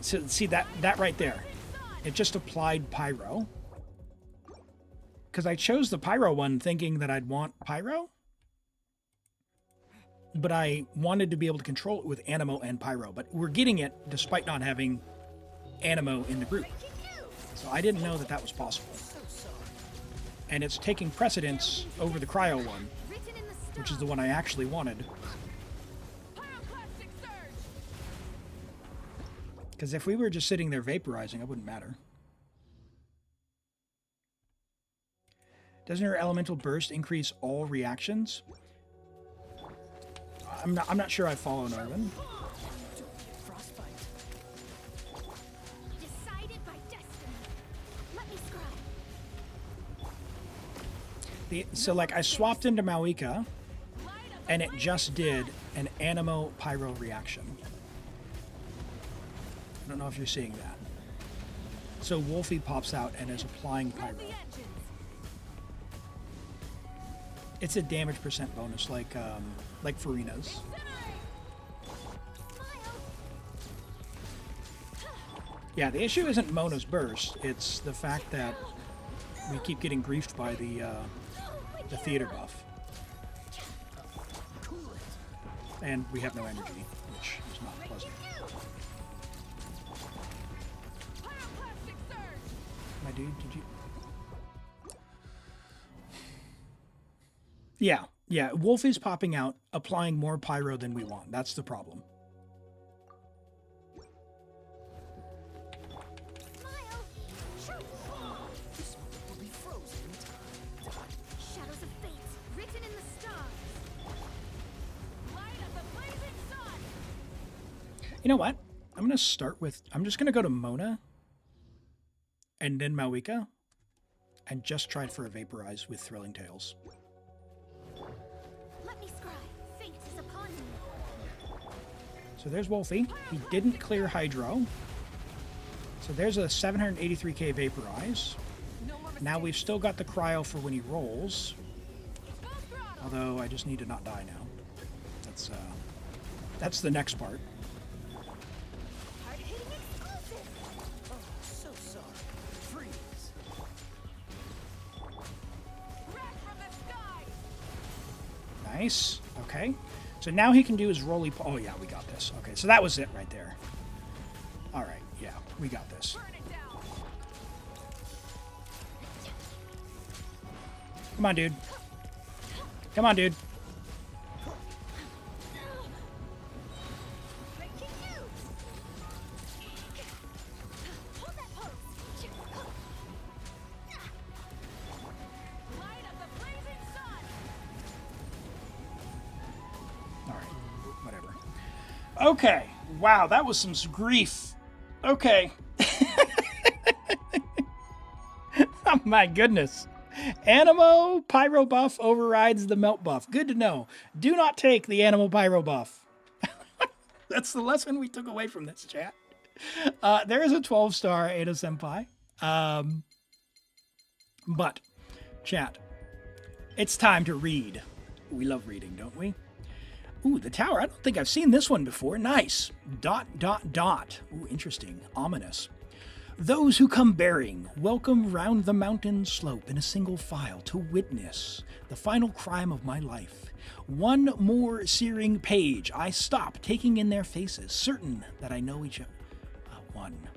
so see that right there. It just applied Pyro. Because I chose the Pyro one thinking that I'd want Pyro. But I wanted to be able to control it with Animo and Pyro. But we're getting it despite not having Animo in the group. So I didn't know that that was possible. And it's taking precedence over the Cryo one, which is the one I actually wanted. Because if we were just sitting there vaporizing, it wouldn't matter. Doesn't her elemental burst increase all reactions? I'm not sure I follow Norman. Decided by destiny. Let me scribe. So like I swapped into Mawika, and it just did an Animo Pyro reaction. I don't know if you're seeing that. So Wolfie pops out and is applying Pyro. It's a damage percent bonus, like Farina's. Yeah, the issue isn't Mona's burst. It's the fact that we keep getting griefed by the theater buff, and we have no energy, which is not pleasant. My dude, did you? Yeah, Wolfie's popping out, applying more Pyro than we want. That's the problem. Shadows of fate written in the stars. Light of the blazing sun. You know what? I'm just going to go to Mona and then Mawika and just try for a Vaporize with Thrilling Tales. Let me scribe. Fate is upon me. So there's Wolfie. He didn't clear Hydro. So there's a 783k Vaporize. Now we've still got the Cryo for when he rolls. Although I just need to not die now. That's the next part. Hard-hitting exclusive. Oh, so sorry. Freeze. Wreck from the sky. Nice. Okay. So now he can do his roly. Oh yeah, we got this. Okay, so that was it right there. All right. Yeah, we got this. Burn it down. Come on, dude. Come on, dude. Breaking news. Hold that pose. Light of the blazing sun. All right. Whatever. Okay. Wow, that was some grief. Okay. Oh my goodness. Animo Pyro buff overrides the melt buff. Good to know. Do not take the Animo Pyro buff. That's the lesson we took away from this, chat. There is a 12-star Ada Senpai. But, chat, it's time to read. We love reading, don't we? Ooh, the tower. I don't think I've seen this one before. Nice. ... Ooh, interesting. Ominous. Those who come bearing welcome round the mountain slope in a single file to witness the final crime of my life. One more searing page. I stop, taking in their faces, certain that I know each other. One.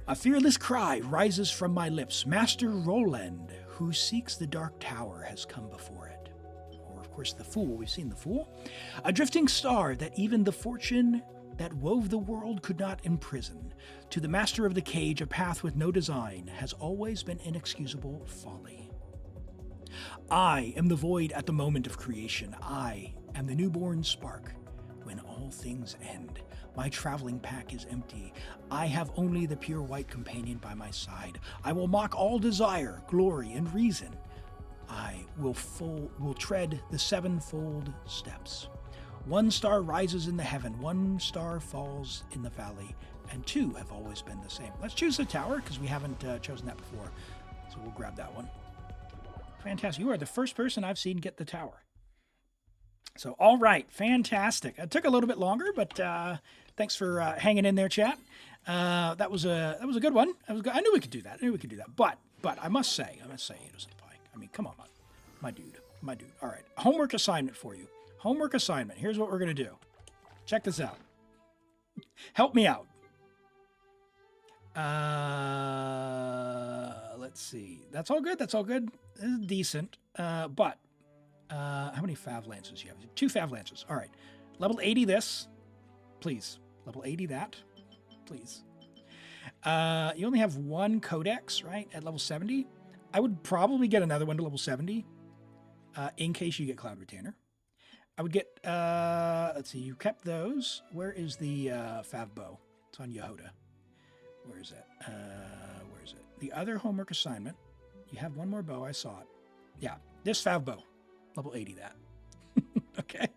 A fearless cry rises from my lips. Master Roland, who seeks the dark tower, has come before it. Or, of course, the Fool. We've seen the Fool. A drifting star that even the fortune that wove the world could not imprison. To the master of the cage, a path with no design has always been inexcusable folly. I am the void at the moment of creation. I am the newborn spark when all things end. My traveling pack is empty. I have only the pure white companion by my side. I will mock all desire, glory, and reason. I will tread the sevenfold steps. 1 star rises in the heaven, 1 star falls in the valley, and 2 have always been the same. Let's choose the tower because we haven't chosen that before. So we'll grab that one. Fantastic. You are the first person I've seen get the tower. So, all right. Fantastic. It took a little bit longer, but thanks for hanging in there, chat. That was a good one. I knew we could do that. But I must say, it doesn't apply. I mean, come on, my dude. All right. Homework assignment for you. Homework assignment. Here's what we're going to do. Check this out. Help me out. Let's see. That's all good. This is decent. But how many Fav Lances do you have? 2 Fav Lances. All right. Level 80 this. Please. Level 80 that. Please. You only have 1 Codex, right? At level 70. I would probably get another one to level 70 in case you get Cloud Retainer. I would get, let's see, you kept those. Where is the Fav Bow? It's on Jahoda. Where is it? Where is it? The other homework assignment. You have 1 more bow. I saw it. Yeah, this Fav Bow. Level 80 that. Okay.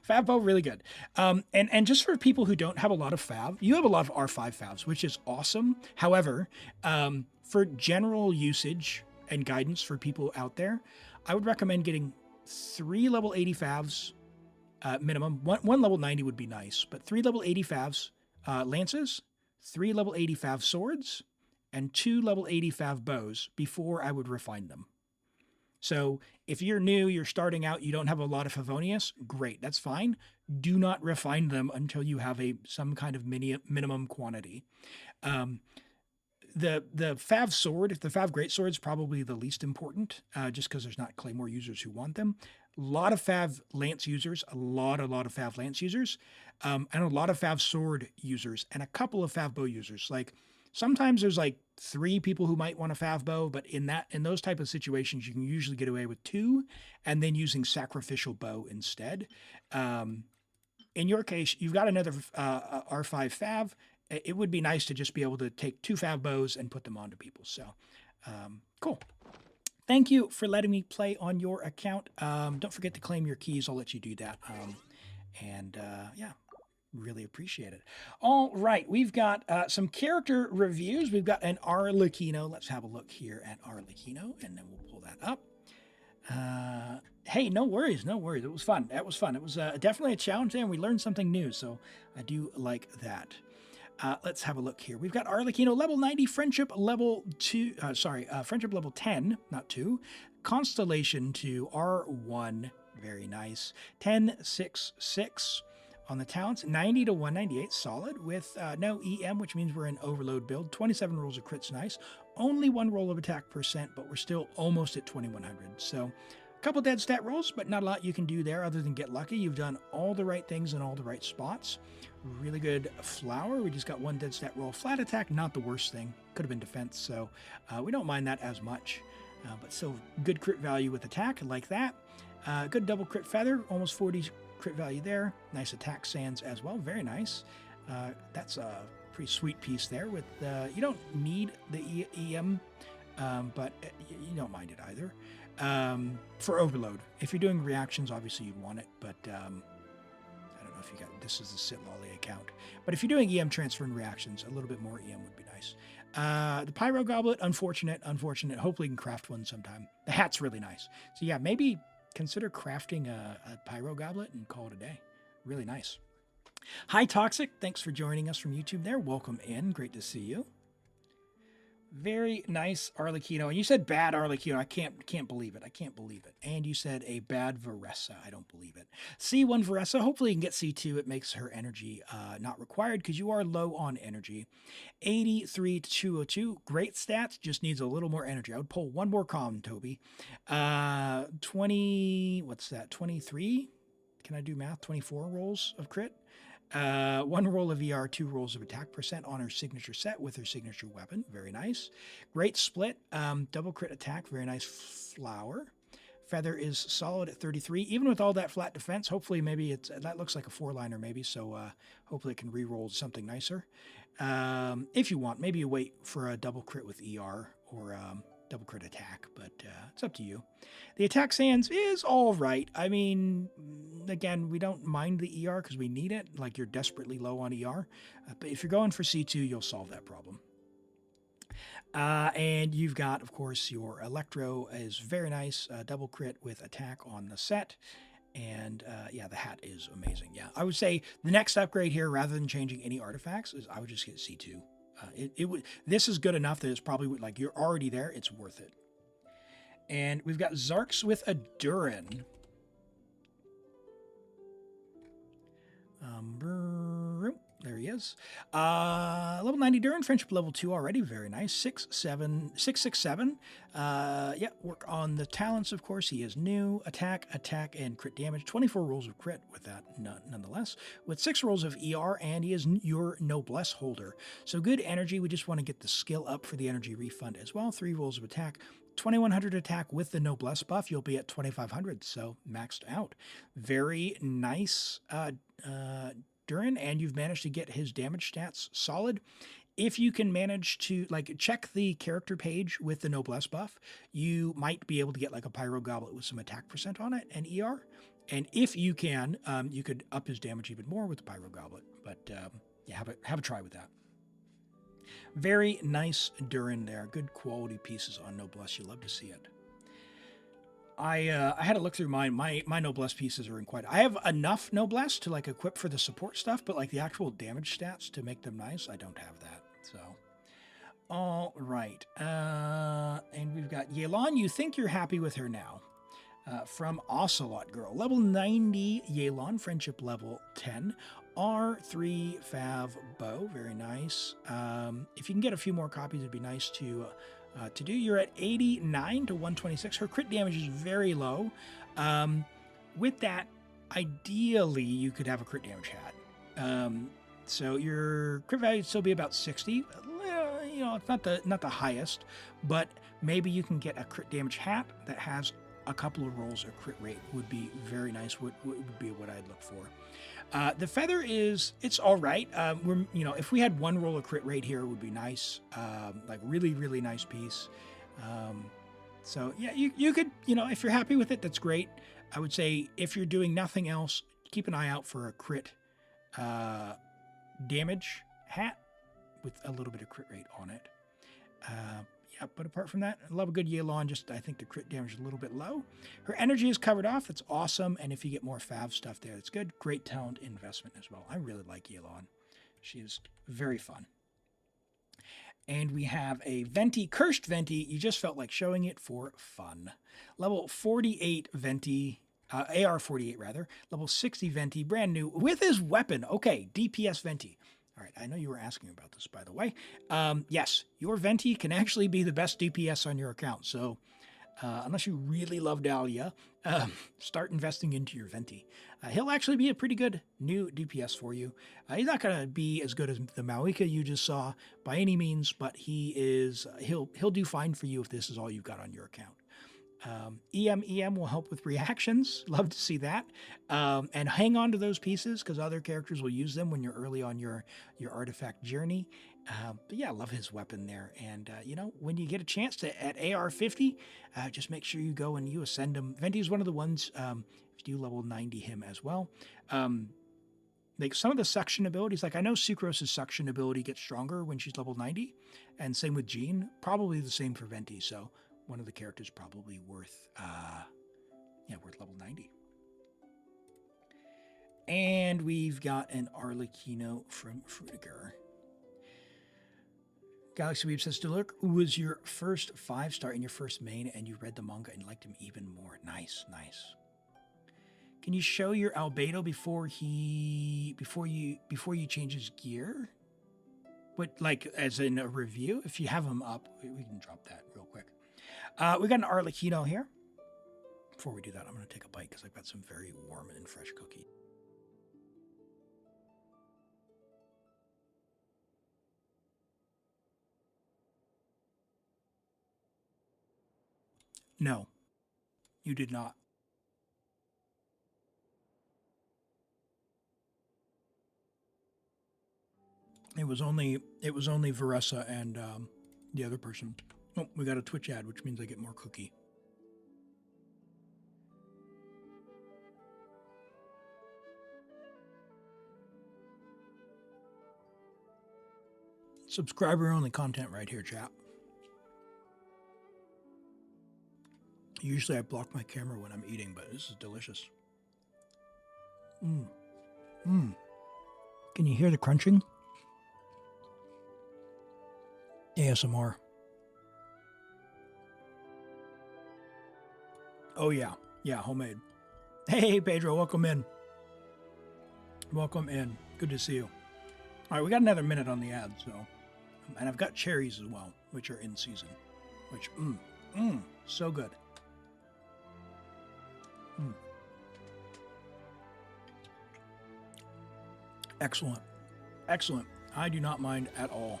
Fav Bow, really good. And just for people who don't have a lot of Fav, you have a lot of R5 Favs, which is awesome. However, for general usage and guidance for people out there, I would recommend getting 3 level 80 Favs minimum. One level 90 would be nice, but 3 level 80 Favs lances, 3 level 80 Fav swords, and 2 level 80 Fav bows before I would refine them. So if you're new, you're starting out, you don't have a lot of Favonius, great, that's fine. Do not refine them until you have some kind of minimum quantity. The Fav sword, the Fav greatsword is probably the least important, just because there's not Claymore users who want them. A lot of Fav lance users, a lot of Fav lance users, and a lot of Fav sword users, and a couple of Fav bow users. Like sometimes there's like 3 people who might want a Fav bow, but in those type of situations, you can usually get away with 2, and then using sacrificial bow instead. In your case, you've got another R5 Fav. It would be nice to just be able to take 2 Fav bows and put them onto people. So, cool. Thank you for letting me play on your account. Don't forget to claim your keys. I'll let you do that. Yeah, really appreciate it. All right, we've got some character reviews. We've got an Arlecchino. Let's have a look here at Arlecchino, and then we'll pull that up. Hey, no worries. It was fun. It was definitely a challenge there, and we learned something new, so I do like that. Let's have a look here. We've got Arlecchino, level 90, friendship level 2, friendship level 10, not 2, constellation to R1, very nice, 10, 6, 6 on the talents, 90 to 198, solid, with no EM, which means we're in overload build, 27 rolls of crits, nice, only 1 roll of attack percent, but we're still almost at 2100, so a couple dead stat rolls, but not a lot you can do there other than get lucky. You've done all the right things in all the right spots. Really good flower. We just got 1 dead stat roll. Flat attack, not the worst thing. Could have been defense, so we don't mind that as much. But still good crit value with attack, like that. Good double crit feather, almost 40 crit value there. Nice attack sands as well, very nice. That's a pretty sweet piece there. With you don't need the EM, but you don't mind it either. For overload, if you're doing reactions, obviously you'd want it, but I don't know if you got, this is the Sit Lolly account, but if you're doing EM transfer and reactions, a little bit more EM would be nice. The pyro goblet, unfortunate, hopefully you can craft one sometime. The hat's really nice, so yeah, maybe consider crafting a pyro goblet and call it a day. Really nice. Hi Toxic, thanks for joining us from YouTube there. Welcome in, great to see you. Very nice Arlecchino. And you said bad Arlecchino. I can't believe it. And you said a bad Varessa. I don't believe it. C1 Varessa. Hopefully you can get C2. It makes her energy not required because you are low on energy. 83 to 202. Great stats. Just needs a little more energy. I would pull 1 more comm, Toby. 20, what's that? 23? Can I do math? 24 rolls of crit. 1 roll of ER, 2 rolls of attack percent on her signature set with her signature weapon. Very nice. Great split. Double crit attack. Very nice flower. Feather is solid at 33. Even with all that flat defense, hopefully maybe that looks like a 4-liner maybe, so hopefully it can re-roll something nicer. If you want, maybe you wait for a double crit with ER or double crit attack, but it's up to you. The attack sans is all right. I mean, again, we don't mind the ER because we need it, like you're desperately low on ER. But if you're going for C2, you'll solve that problem. And you've got, of course, your Electro is very nice, double crit with attack on the set. And yeah, the hat is amazing. Yeah, I would say the next upgrade here, rather than changing any artifacts, is I would just get C2. This is good enough that it's probably like you're already there. It's worth it. And we've got Zarks with a Durin. There he is. Level 90 Durin, friendship level 2 already. Very nice. 667. Yeah, work on the talents, of course. He is new. Attack, and crit damage. 24 rolls of crit with that, nonetheless. With 6 rolls of ER, and he is your Noblesse holder. So good energy. We just want to get the skill up for the energy refund as well. 3 rolls of attack. 2100 attack with the Noblesse buff. You'll be at 2500, so maxed out. Very nice Durin, and you've managed to get his damage stats solid. If you can manage to check the character page with the Noblesse buff, you might be able to get like a pyro goblet with some attack percent on it and ER. And if you can, you could up his damage even more with the pyro goblet. But yeah, have a try with that. Very nice Durin there. Good quality pieces on Noblesse. You love to see it. I had to look through mine. My Noblesse pieces are in quite... I have enough Noblesse to equip for the support stuff, but the actual damage stats to make them nice, I don't have that. So, all right. And we've got Yelan. You think you're happy with her now. From Ocelot Girl. Level 90 Yelan, friendship level 10. R3 Fav Bow. Very nice. If you can get a few more copies, it'd be nice to do. You're at 89 to 126. Her crit damage is very low. With that, ideally, you could have a crit damage hat. So your crit value would still be about 60. It's not the highest, but maybe you can get a crit damage hat that has a couple of rolls of crit rate. Would be very nice. Would be what I'd look for. The feather it's all right. If we had one roll of crit rate here, it would be nice. Really, really nice piece. So yeah, you could, if you're happy with it, that's great. I would say if you're doing nothing else, keep an eye out for a crit damage hat with a little bit of crit rate on it. Yeah, but apart from that, I love a good Yelan. I think the crit damage is a little bit low. Her energy is covered off. That's awesome. And if you get more Fav stuff there, that's good. Great talent investment as well. I really like Yelan. She is very fun. And we have a Venti, Cursed Venti. You just felt like showing it for fun. Level 48 Venti, AR 48 rather. Level 60 Venti, brand new with his weapon. Okay, DPS Venti. All right, I know you were asking about this, by the way. Yes, your Venti can actually be the best DPS on your account. So unless you really love Dahlia, start investing into your Venti. He'll actually be a pretty good new DPS for you. He's not going to be as good as the Malika you just saw by any means, but he'll do fine for you if this is all you've got on your account. EM will help with reactions. Love to see that. And hang on to those pieces because other characters will use them when you're early on your artifact journey. But yeah, love his weapon there. And, when you get a chance to at AR 50, just make sure you go and you ascend him. Venti is one of the ones, if you do level 90 him as well. Some of the suction abilities, I know Sucrose's suction ability gets stronger when she's level 90. And same with Jean. Probably the same for Venti. So one of the characters probably worth level 90. And we've got an Arlecchino from Frutiger. Galaxy Weeb says, Delurk was your first 5-star in your first main, and you read the manga and liked him even more. Nice. Can you show your Albedo before you change his gear? What, as in a review? If you have him up, we can drop that real quick. We got an Arlecchino here. Before we do that, I'm going to take a bite because I've got some very warm and fresh cookie. No, you did not. It was only Varessa and the other person. Oh, we got a Twitch ad, which means I get more cookie. Subscriber only content right here, chat. Usually I block my camera when I'm eating, but this is delicious. Can you hear the crunching? ASMR. Oh yeah, homemade. Hey Pedro, welcome in. Welcome in. Good to see you. All right, we got another minute on the ad, so, and I've got cherries as well, which are in season, which so good. Excellent. Excellent. I do not mind at all.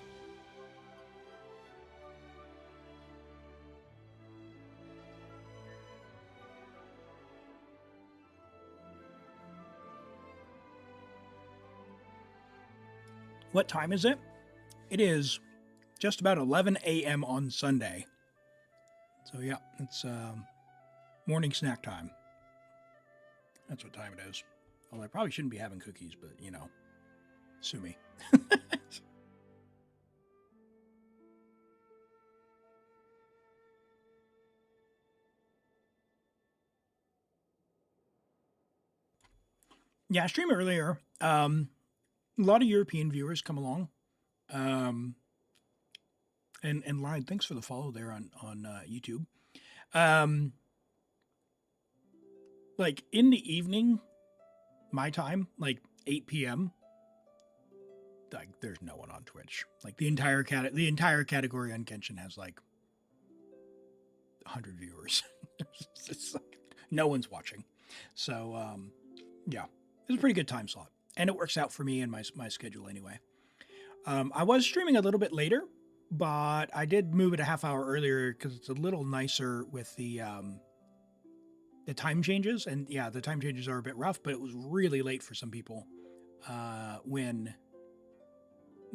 What time is it? It is just about 11 a.m. on Sunday. So yeah, it's morning snack time. That's what time it is. Although I probably shouldn't be having cookies, but you know, sue me. Yeah, I streamed earlier. A lot of European viewers come along. And Lion, thanks for the follow there on YouTube. Like in the evening, my time, like 8 p.m. Like there's no one on Twitch. Like the entire category on Genshin has like 100 viewers. It's like no one's watching. So yeah, it's a pretty good time slot, and it works out for me and my schedule anyway. I was streaming a little bit later, but I did move it a half hour earlier because it's a little nicer with the time changes. And yeah, the time changes are a bit rough, but it was really late for some people when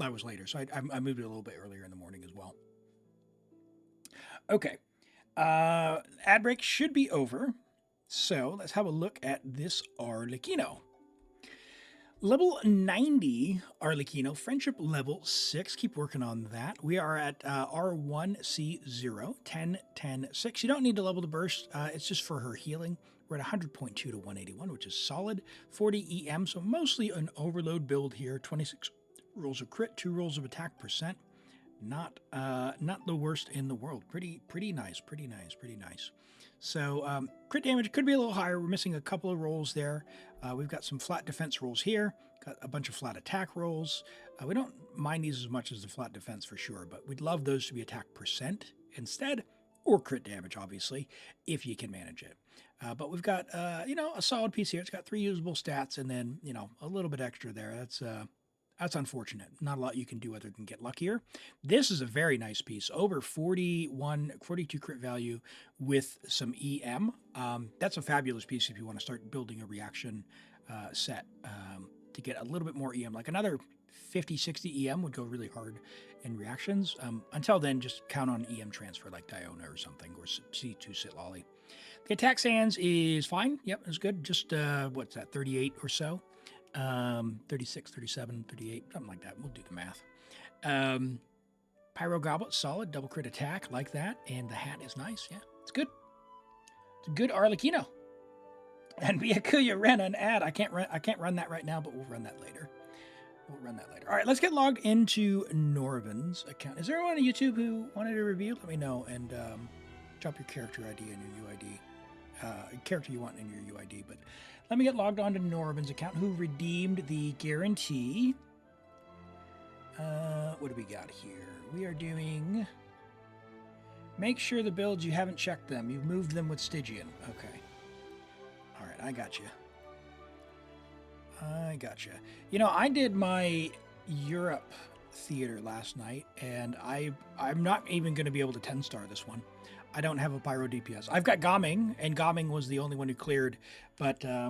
I was later. So I moved it a little bit earlier in the morning as well. Okay. Ad break should be over. So let's have a look at this Arlecchino. Level 90 Arlecchino, friendship level 6. Keep working on that. We are at R1C0, 10, 10, 6. You don't need to level the burst. It's just for her healing. We're at 100.2 to 181, which is solid. 40 EM, so mostly an overload build here. 26 rolls of crit, 2 rolls of attack percent. Not the worst in the world. Pretty nice. So crit damage could be a little higher. We're missing a couple of rolls there. We've got some flat defense rolls here. Got a bunch of flat attack rolls. We don't mind these as much as the flat defense for sure, but we'd love those to be attack percent instead, or crit damage, obviously, if you can manage it. But we've got, a solid piece here. It's got 3 usable stats and then, a little bit extra there. That's unfortunate. Not a lot you can do other than get luckier. This is a very nice piece. Over 42 crit value with some EM. That's a fabulous piece if you want to start building a reaction set to get a little bit more EM. Like another 50, 60 EM would go really hard in reactions. Until then, just count on EM transfer like Diona or something, or C2 Sit Lolly. The attack sands is fine. Yep, it's good. Just, 38 or so. 36, 37, 38, something like that. We'll do the math. Pyro Goblet, solid, double crit attack, like that. And the hat is nice. Yeah, it's good. It's a good Arlecchino. And Byakuya ran an ad. I can't run that right now, but we'll run that later. All right, let's get logged into Norvin's account. Is there anyone on YouTube who wanted a review? Let me know, and drop your character ID and your UID. Character you want in your UID, but let me get logged on to Norvin's account, who redeemed the guarantee. What do we got here? We are doing... Make sure the builds, you haven't checked them. You've moved them with Stygian. Okay. All right, I got you. I did my Europe theater last night, and I'm not even going to be able to 10-star this one. I don't have a pyro DPS. I've got Gaming, and Gaming was the only one who cleared, but I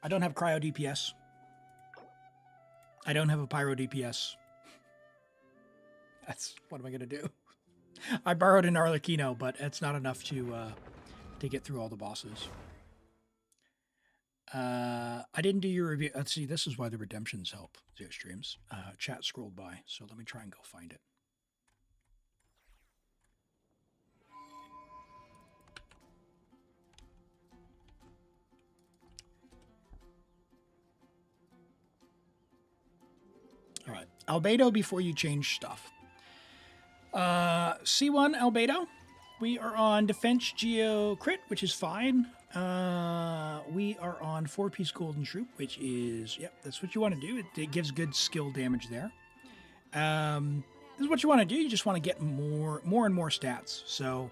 don't have cryo DPS. I don't have a pyro DPS. What am I going to do? I borrowed an Arlecchino, but it's not enough to get through all the bosses. I didn't do your review. Let's see. This is why the redemptions help. Zero streams. Chat scrolled by, so let me try and go find it. All right, Albedo before you change stuff. C1 Albedo. We are on Defense Geo Crit, which is fine. We are on 4-piece Golden Troop, which is, yep, that's what you want to do. It gives good skill damage there. This is what you want to do. You just want to get more and more stats. So,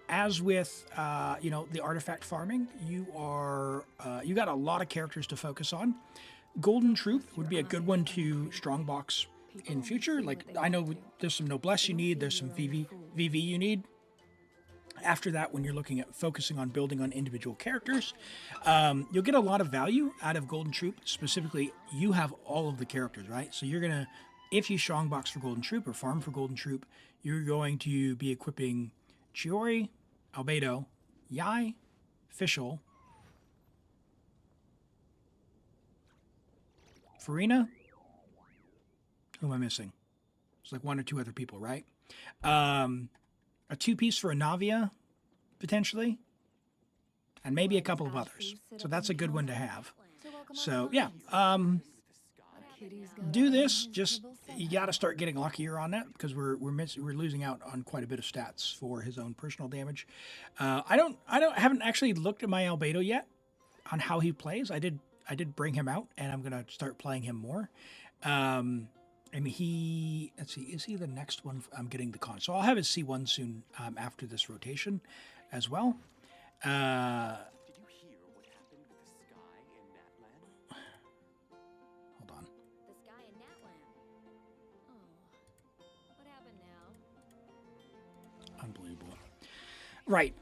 as with, the artifact farming, you got a lot of characters to focus on. Golden Troop would be a good one to strongbox in future. Like, I know there's some Noblesse you need, there's some VV you need. After that, when you're looking at focusing on building on individual characters, you'll get a lot of value out of Golden Troop. Specifically, you have all of the characters, right? So you're going to, if you strongbox for Golden Troop or farm for Golden Troop, you're going to be equipping Chiori, Albedo, Yai, Fischl, Farina. Who am I missing? It's like 1 or 2 other people, right? A 2-piece for a Navia, potentially, and maybe a couple of others. So that's a good one to have. So yeah, do this. Just you got to start getting luckier on that because we're losing out on quite a bit of stats for his own personal damage. I haven't actually looked at my Albedo yet on how he plays. I did bring him out, and I'm gonna start playing him more. I mean, let's see, is he the next one? I'm getting the con. So I'll have his C1 soon after this rotation as well. Did you hear what happened with the sky in Natlan? Hold on. The sky in Natlan. Oh, what happened now? Unbelievable. Right.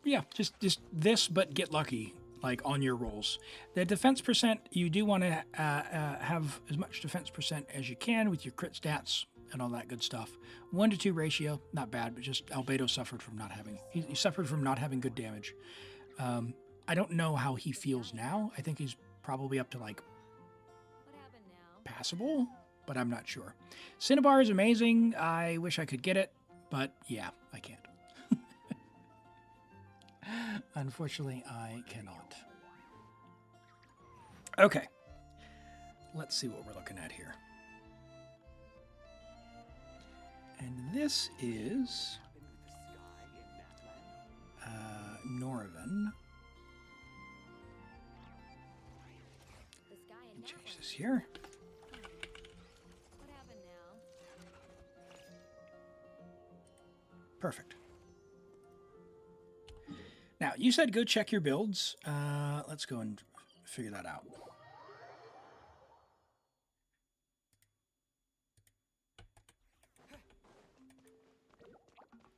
Yeah, just this, but get lucky. Like on your rolls. The defense percent, you do want to have as much defense percent as you can with your crit stats and all that good stuff. 1-to-2 ratio, not bad, but just Albedo suffered from not having, he suffered from not having good damage. I don't know how he feels now. I think he's probably up to like What happened now? passable, but I'm not sure. Cinnabar is amazing. I wish I could get it, but yeah, I can't. Unfortunately, I cannot. Okay. Let's see what we're looking at here. And this is Noraven. The sky in Change Natlan. this here. What happened now? Perfect. Now, you said go check your builds. Let's go and figure that out.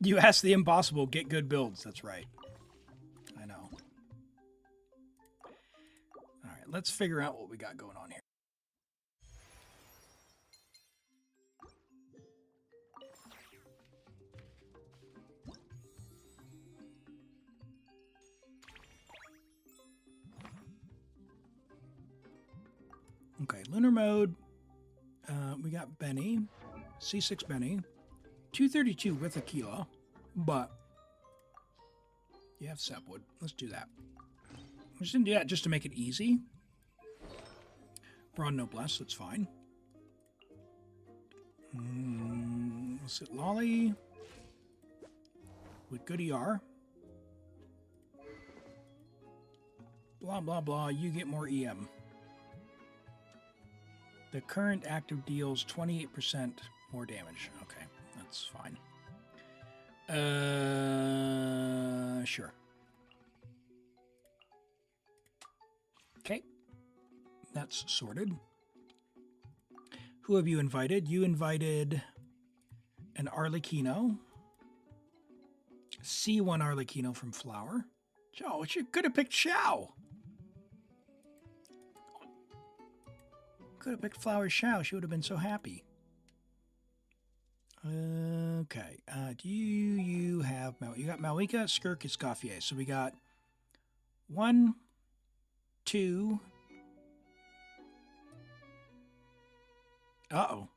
You asked the impossible, get good builds. That's right. I know. All right, let's figure out what we got going on here. Okay, Lunar mode. We got Benny, C6 Benny, 232 with Aquila, but you have Sapwood. Let's do that. I'm just gonna do that just to make it easy. We're on Noblesse, that's fine. Let's hit Lolly with good ER. Blah, blah, blah. You get more EM. The current active deals 28% more damage. Okay, that's fine. Sure. Okay, that's sorted. Who have you invited? You invited an Arlecchino. C1 Arlecchino from Flower. Oh, you could have picked Xiao. Could have picked Flower Xiao. She would have been so happy. Okay. Do you have you got Malika, Skirk, and Scoffier. So we got 1, 2. Uh-oh.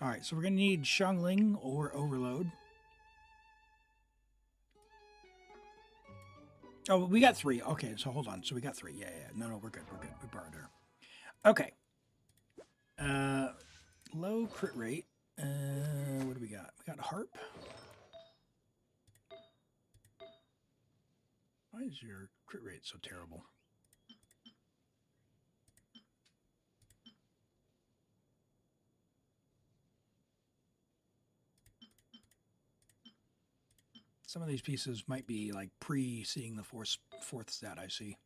All right, so we're going to need Shangling or Overload. Oh, we got 3. Okay, so hold on. So we got 3. Yeah. No, we're good. We're good. We borrowed her. Okay. Low crit rate. What do we got? We got Harp. Why is your crit rate so terrible? Some of these pieces might be like pre-seeing the fourth stat I see.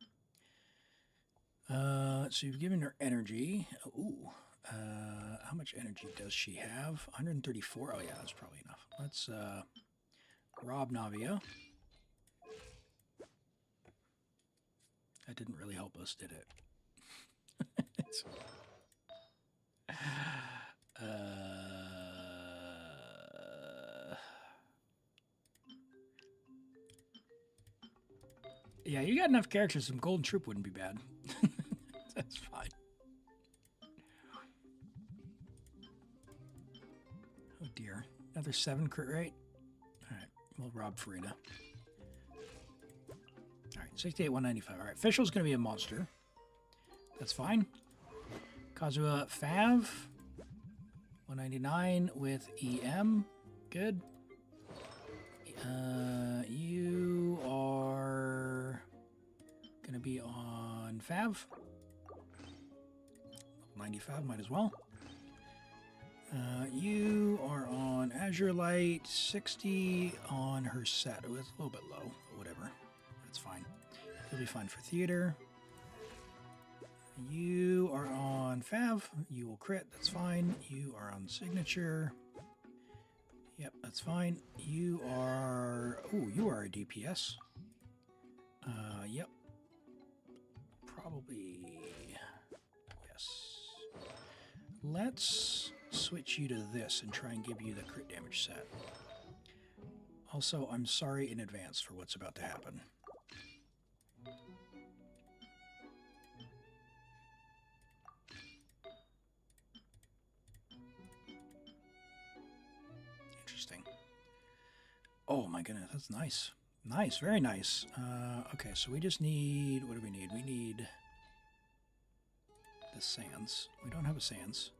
So you've given her energy. Ooh. How much energy does she have? 134. Oh yeah, that's probably enough. Let's rob Navia. That didn't really help us, did it? Yeah, you got enough characters. Some Golden Troop wouldn't be bad. That's fine. Oh dear. Another 7 crit rate. Alright, we'll rob Farina. Alright, 68, 195. Alright, Fischl's going to be a monster. That's fine. Kazuha Fav. 199 with EM. Good. You are going to be on Fav. 95, might as well. You are on Azure Light, 60 on her set. Oh, it's a little bit low, but whatever. That's fine. You'll be fine for theater. You are on Fav. You will crit. That's fine. You are on signature. Yep, that's fine. You are... Oh, you are a DPS. Yep. Probably... Yes. Let's switch you to this and try and give you the crit damage set. Also, I'm sorry in advance for what's about to happen. Interesting. Oh my goodness, that's nice. Nice, very nice. Okay, so we just need... What do we need? We need... the sands. We don't have a sands.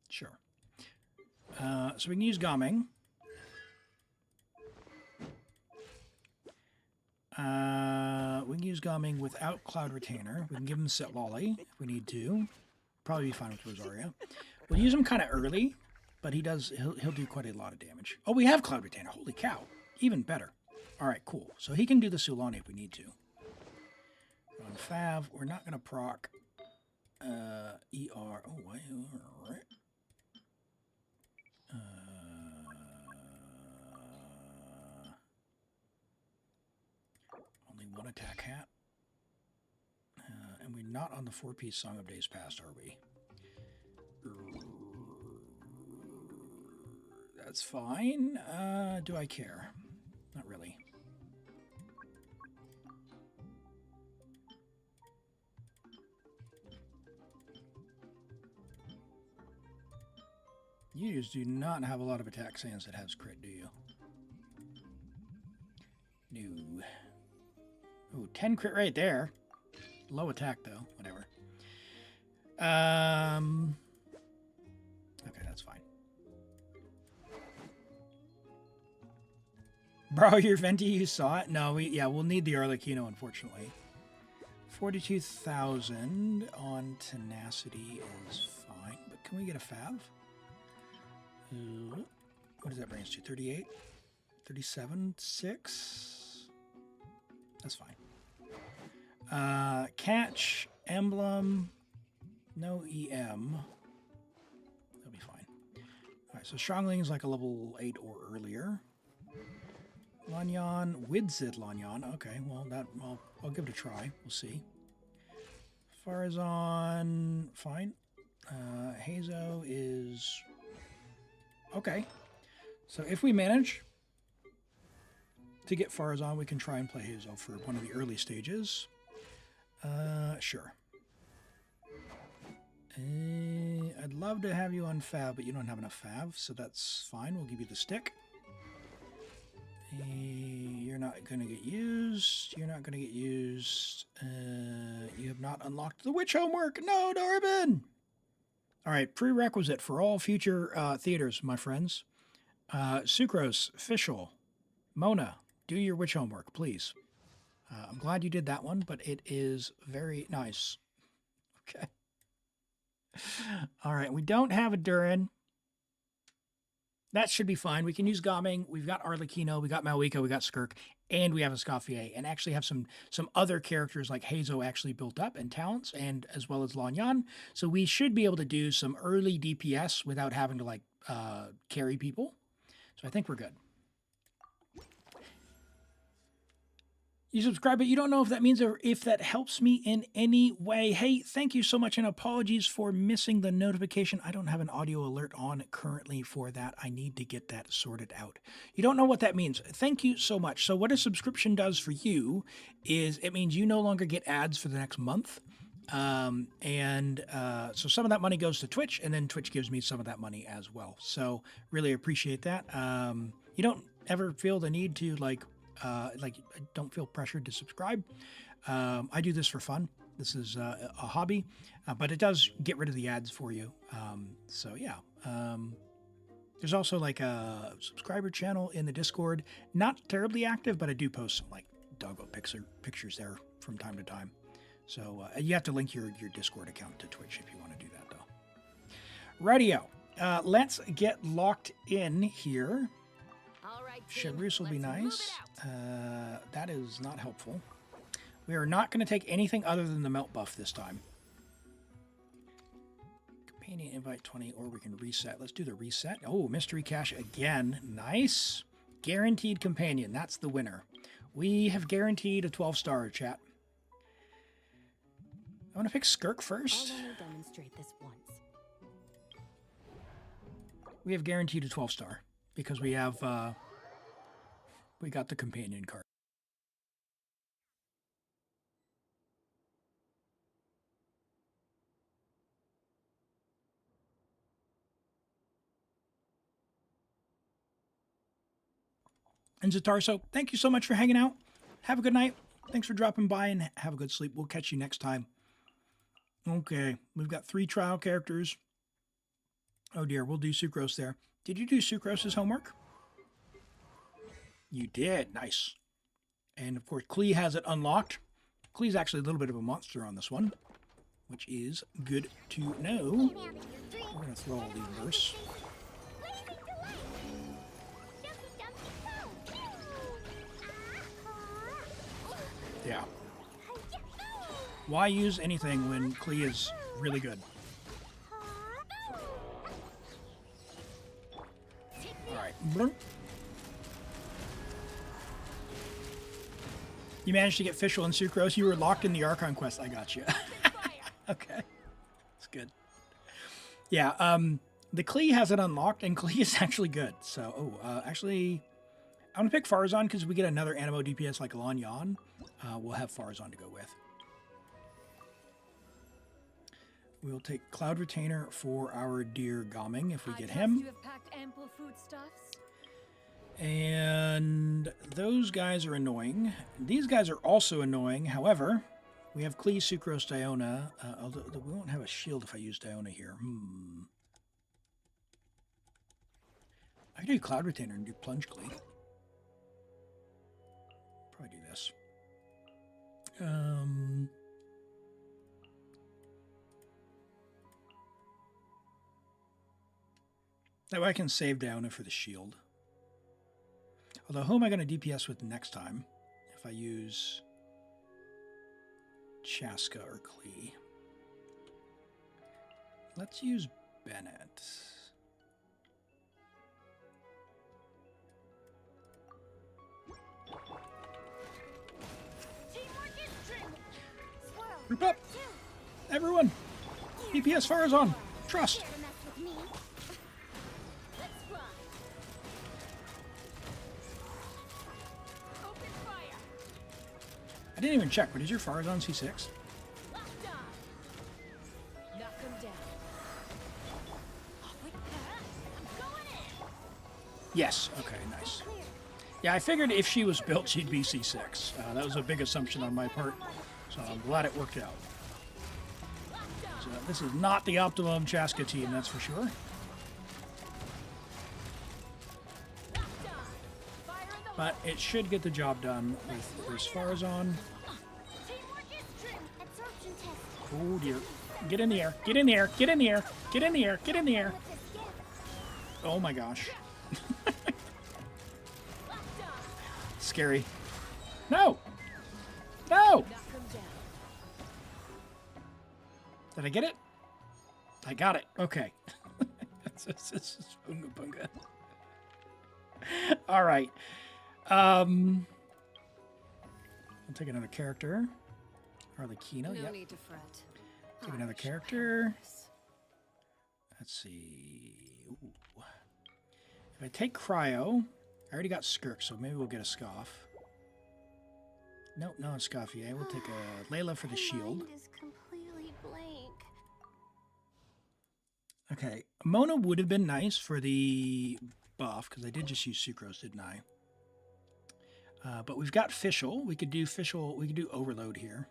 Sure. So we can use Gaming. We can use Gaming without Cloud Retainer. We can give him Set Lolly if we need to. Probably be fine with Rosaria. We'll use him kind of early, but he'll do quite a lot of damage. Oh, we have Cloud Retainer. Holy cow. Even better. All right, cool. So he can do the Sulani if we need to. On Fav, we're not going to proc ER. Oh, why? All right. Only one attack hat. And we're not on the 4-piece Song of Days Past, are we? That's fine. Do I care? Not really. You just do not have a lot of attack sands that has crit, do you? No. Ooh, 10 crit right there. Low attack, though. Whatever. Okay, that's fine. Bro, your Venti, you saw it? No, we'll need the Arlecchino, unfortunately. 42,000 on Tenacity is fine, but can we get a Fav? What does that bring us to? 38? 37? 6? That's fine. Catch, Emblem, no EM. so Strongling is like a level 8 or earlier. Lanyan, Widzid Lanyan. Okay, well, I'll give it a try. We'll see. Farazan, fine. Hazo is... Okay. So if we manage to get Farazan, we can try and play Hazo for one of the early stages. Sure. I'd love to have you on Fav, but you don't have enough Fav, so that's fine. We'll give you the stick. You're not going to get used. You're not going to get used. You have not unlocked the witch homework. No, Darbin! All right, prerequisite for all future theaters, my friends. Sucrose, Fischl, Mona, do your witch homework, please. I'm glad you did that one, but it is very nice. Okay. All right, we don't have a Durin. That should be fine. We can use Gaming. We've got Arlecchino, we got Malika, we got Skirk, and we have a Escoffier, and actually have some other characters like Hazo actually built up and talents, and as well as Lanyan. So we should be able to do some early DPS without having to like carry people. So I think we're good. You subscribe, but you don't know if that means or if that helps me in any way. Hey, thank you so much, and apologies for missing the notification. I don't have an audio alert on currently for that. I need to get that sorted out. You don't know what that means. Thank you so much. So what a subscription does for you is it means you no longer get ads for the next month. So some of that money goes to Twitch, and then Twitch gives me some of that money as well. So really appreciate that. You don't ever feel the need to I don't feel pressured to subscribe. I do this for fun. This is a hobby, but it does get rid of the ads for you. So yeah. There's also like a subscriber channel in the Discord. Not terribly active, but I do post some like doggo pictures there from time to time. So you have to link your Discord account to Twitch if you want to do that though. Radio. Let's get locked in here. All right, Chartreuse will be let's move nice. it out. That is not helpful. We are not going to take anything other than the melt buff this time. Companion invite 20, or we can reset. Let's do the reset. Oh, mystery cache again. Nice. Guaranteed companion. That's the winner. We have guaranteed a 12-star, chat. I want to pick Skirk first. I'll only demonstrate this once. We have guaranteed a 12-star because we have we got the companion card. And Zatarso, thank you so much for hanging out. Have a good night. Thanks for dropping by and have a good sleep. We'll catch you next time. Okay, we've got 3 trial characters. Oh dear, we'll do Sucrose there. Did you do Sucrose's homework? You did. Nice. And of course, Klee has it unlocked. Klee's actually a little bit of a monster on this one, which is good to know. We're going to throw all these verse. Yeah. Why use anything when Klee is really good? Alright. You managed to get Fischl and Sucrose. You were locked in the Archon quest. I got you. Okay. That's good. Yeah, the Klee has it unlocked, and Klee is actually good. So, actually, I'm going to pick Farazan because we get another Animo DPS like Lanyan. We'll have Farazan to go with. We'll take Cloud Retainer for our dear Gaming if we get him. You have packed ample foodstuffs. And those guys are annoying. These guys are also annoying. However, we have Klee, Sucrose, Diona. Although we won't have a shield if I use Diona here. I can do Cloud Retainer and do Plunge Klee. Probably do this. That way I can save Diona for the shield. Although, who am I going to DPS with next time? If I use Chaska or Klee. Let's use Bennett. Group up! Everyone! DPS fire is on! Trust! Dare to mess with me. Let's fly. Open fire. I didn't even check, but is your fire on C6? Locked on. Knock him down. I'm going in. Yes. Okay, nice. Yeah, I figured if she was built, she'd be C6. That was a big assumption on my part, so I'm glad it worked out. So this is not the optimum Chaska team, that's for sure. Locked on. Fire in the But it should get the job done with this Farazan. Teamwork is trim. Absorption test. Oh dear. Get in the air. Get in the air. Get in the air. Get in the air. Get in the air. What's this gift? Oh my gosh. locked on. Scary. No! No! Knock him down. Did I get it? I got it. Okay. This is Bunga Bunga. All right. I'll take another character. Arlecchino. No Yep. need to fret. Take another character. Let's see. Ooh. If I take cryo, I already got Skirk, so maybe we'll get a scoff. Nope, no Scoffy. We'll take a Layla for the shield. Mind is completely blank. Okay, Mona would have been nice for the buff, because I did just use Sucrose, didn't I? But we've got Fischl. We could do Fischl. We could do Overload here.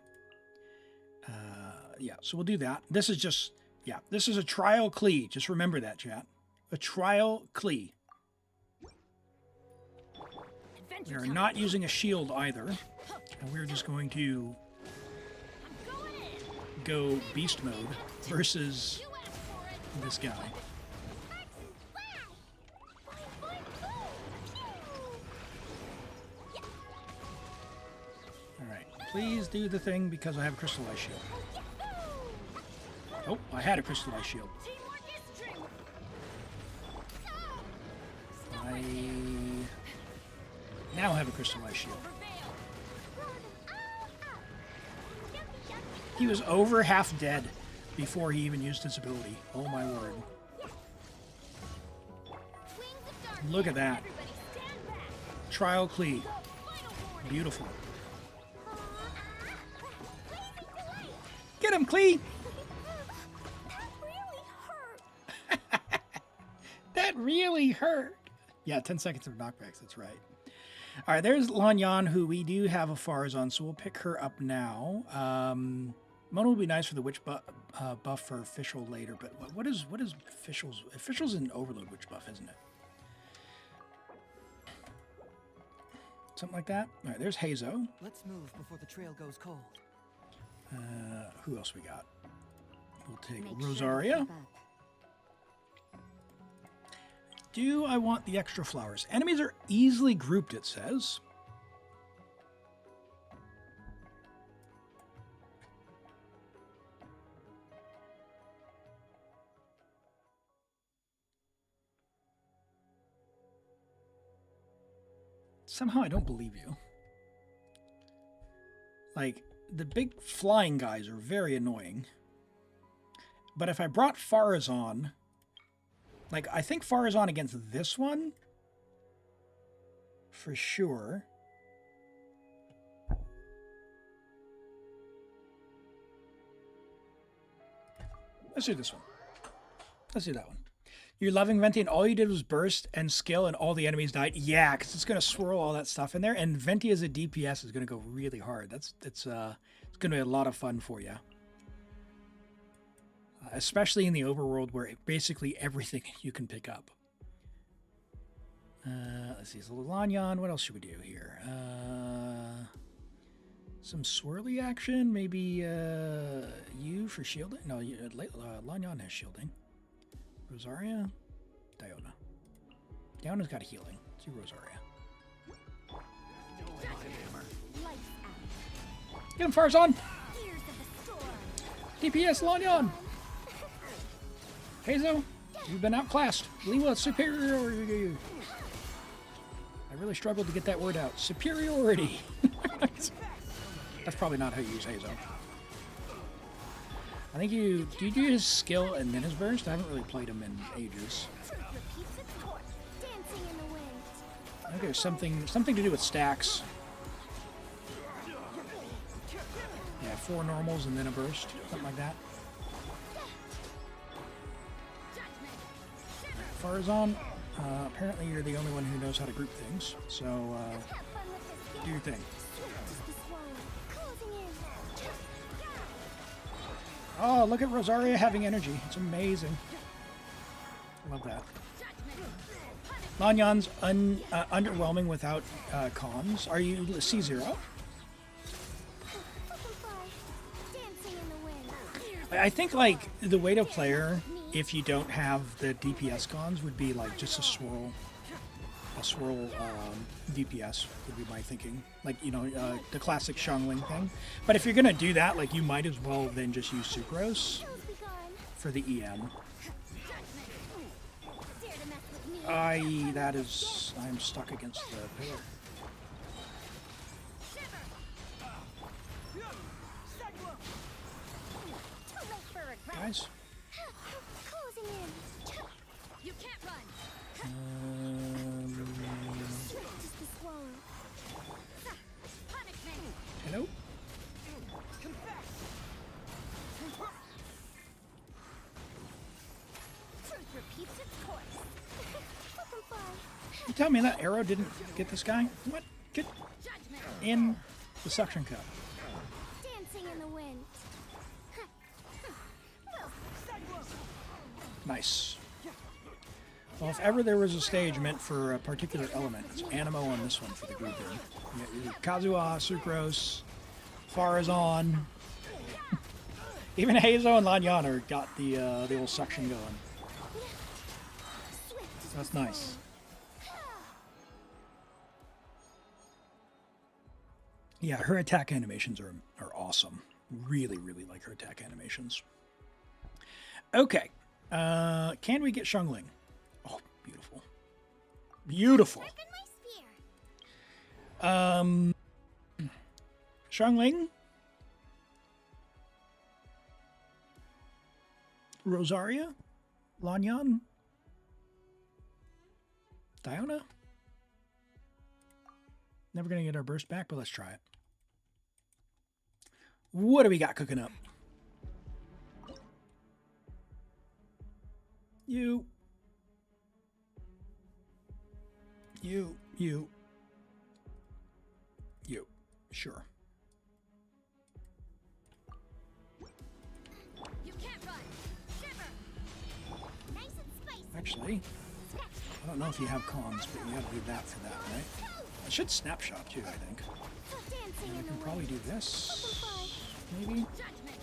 Yeah, so we'll do that. This is just, yeah, this is a trial Klee. Just remember that, chat. A trial Klee. We are not using a shield either. And we're just going to go beast mode versus this guy. Alright, please do the thing because I have a crystallized shield. Oh, I had a crystallized shield. Teamwork is trim. I now have a crystallized shield. He was over half dead before he even used his ability. Oh my word. Look at that. Trial Klee. Beautiful. Get him, Klee! That really hurt. Yeah, 10 seconds of knockbacks, that's right. All right, there's Lanyan, who we do have a Farazan, so we'll pick her up now. Mona will be nice for the witch buff for Fischl later, but what is Fischl's? Fischl's an Overload witch buff, isn't it? Something like that. All right, there's Hazo. Let's move before the trail goes cold. Who else we got? We'll take Make sure to Rosaria. keep up. Do I want the extra flowers? Enemies are easily grouped, it says. Somehow I don't believe you. Like, the big flying guys are very annoying. But if I brought Farazan... Like, I think Farazan against this one, for sure. Let's do this one. Let's do that one. You're loving Venti and all you did was burst and skill and all the enemies died? Yeah, because it's going to swirl all that stuff in there. And Venti as a DPS is going to go really hard. It's going to be a lot of fun for you. Especially in the overworld where basically everything you can pick up. Let's see, so Lanyan, what else should we do here? Some swirly action, maybe you for shielding? No, Lanyan has shielding. Rosaria, Diona. Diona's got healing. Let's do Rosaria. Get him, Farazan! Ears of the storm. DPS Lanyan! Hazo, you've been outclassed. Liwa, superiority. I really struggled to get that word out. Superiority. That's probably not how you use Hazo. I think you do his skill and then his burst. I haven't really played him in ages. Truth repeats its course, dancing in the wind. I think there's something to do with stacks. Yeah, 4 normals and then a burst, something like that. Farazan, apparently you're the only one who knows how to group things, so Have fun with this do your thing. Swift as the swallow, closing in. Oh, look at Rosaria having energy. It's amazing. Love that. Lanyan's underwhelming without cons. Are you C0? Dancing in the wind. I think like the way to play her, if you don't have the DPS cons, would be like just a swirl DPS would be my thinking. Like, you know, the classic Xiangling thing. But if you're gonna do that, like you might as well then just use Sucrose Show's begun. for the EM. Dare to mess with me. I'm stuck against the pillar. Too late for regret. Guys. Closing in. You can't run. Swift as the swallow. Punishment. Hello? Truth repeats its course. Let them fly. You tell me that arrow didn't get this guy? What? Get Judgment. in the suction cup. Dancing in the wind. Nice. Well, if ever there was a stage meant for a particular element, it's Animo on this one for the grouping. You got Kazuha, Sucrose, Farazan. Even Hazo and Lanyaner got the old suction going. Swift as That's the nice. Yeah, her attack animations are awesome. Really, really like her attack animations. Okay. Can we get Xiangling? Oh, beautiful. Beautiful. swallow. My spear. Xiangling. Rosaria? Lanyan? Diona? Never gonna get our burst back, but let's try it. What do we got cooking up? You. Sure. You can't run. Shiver. Nice and spicy. Actually, I don't know if you have cons, but you gotta do that for that, right? I should snapshot too, I think. Dancing And I in the can wind. probably do this. Maybe. Judgment.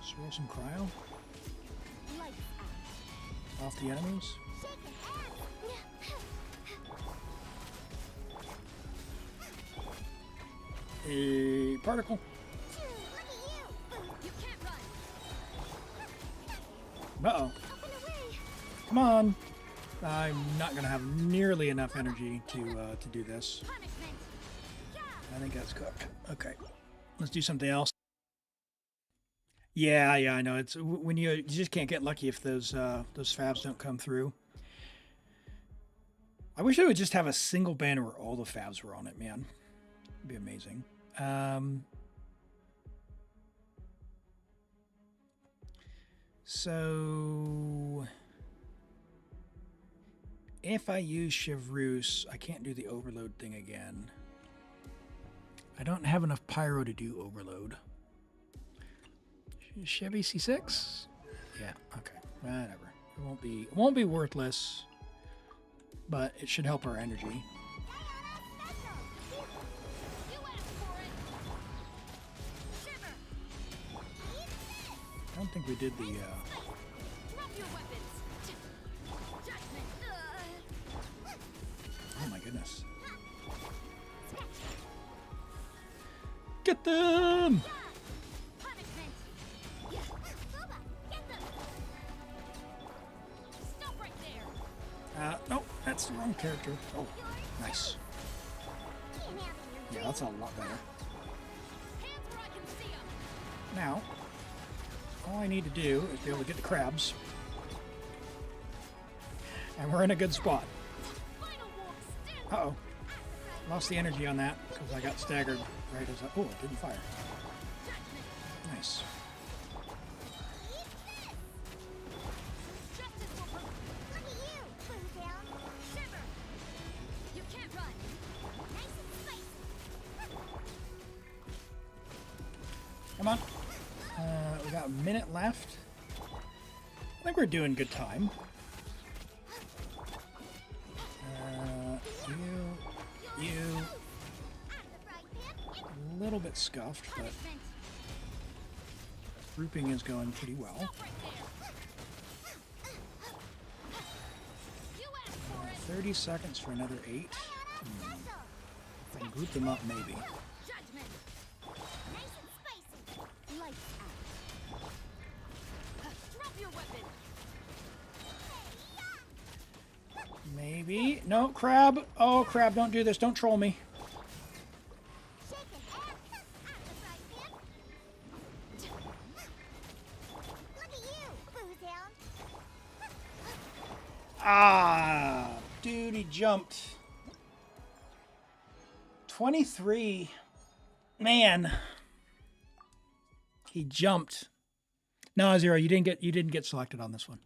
Swirl some cryo Lights out. off the enemies. Shake it. A particle. Look at you. You can't run. Uh-oh. Up and away. Come on. I'm not going to have nearly enough energy to do this. Punishment. I think that's cooked. Okay. Let's do something else. Yeah, I know. It's when you just can't get lucky if those fabs don't come through. I wish I would just have a single banner where all the fabs were on it, man. It'd be amazing. So if I use Chevreuse, I can't do the overload thing again. I don't have enough pyro to do overload. Chevy C6? Yeah, okay. Whatever. It won't be worthless, but it should help our energy. You asked for it. Shiver. I don't think we did the Drop your weapons. Judgment. oh my goodness. Get them! Punishment. Boba, get them. Stop right there. No, that's the wrong character. Oh, nice. Can't have your Yeah, that's a lot better. Hands where I can see them. Now, all I need to do is be able to get the crabs. And we're in a good spot. Uh-oh. Lost the energy on that because I got staggered right as I... Oh, it didn't fire. Nice. Come on. We got a minute left. I think we're doing good time. You. A little bit scuffed, but grouping is going pretty well. 30 seconds for another 8. If I can group them up, maybe. Maybe. No, crab. Oh, crab, don't do this. Don't troll me. Ah, dude, he jumped. 23. Man. He jumped. No, Zero, you didn't get selected on this one.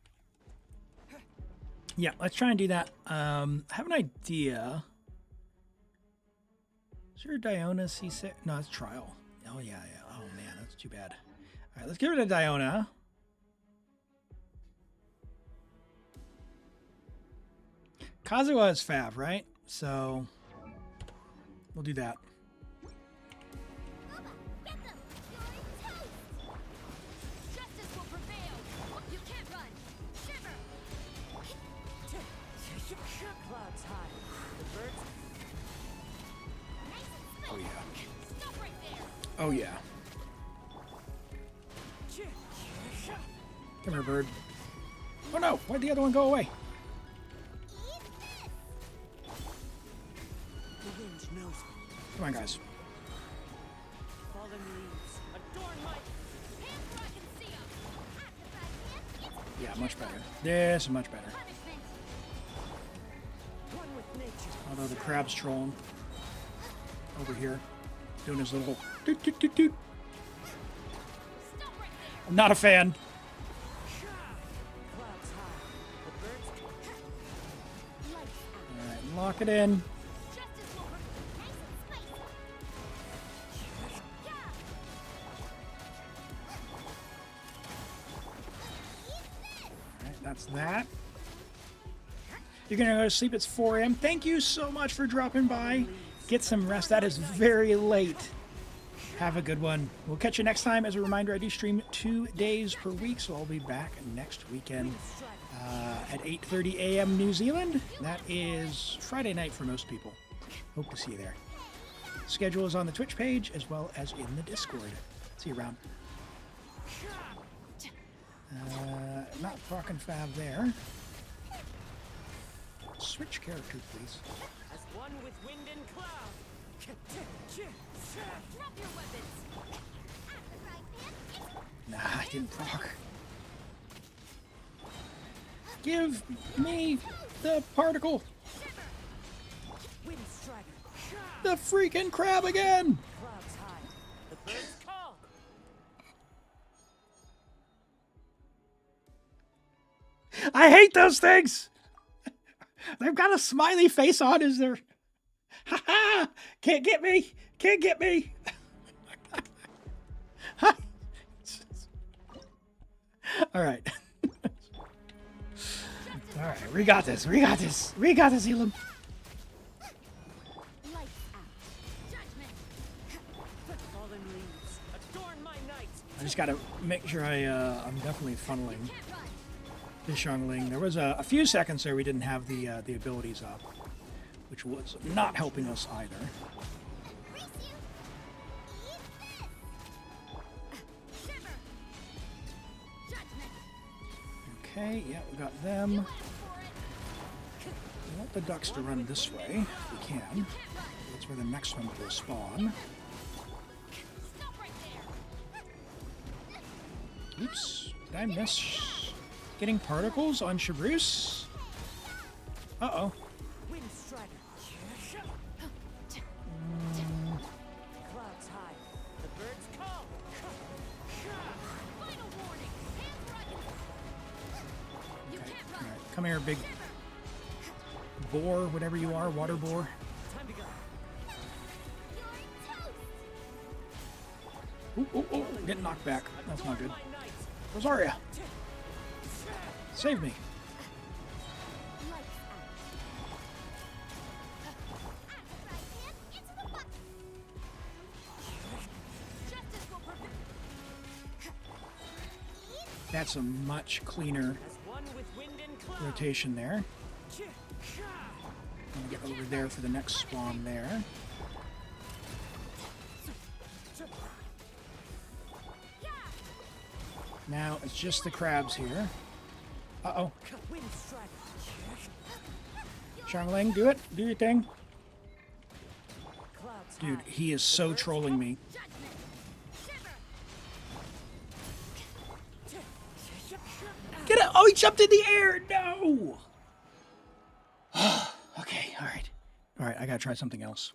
Yeah, let's try and do that. I have an idea. Is there a Diona C6? No, it's trial. Oh, yeah. Oh, man, that's too bad. All right, let's give it a Diona. Kazuha is Fav, right? So, we'll do that. Oh, yeah. Come here, bird. Oh, no. Why'd the other one go away? Come on, guys. Yeah, much better. This is much better. Although the crab's trolling over here. Doing his little doot, doot, doot, doot. I'm not a fan. Alright, lock it in. Alright, that's that. You're gonna go to sleep. It's 4 a.m. Thank you so much for dropping by. Get some rest. That is very late. Have a good one. We'll catch you next time. As a reminder, I do stream 2 days per week, so I'll be back next weekend at 8:30 a.m. New Zealand. That is Friday night for most people. Hope to see you there. Schedule is on the Twitch page as well as in the Discord. See you around. Not rockin' Fab there. Switch character, please. As one with wind and cloud. Drop your weapons. Nah, I didn't proc. Give me the particle. The freaking crab again. Clouds high. The birds call. I hate those things. They've got a smiley face on. Is there? Ha ha! Can't get me. Can't get me. All right. All right. We got this. We got this. We got this, Elim. Fallen leaves. Adorn my night. I just got to make sure I'm definitely funneling this Xiangling. There was a few seconds there we didn't have the abilities up, which was not helping us either. Okay, yeah, we got them. We want the ducks to run this way, if we can. That's where the next one will spawn. Oops. Did I miss getting particles on Shabruse? Uh-oh. Wind strider. Clouds high. The birds call. Final warning. Hands right. You Okay. can't All run. right. Come here, big boar, whatever you are, water boar. Time to go. Ooh, ooh, ooh. Getting knocked back. That's not good. My knight. Rosaria, save me. Justice will prevail. That's a much cleaner As one with wind and cloud. rotation there. I'm gonna get over there for the next spawn there. Now it's just the crabs here. Uh-oh. Wind strider. Xiangling, do it. Do your thing. Clouds Dude, high. he is so trolling me. Judgment. Shiver. Get it! Oh, he jumped in the air! No! Okay, alright. Alright, I gotta try something else.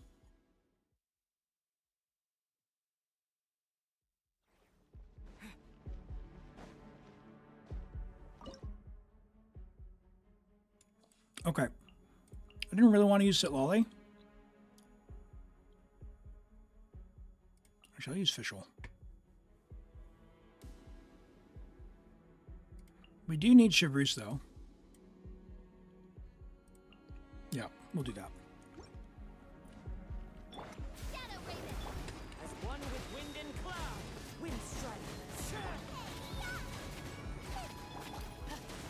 Okay. I didn't really want to use Sitlolly. I shall use Fischl. We do need Shabruse, though. Yeah, we'll do that. Shadow Raven. As one with wind and cloud. Wind strider.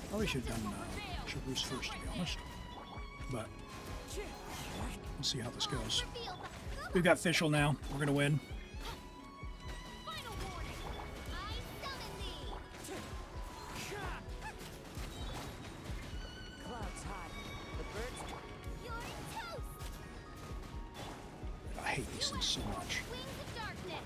Probably should have done Shabruse first, to be honest. But we'll see how this goes. Reveal the We've got Fischl now. We're going to win. final warning. I summon thee. Clouds high. The birds You're toast. I hate these things so much. Wings of darkness.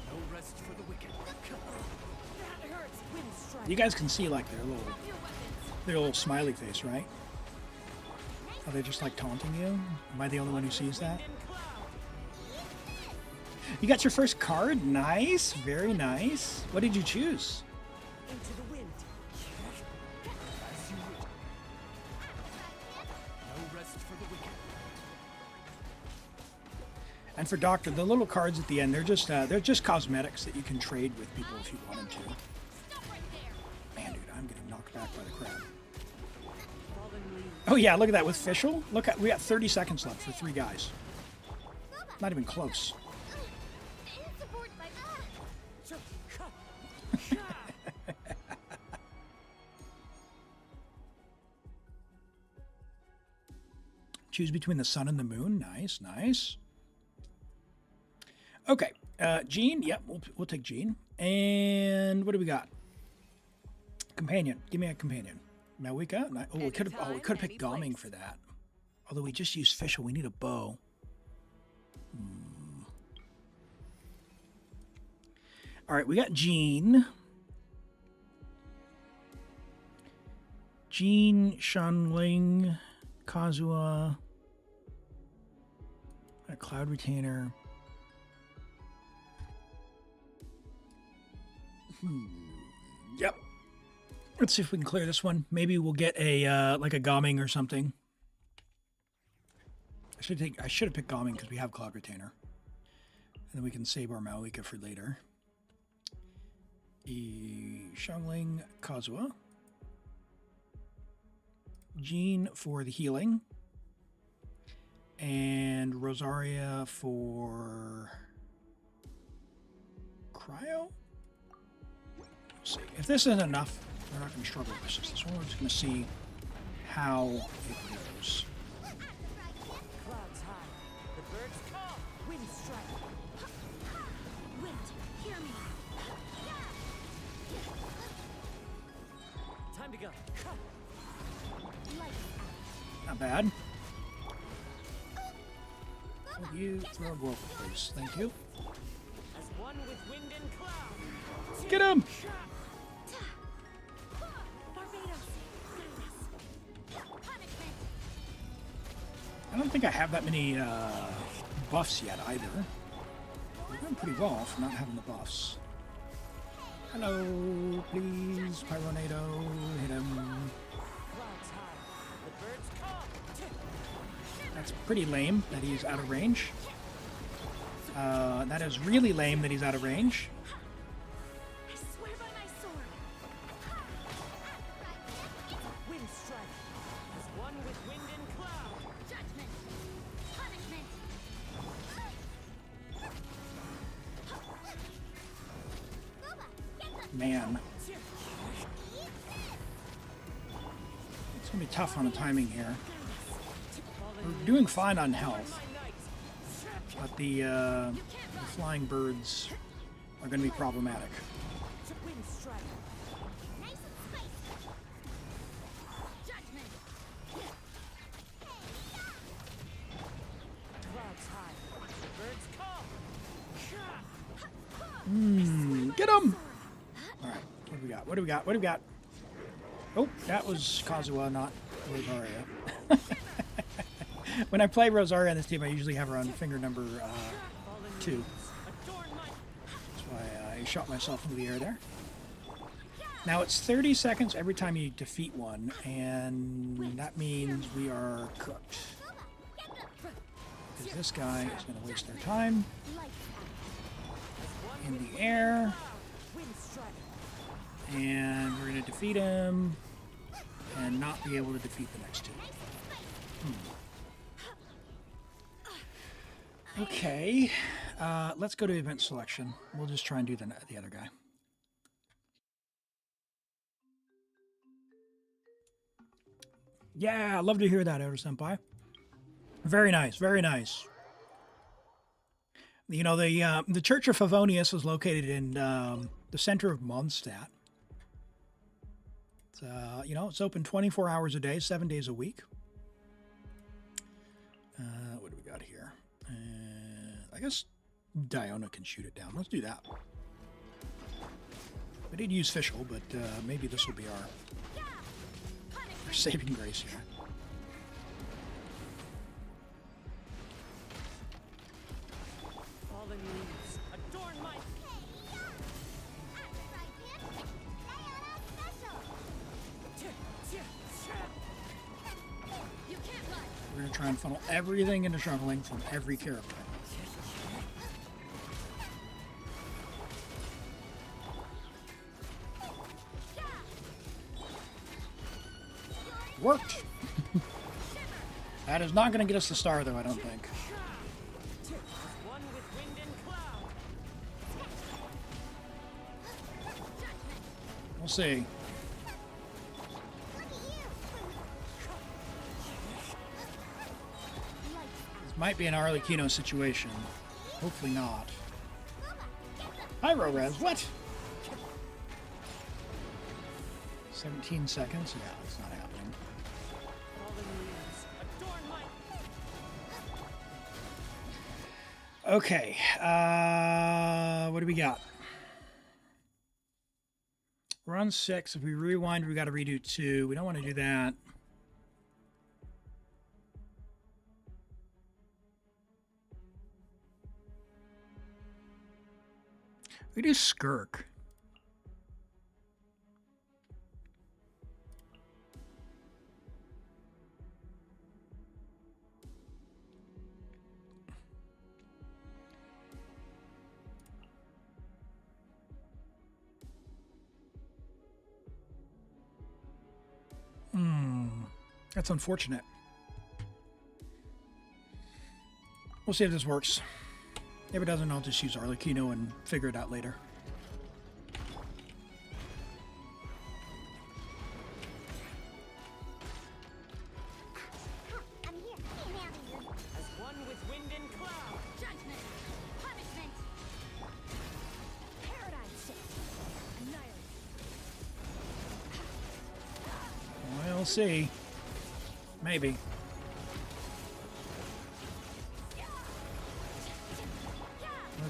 No rest for the wicked. that hurts. Wind strider. You guys can see, like, Your weapons. their little smiley face, right? Are they just, like, taunting you? Am I the only one who sees that? And cloud. You got your first card? Nice. Very nice. What did you choose? Into the wind. As you will. No rest for the wicked. And for Doctor, the little cards at the end, they're just cosmetics that you can trade with people if you wanted to. Stop right there. Man, dude, I'm getting knocked back by the crab. Fallen leaves. Oh yeah, look at that with Fischl. Look at, we got 30 seconds left for 3 guys. Not even close. And support my Choose between the sun and the moon. Nice, nice. Okay, Jean. Yep, we'll take Jean. And what do we got? Companion. Give me a companion. Malwika. Oh, we could have picked Gaming for that. Although we just used Fischl, we need a bow. All right, we got Jean. Jean, Shanling, Kazuha, a Cloud Retainer. Yep. Let's see if we can clear this one. Maybe we'll get a like a Gaming or something. I should have picked Gaming because we have Cloud Retainer, and then we can save our Malika for later. Shangling, Kazuha. Jean for the healing. And Rosaria for cryo? We'll see. If this isn't enough, we're not going to struggle with this one. We're just going to see how it goes. Clouds high. The birds call. Wind strike. Wind, hear me. Time to go. Light Not bad. Will you throw a whirlpool, please? Thank you. As one with wind and cloud. Get him! Barbados, punishment. I don't think I have that many buffs yet either. We're doing pretty well for not having the buffs. Hello, please, Pyronado, hit him. Clouds high. The birds call. That's pretty lame that he's out of range. That is really lame that he's out of range. I swear by my sword. Wind strike. As one with wind and cloud. Judgment. Punishment. Man. It's gonna be tough on the timing here. We're doing fine on health, but the flying birds are gonna be problematic. Wind strike. Nice and spicy. Judgment. Clouds high. The birds call. Get him! Alright, what do we got? What do we got? What do we got? Oh, that was Kazuha, not Rosaria. When I play Rosaria on this team, I usually have her on finger number 2. That's why I shot myself into the air there. Now it's 30 seconds every time you defeat one, and that means we are cooked. Because this guy is going to waste their time in the air, and we're going to defeat him and not be able to defeat the next two. Okay, let's go to event selection. We'll just try and do the other guy. Yeah, I'd love to hear that, Oda Senpai. Very nice, very nice. You know, the Church of Favonius is located in the center of Mondstadt. It's, you know, it's open 24 hours a day, 7 days a week. What do we got here? I guess Diona can shoot it down. Let's do that. We did use Fischl, but maybe this will be our saving grace here. Fallen leaves adorn my. You can't lie. We're going to try and funnel everything into shuttling from every character. Worked! That is not going to get us the star, though, I don't think. One with wind and cloud. We'll see. This might be an Arlecchino situation. Hopefully not. Pyro res, what? 17 seconds? Yeah, it's not happening. Fallen leaves adorn my. Okay, what do we got? We're on 6. If we rewind, we got to redo 2. We don't want to do that. We do Skirk. That's unfortunate. We'll see if this works. If it doesn't, I'll just use Arlecchino and figure it out later. I'm here. Get out of here. As one with wind and cloud. Judgment. Punishment. Paradigm shift. Annihilate. We'll see. Maybe.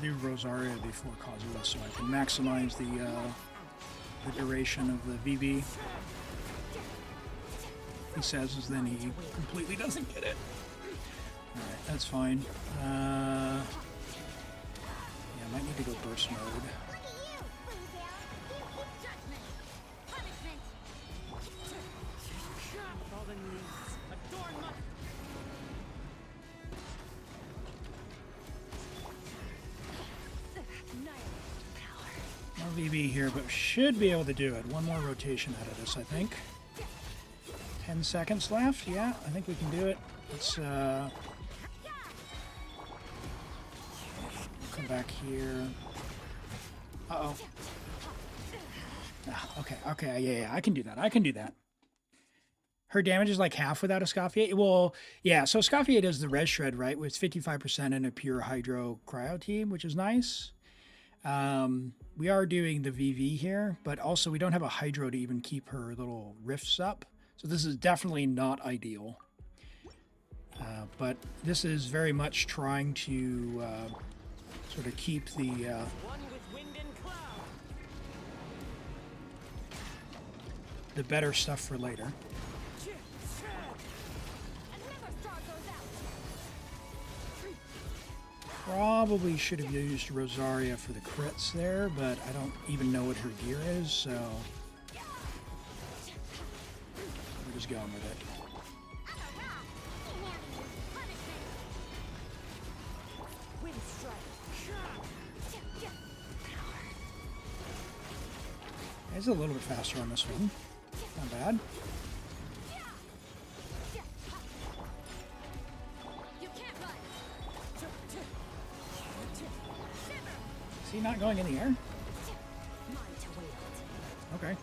do Rosaria before Kazuha so I can maximize the duration of the VV. He says, is then he completely doesn't get it. Alright, that's fine. Yeah, I might need to go burst mode. Look at you, Bluebell. Judgment. Punishment. Fallen leaves. Adorn my... No VB here, but should be able to do it. One more rotation out of this, I think. 10 seconds left. Yeah, I think we can do it. Let's come back here. Uh-oh. Ah, okay, yeah, I can do that. I can do that. Her damage is like half without a Scaffier. Well, yeah, so Scaffier does the res shred, right? With 55% in a pure hydro cryo team, which is nice. We are doing the VV here, but also we don't have a hydro to even keep her little rifts up. So this is definitely not ideal. But this is very much trying to sort of keep the One with wind and cloud. the better stuff for later. Another star goes out. Probably should have used Rosaria for the crits there, but I don't even know what her gear is, so we're just going with it. Wind strike. It's a little bit faster on this one. Not bad. You can't run. Is he not going in the air? Mine to wield. Okay.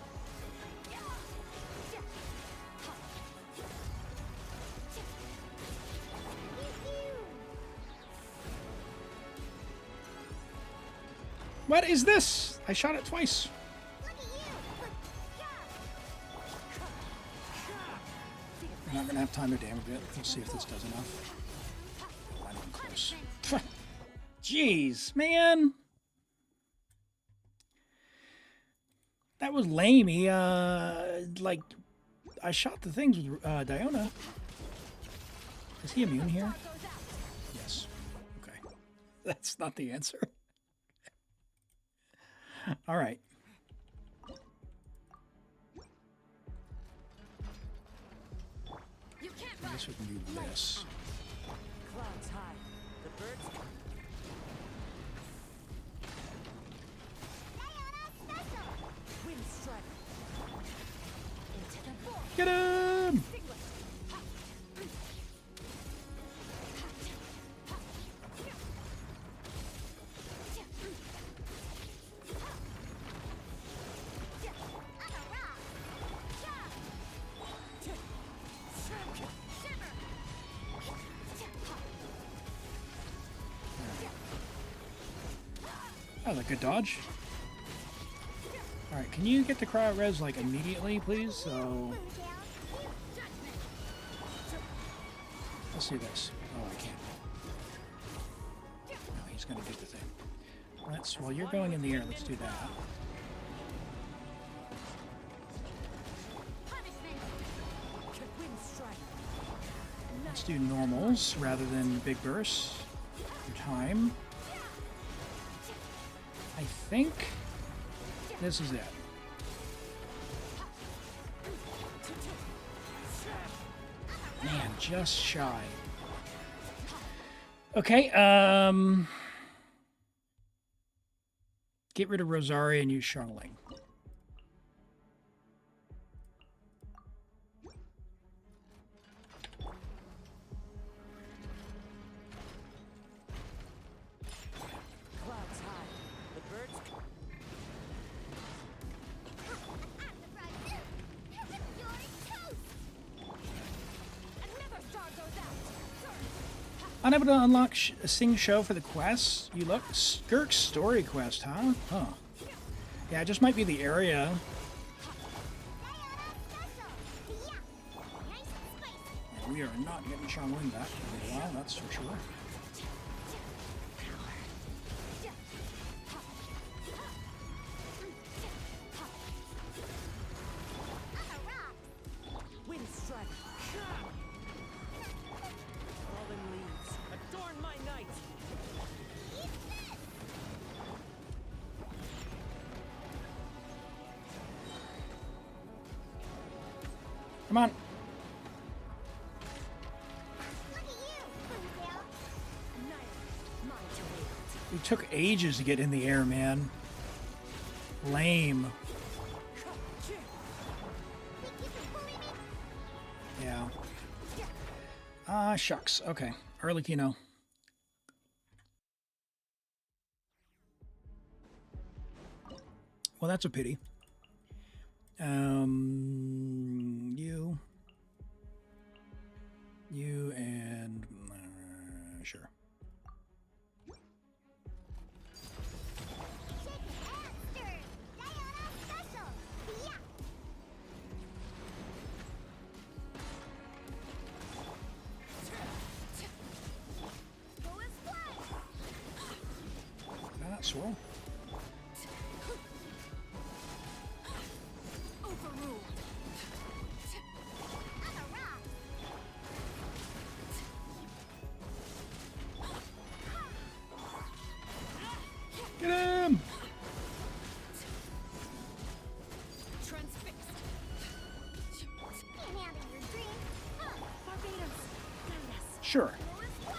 What is this? I shot it twice. Look at you. We're not going to have time to damage it. Let's see if this does enough. Not even close. Jeez, man. That was lame. He, like, I shot the things with Diona. Is he immune here? Yes. Okay. That's not the answer. All right. You can't I run. guess we can do this. Clouds high. The birds... Wind strike. Into the void. Get him! That was a good dodge. Alright, can you get the cryo res like immediately, please? So let's do this. Oh, I can't. No, he's gonna get the thing. Let's while you're going in the air, let's do that. Wind strike. Let's do normals rather than big bursts. For time. I think this is it. Man, just shy. Okay, get rid of Rosaria and use Charling. Clouds high. The birds... Another star goes out. Unable to unlock Sing Show for the quest. You look Skirk's story quest, huh? Huh. Yeah, it just might be the area. And we are not getting Xiangling back for a while, that's for sure. dragon. Fallen leaves, adorn my night. Come on. Look at you, Ponytail. Annihilate my terrain. It took ages to get in the air, man. Lame. Think you can bully me? Yeah. Ah, shucks. Okay. Arlecchino. Well, that's a pity. You and sure. Shake it and stir it. Jahoda special. Yeah. Go and splash! Did I not swirl? Overruled. I'm a rock. Get him! Transfixed. Can't handle your dream. Barbados. Guide us. Sure. Go and splash!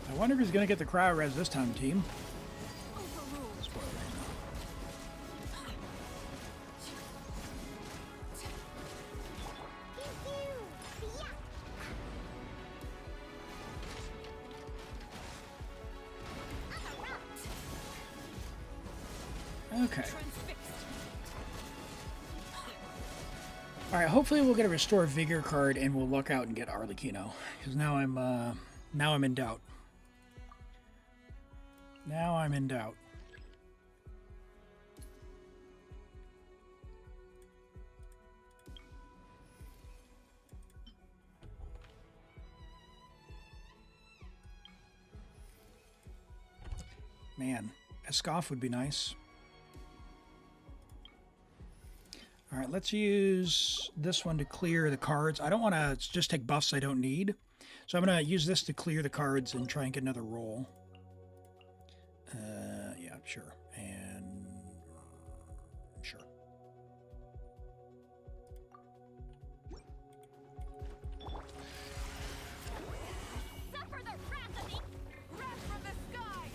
I wonder if he's going to get the cryo res this time, team. Overruled. Pew pew. Yeah. I'm a rock. Okay. Transfixed. All right. Hopefully, we'll get a restore vigor card and we'll luck out and get Arlecchino. Because now I'm in doubt. Now I'm in doubt. Man, a scoff would be nice. All right, let's use this one to clear the cards. I don't want to just take buffs I don't need. So I'm going to use this to clear the cards and try and get another roll. Yeah, sure. And sure. Suffer the wrath of the wrath from the sky.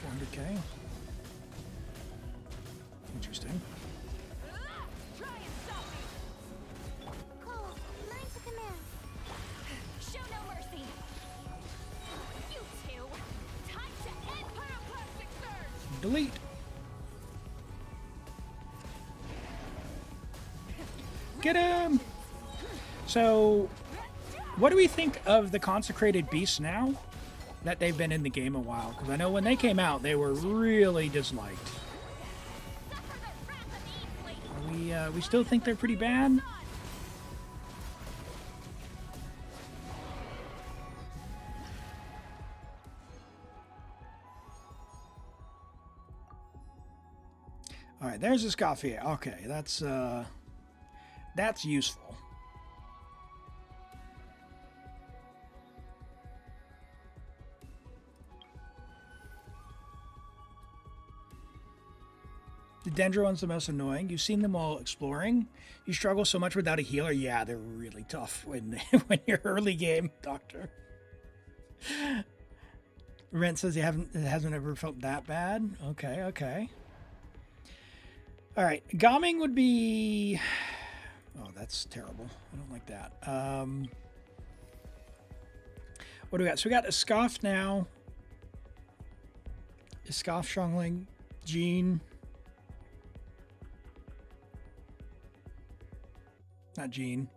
400k. Interesting. Try and stop me. Cole, mine to command. Show no mercy. You two. Time to end pyroclastic surge. Delete. Get him! So, what do we think of the consecrated beasts now that they've been in the game a while? Because I know when they came out, they were really disliked. Suffer the wrath of the easily. We still think they're pretty bad. All right, there's a Scoffia. Okay, that's useful. The Dendro one's the most annoying. You've seen them while exploring. You struggle so much without a healer. Yeah, they're really tough when when you're early game, Doctor. Rent says it hasn't ever felt that bad. Okay, okay. All right, Gaming would be. Oh, that's terrible. I don't like that. What do we got? So we got a Scoff now. A Scoff, Shongling, Jean. Not Jean.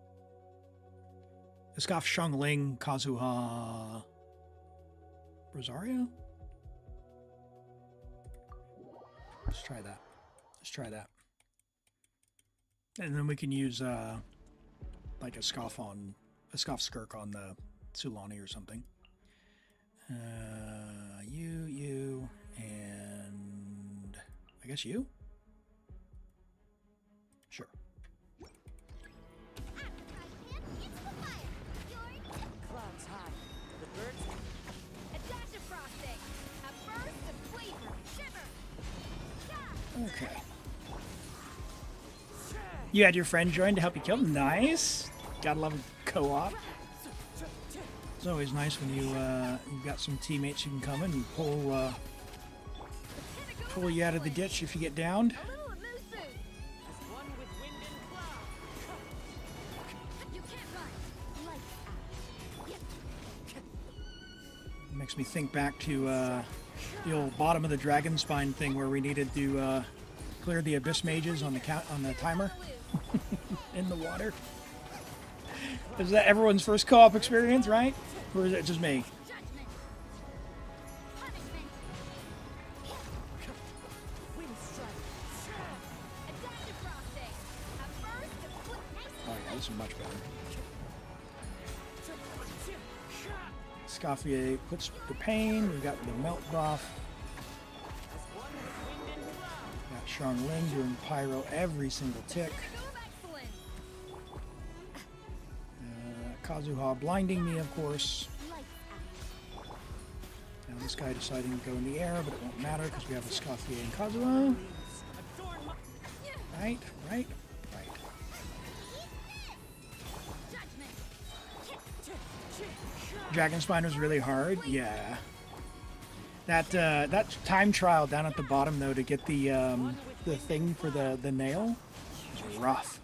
A Scoff, Shongling, Kazuha, Rosario. Let's try that. Let's try that. And then we can use like a Scoff Skirk on the Sulani or something. You, and guess you? Sure. Clouds high. The birds. A dash of frosting. A burst of flavor. Shiver. Okay. You had your friend join to help you kill them. Nice. Gotta love a co-op. It's always nice when you've got some teammates who can come in and pull you out of the ditch if you get downed. A little elusive. As one with wind and cloud. You can't run. Lights out. Makes me think back to the old bottom of the dragon spine thing where we needed to clear the abyss mages on the timer in the water. Is that everyone's first co-op experience, right? Or is it just me? Judgment. Punishment. Wind strike. A dash of frosting. A burst of flavor. Oh yeah, this is much better. Scoffier puts the pain. We've got the melt buff. As one with wind and cloud. Got Shang Ling doing pyro every single tick. Pinnacle of excellence. Kazuha blinding me, of course. Lights out. Now this guy deciding to go in the air, but it won't matter because we have a Scoffier and Kazuha. Adorn my. Right, right, right. Judgment. Dragon Spine was really hard. Yeah. That time trial down at the bottom though to get the thing for the nail was rough.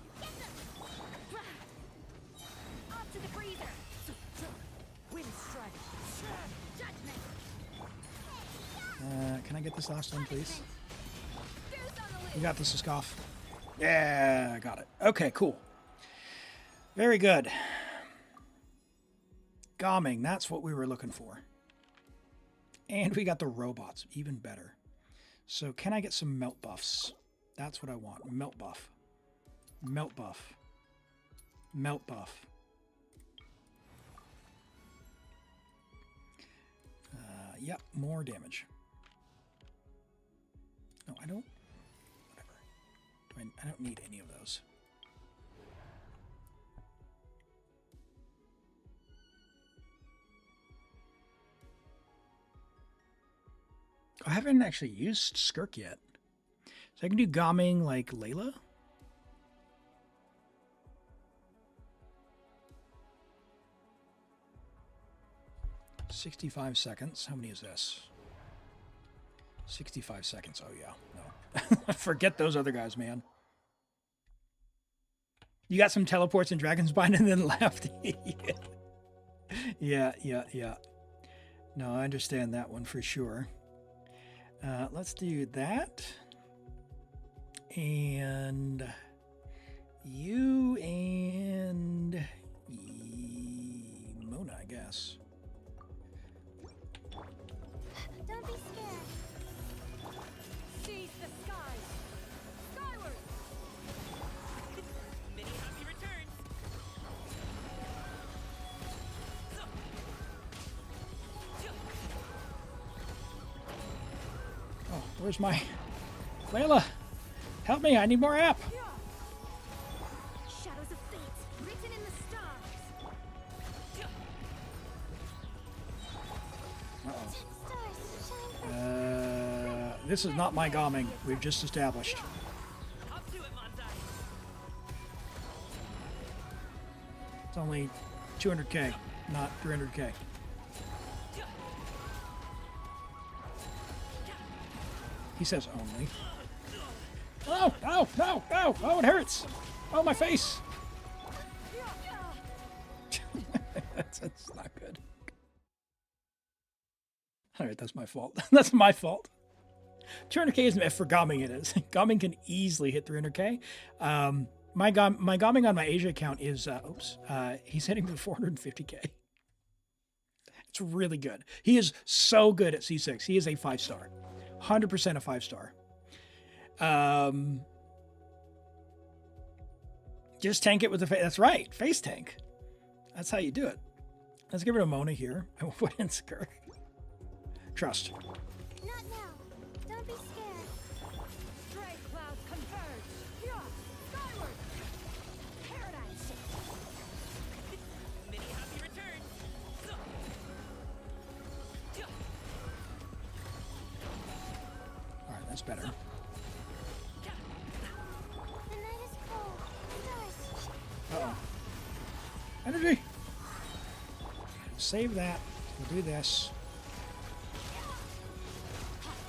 Up to the freezer. Wind strike. Judgment. Can I get this last one, please? Goose on the You loose. got this, Scoff. Yeah, I got it. Okay, cool. Very good. Gomming, that's what we were looking for. And we got the robots, even better. So can I get some melt buffs? That's what I want. Melt buff. Melt buff. Melt buff. Yep, more damage. No, I don't. Whatever. I don't need any of those. I haven't actually used Skirk yet. So I can do Gomming like Layla. $65 seconds. How many is this? 65 seconds. Oh, yeah. No. Forget those other guys, man. You got some teleports in Dragonspine and then left. Yeah. No, I understand that one for sure. Let's do that. And you and Mona, I guess. Don't be scared. Seize the skies. Skyward. Many happy returns. Oh, where's my... Layla, help me, I need more app. Shadows of fate, written in the stars. Stars shine for This is not my Gomming, we've just established. Up to it, Montai. It's only 200k, not 300k. He says only. Oh, no, no, no. Oh, it hurts. Oh, my face. that's not good. All right, that's my fault. That's my fault. 200k isn't for Gomming, it is. Gomming can easily hit 300k. My Gomming on my Asia account is, he's hitting for 450k. It's really good. He is so good at C6. He is a 5-star. 100% a 5-star. Just tank it with the face. That's right. Face tank. That's how you do it. Let's give it a Mona here. I will put in Skirk. Trust. Not now. Don't be scared. That's better. The night is cold. Stars. Uh-oh. Energy! Save that. We'll do this.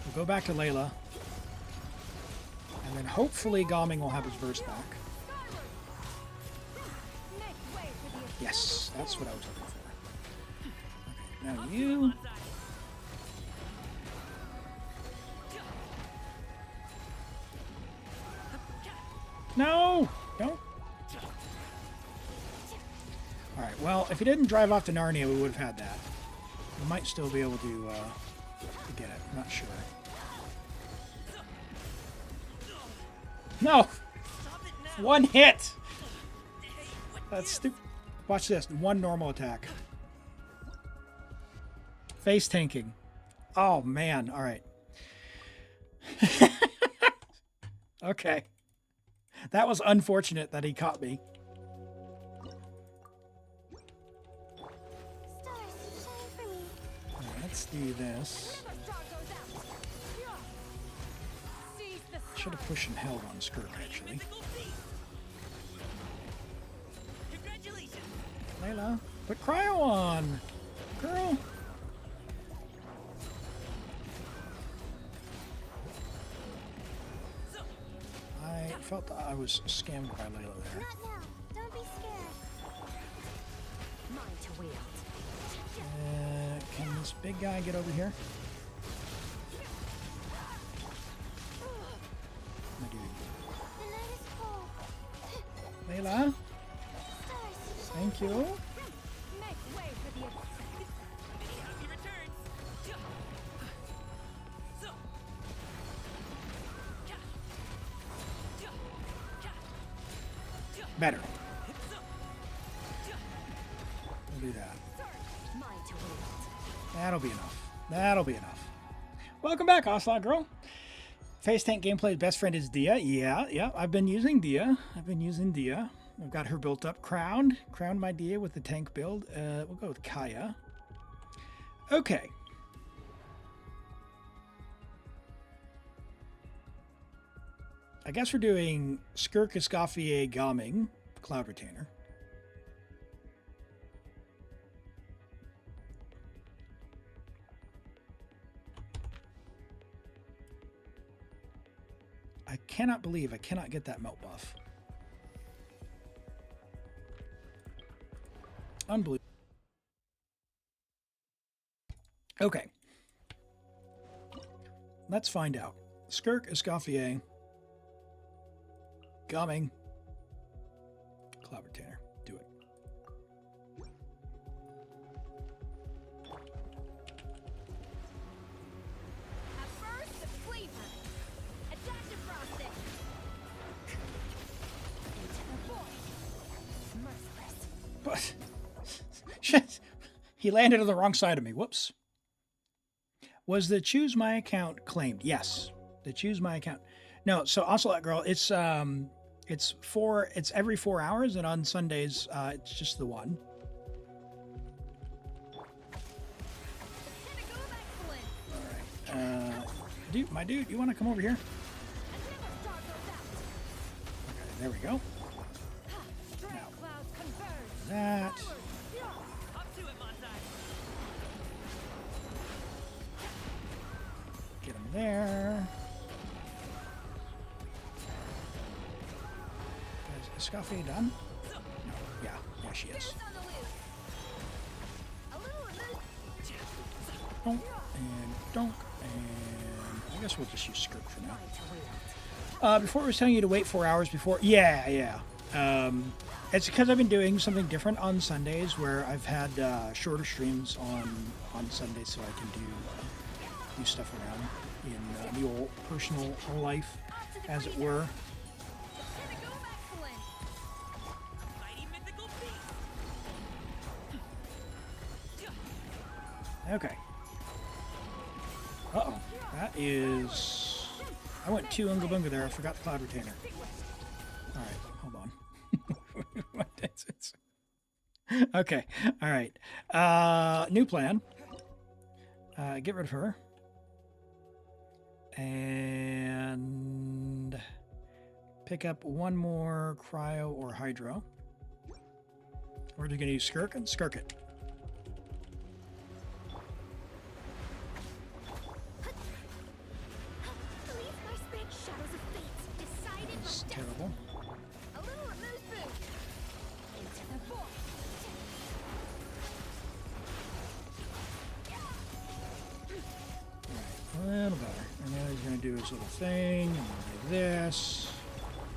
We'll go back to Layla. And then hopefully Gaming will have his verse back. Yes, that's what I was looking for. Okay, now you. No! Don't. Alright, well, if he didn't drive off to Narnia, we would have had that. We might still be able to get it. I'm not sure. No! One hit! That's stupid. Watch this. One normal attack. Face tanking. Oh, man. All right. Okay. That was unfortunate that he caught me. Stars, shine for me. All right, let's do this. Should have pushed and held on Skirk, actually. Layla, put cryo on! Girl! I felt that I was scammed by Layla there. Not now. Don't be scared. Mine to wield. Can this big guy get over here? My dude. The night is cold. Layla, Stars, shine. thank you. Make way for the happy returns. Better. We'll do that. Mine to wield. That'll be enough. That'll be enough. Welcome back, Ocelot Girl. Face tank gameplay's best friend is Dia. Yeah, I've been using Dia. I've got her built up, crowned my Dia with the tank build. We'll go with Kaya. Okay. I guess we're doing Skirk, Escoffier, Gaming, Cloud Retainer. I cannot believe I cannot get that melt buff. Unbelievable. Okay. Let's find out. Skirk, Escoffier, Gaming, Cloud Retainer. Do it. At first, a flavor. A dash of frosting. Into the void. Merciless. But shit, he landed on the wrong side of me. Whoops. Was the choose my account claimed? Yes, the choose my account. No, so Ocelot Girl, it's every 4 hours, and on Sundays it's just the one. Pinnacle of excellence. All right, my dude, you want to come over here? Another star goes out. Okay, there we go. Trail clouds converge. That. Up to it, Montai. Get him there. Is Scuffy done? No. Yeah, she is. On the loose. A little loose. Donk and donk, and I guess we'll just use Skirk for now. Before I was telling you to wait 4 hours before. Yeah. It's because I've been doing something different on Sundays, where I've had shorter streams on Sundays, so I can do stuff around in the old personal life, as it were. Pinnacle of excellence. Mighty mythical beast. Okay. Uh-oh. That is... I went 2 Unga Bunga there. I forgot the Cloud Retainer. Alright, hold on. Okay, alright. New plan. Get rid of her. And Pick up one more cryo or hydro. We're going to use skirk and skirk it. Leave my spirit shadows of fate, decided That's by terrible. A little remove boost. Into the void. A little better. And now he's going to do his little thing. And we'll do this.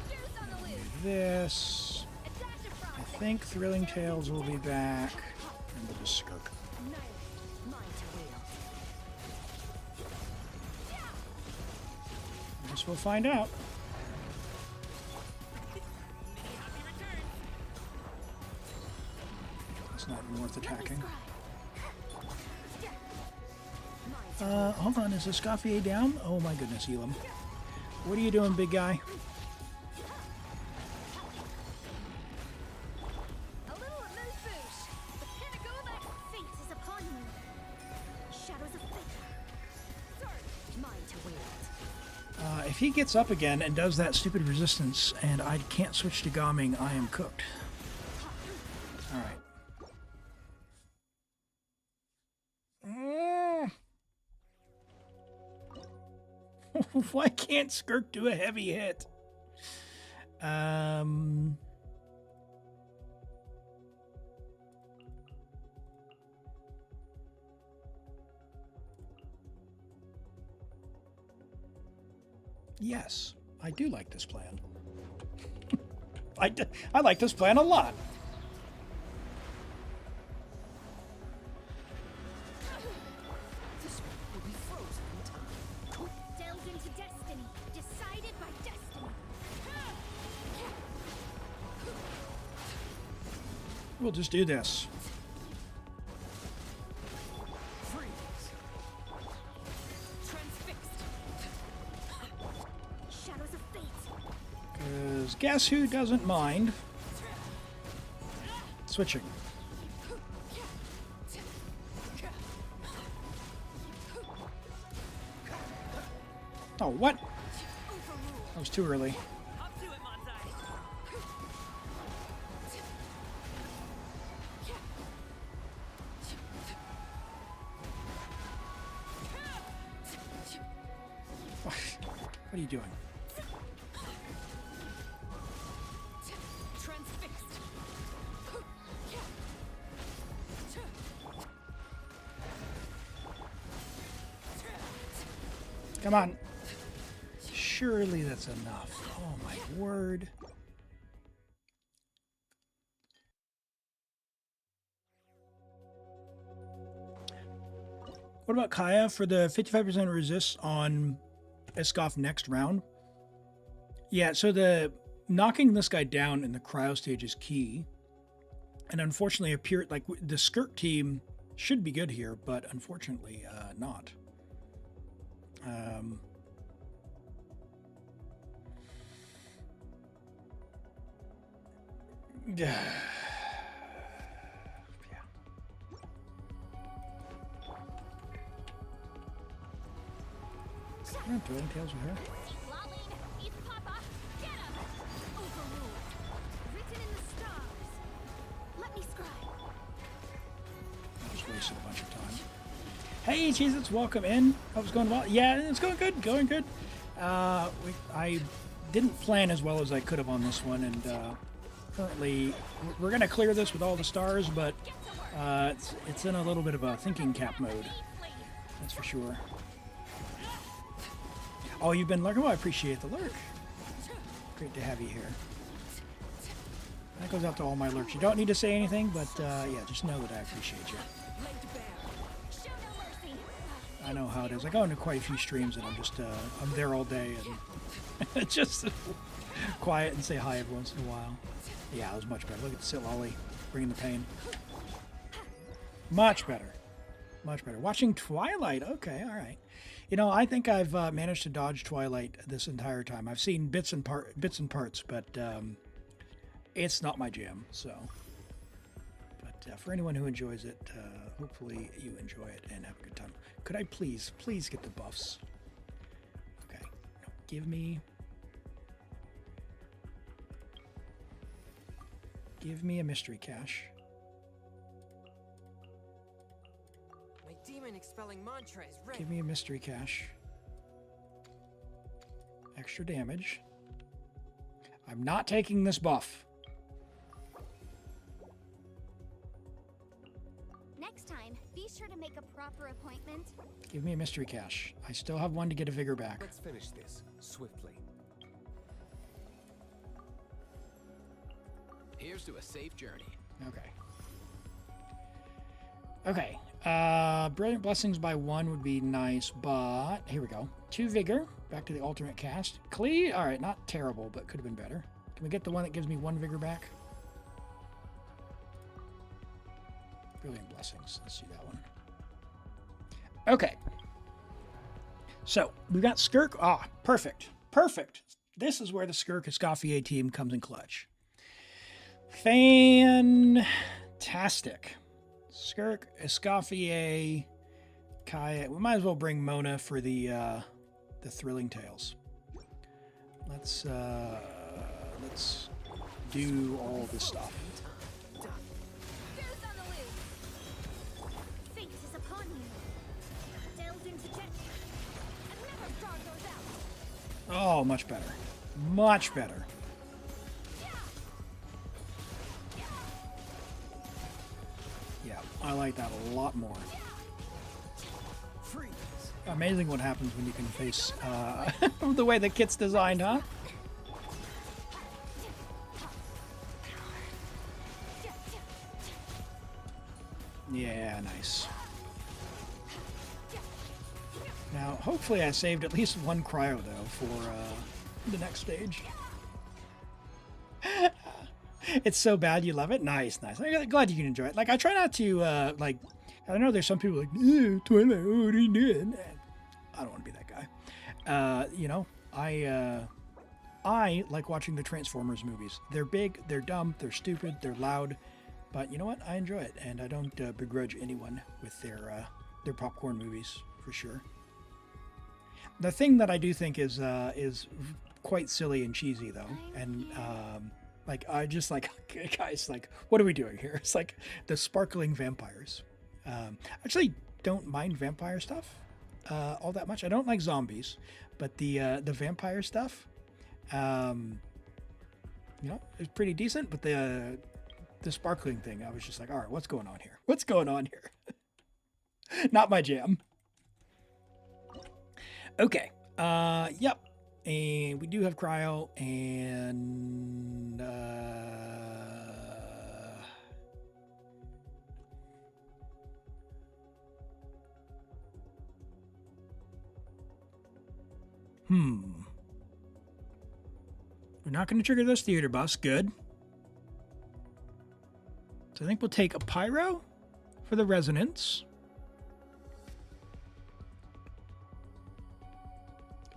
Juice on the Do loose. this. A dash of I frosting. think Thrilling Tales will be back. And we'll just skirk. Annihilate. Mine to wield. I guess we'll find out. It's not even worth attacking. Hold on, is Escoffier down? Oh my goodness, Elim. What are you doing, big guy? A little remove boost. The pinnacle of fate is upon you. Shadows of fate. Mine to wield. If he gets up again and does that stupid resistance and I can't switch to Gaming, I am cooked. Alright. Why can't Skirk do a heavy hit? Yes, I do like this plan. I like this plan a lot. This will be frozen in time. Delved into destiny, decided by destiny. We'll just do this. Freeze. transfixed. Shadows of fate. Because guess who doesn't mind switching? Oh, what? That was too early. Up to it, Monzai. What are you doing? Transfixed. Come on. Surely that's enough. Oh my word. What about Kaya for the 55% resist on Escoff next round? Yeah, so the knocking this guy down in the cryo stage is key. And unfortunately, the skirt team should be good here, but unfortunately not. Yeah. Can I have Dueling Tales with her? Lolling, it's Papa. Get him! Overruled. Written in the stars. Let me scribe. I just wasted a bunch of time. Hey, Jesus, welcome in. Hope it's going well. Yeah, it's going good. Going good. I didn't plan as well as I could have on this one, and currently we're going to clear this with all the stars, but it's in a little bit of a thinking cap mode. That's for sure. Oh, you've been lurking? Well, I appreciate the lurk. Great to have you here. That goes out to all my lurks. You don't need to say anything, but yeah, just know that I appreciate you. Show no mercy. I know how it is. I go into quite a few streams and I'm there all day and just quiet and say hi every once in a while. Yeah, it was much better. Look at the sit lolly, bringing the pain. Much better. Much better. Watching Twilight. Okay, all right. You know, I think I've managed to dodge Twilight this entire time. I've seen bits and parts, but it's not my jam. So, but for anyone who enjoys it, hopefully you enjoy it and have a good time. Could I please get the buffs? Okay. No, give me. Give me a mystery cache. My demon expelling mantra is ready. Give me a mystery cache. Extra damage. I'm not taking this buff. Next time, be sure to make a proper appointment. Give me a mystery cache. I still have one to get a vigor back. Let's finish this swiftly. Here's to a safe journey. Okay. Okay. Brilliant Blessings by 1 would be nice, but here we go. 2 Vigor. Back to the alternate cast. Klee, all right, not terrible, but could have been better. Can we get the one that gives me 1 Vigor back? Brilliant Blessings. Let's do that one. Okay. So, we've got Skirk. Ah, perfect. Perfect. This is where the Skirk Escoffier team comes in clutch. Fantastic. Skirk, Escoffier, Kaya. We might as well bring Mona for the Thrilling Tales. Let's do all this stuff. Goose on the loose. Fate is upon you. Delve into death And never guard those out. Oh, much better. Much better. Yeah, I like that a lot more. Freeze. Amazing what happens when you can face the way the kit's designed, huh? Yeah, nice. Now, hopefully I saved at least 1 cryo, though, for the next stage. It's so bad you love it? Nice, nice. I'm glad you can enjoy it. Like, I try not to, like, I know there's some people like, yeah, Twilight, what are you doing? I don't want to be that guy. You know, I like watching the Transformers movies. They're big, they're dumb, they're stupid, they're loud. But you know what? I enjoy it, and I don't begrudge anyone with their popcorn movies, for sure. The thing that I do think is quite silly and cheesy, though, and like I just like, guys, like, what are we doing here? It's like the sparkling vampires. Actually, don't mind vampire stuff all that much. I don't like zombies, but the vampire stuff, you know, is pretty decent. But the sparkling thing, I was just like, all right, what's going on here? What's going on here? Not my jam. Okay. Yep. And we do have cryo and we're not going to trigger those theater buffs. Good. So I think we'll take a pyro for the resonance.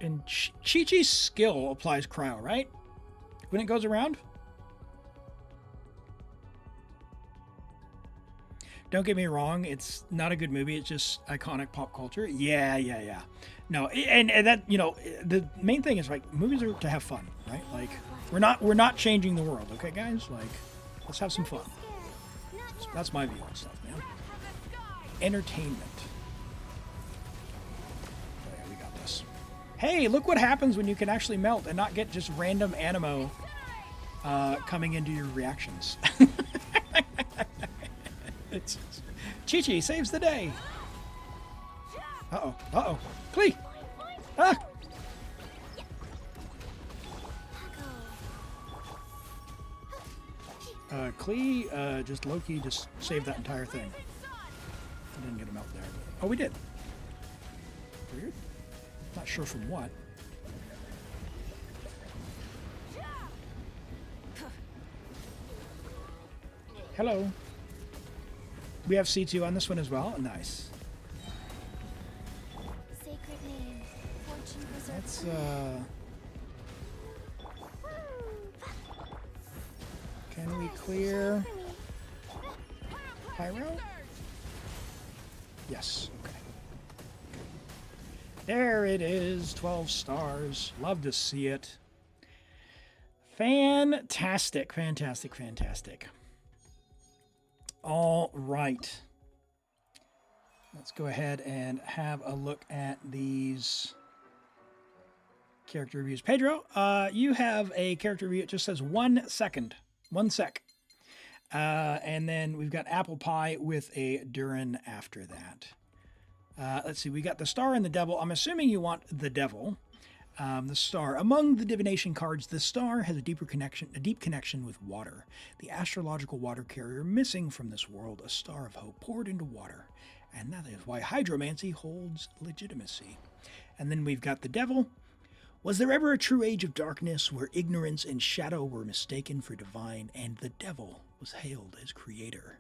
And Chi-Chi's skill applies cryo, right? When it goes around? Don't get me wrong, it's not a good movie, it's just iconic pop culture. Yeah. No, and that, you know, the main thing is, like, movies are to have fun, right? Like, we're not changing the world, okay, guys? Like, let's have some fun. So that's my view on stuff, man. Entertainment. Oh, yeah, we got this. Hey, look what happens when you can actually melt and not get just random animo coming into your reactions. It's Chi-Chi saves the day. Uh-oh. Klee! Ah! Klee, just Loki just saved that entire thing. I didn't get him out there. Oh, we did. Weird. Not sure from what. Hello. We have C2 on this one as well. Nice. Sacred name. Fortune preserve. Let's, can we clear pyro? Yes. Okay. There it is. 12 stars. Love to see it. Fantastic, fantastic, fantastic. All right. Let's go ahead and have a look at these character reviews. Pedro, you have a character review. It just says 1 second. 1 sec. And then we've got Apple Pie with a Durin after that. Let's see. We got the Star and the Devil. I'm assuming you want the Devil. The Star. Among the divination cards, the Star has a deep connection with water. The astrological water carrier missing from this world, a star of hope poured into water. And that is why hydromancy holds legitimacy. And then we've got the Devil. Was there ever a true age of darkness where ignorance and shadow were mistaken for divine, and the Devil was hailed as creator?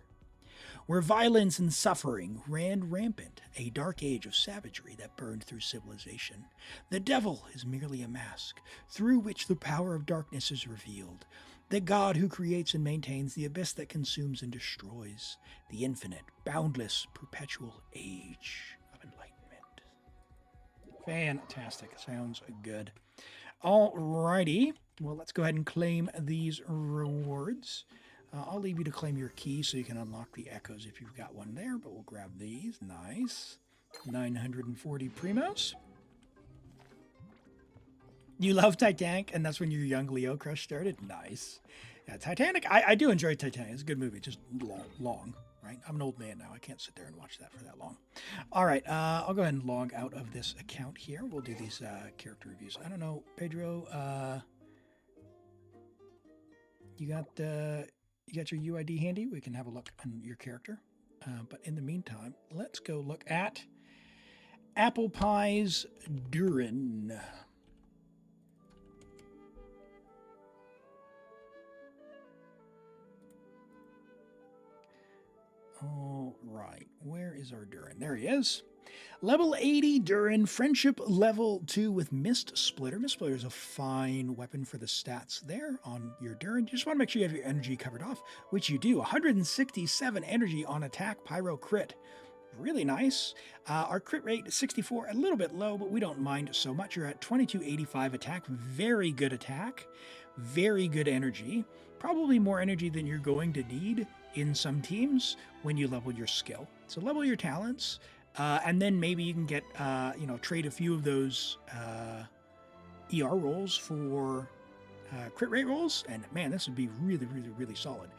Where violence and suffering ran rampant, a dark age of savagery that burned through civilization. The Devil is merely a mask, through which the power of darkness is revealed. The God who creates and maintains the abyss that consumes and destroys. The infinite, boundless, perpetual age of enlightenment. Fantastic. Sounds good. Alrighty. Well, let's go ahead and claim these rewards. I'll leave you to claim your key so you can unlock the echoes if you've got one there, but we'll grab these. Nice. 940 primos. You love Titanic, and that's when your young Leo crush started? Nice. Yeah, Titanic, I do enjoy Titanic. It's a good movie, just long, right? I'm an old man now. I can't sit there and watch that for that long. All right, I'll go ahead and log out of this account here. We'll do these character reviews. I don't know, Pedro, you got your UID handy? We can have a look on your character. But in the meantime, let's go look at Apple Pie's Durin. All right, where is our Durin? There he is. Level 80 Durin, friendship level 2 with Mist Splitter. Mist Splitter is a fine weapon for the stats there on your Durin. You just want to make sure you have your energy covered off, which you do. 167 energy on attack, pyro crit. Really nice. Our crit rate is 64, a little bit low, but we don't mind so much. You're at 2285 attack. Very good attack. Very good energy. Probably more energy than you're going to need in some teams when you level your skill. So level your talents. And then maybe you can get, trade a few of those ER rolls for crit rate rolls. And man, this would be really, really, really solid.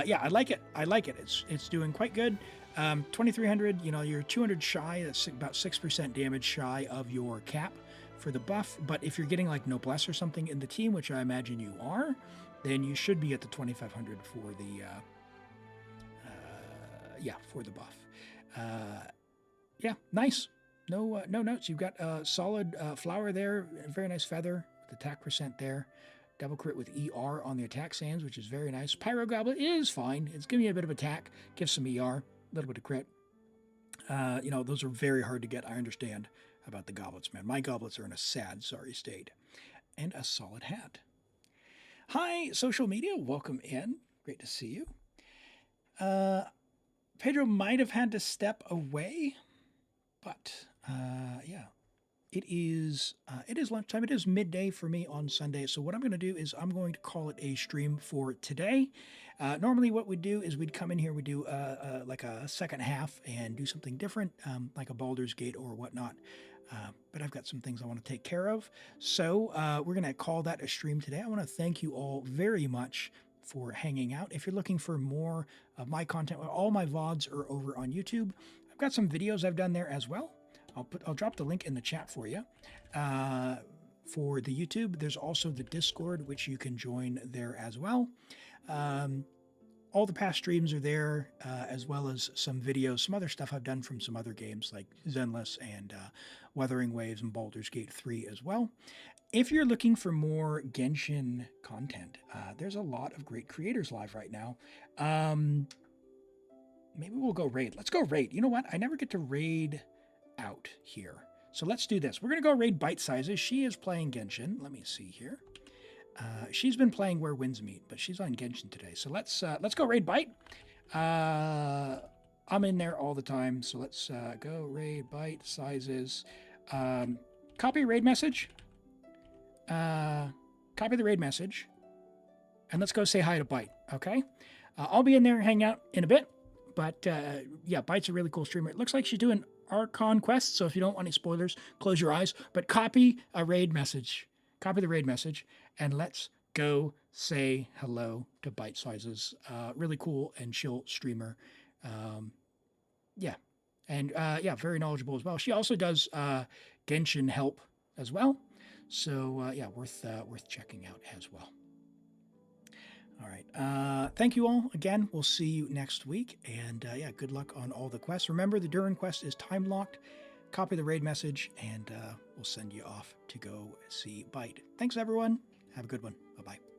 Yeah, I like it. I like it. It's doing quite good. 2,300, you're 200 shy. That's about 6% damage shy of your cap for the buff. But if you're getting like Noblesse or something in the team, which I imagine you are, then you should be at the 2,500 for the, for the buff. Yeah, nice. No notes. You've got a solid flower there, a very nice feather with attack percent there. Double crit with ER on the attack sands, which is very nice. Pyro Goblet is fine. It's giving you a bit of attack, gives some ER, a little bit of crit. Those are very hard to get. I understand about the goblets, man. My goblets are in a sad, sorry state. And a solid hat. Hi, social media. Welcome in. Great to see you. Pedro might have had to step away. But, it is lunchtime. It is midday for me on Sunday. So what I'm going to do is I'm going to call it a stream for today. Normally what we'd do is we'd come in here, we'd do like a second half and do something different, like a Baldur's Gate or whatnot. But I've got some things I want to take care of. So we're going to call that a stream today. I want to thank you all very much for hanging out. If you're looking for more of my content, all my VODs are over on YouTube. I've got some videos I've done there as well. I'll drop the link in the chat for you. For the YouTube, there's also the Discord, which you can join there as well. All the past streams are there, as well as some videos, some other stuff I've done from some other games like Zenless and Wuthering Waves and Baldur's Gate 3 as well. If you're looking for more Genshin content, there's a lot of great creators live right now. Maybe we'll go raid. Let's go raid. You know what? I never get to raid out here. So let's do this. We're going to go raid Bite Sizes. She is playing Genshin. Let me see here. She's been playing Where Winds Meet, but she's on Genshin today. So let's go raid Bite. I'm in there all the time. So let's go raid Bite Sizes. Copy raid message. Copy the raid message. and let's go say hi to Bite, okay? I'll be in there hanging out in a bit, but yeah, Bite's a really cool streamer. It looks like she's doing Archon quests, so if you don't want any spoilers, close your eyes, but copy a raid message. Copy the raid message, and let's go say hello to Bite Sizes. Really cool and chill streamer. Yeah, and yeah, very knowledgeable as well. She also does Genshin help as well, so yeah, worth checking out as well. All right, thank you all again. We'll see you next week, and yeah, good luck on all the quests. Remember, the Durin quest is time locked. Copy the raid message, and we'll send you off to go see Bite. Thanks, everyone. Have a good one. Bye bye.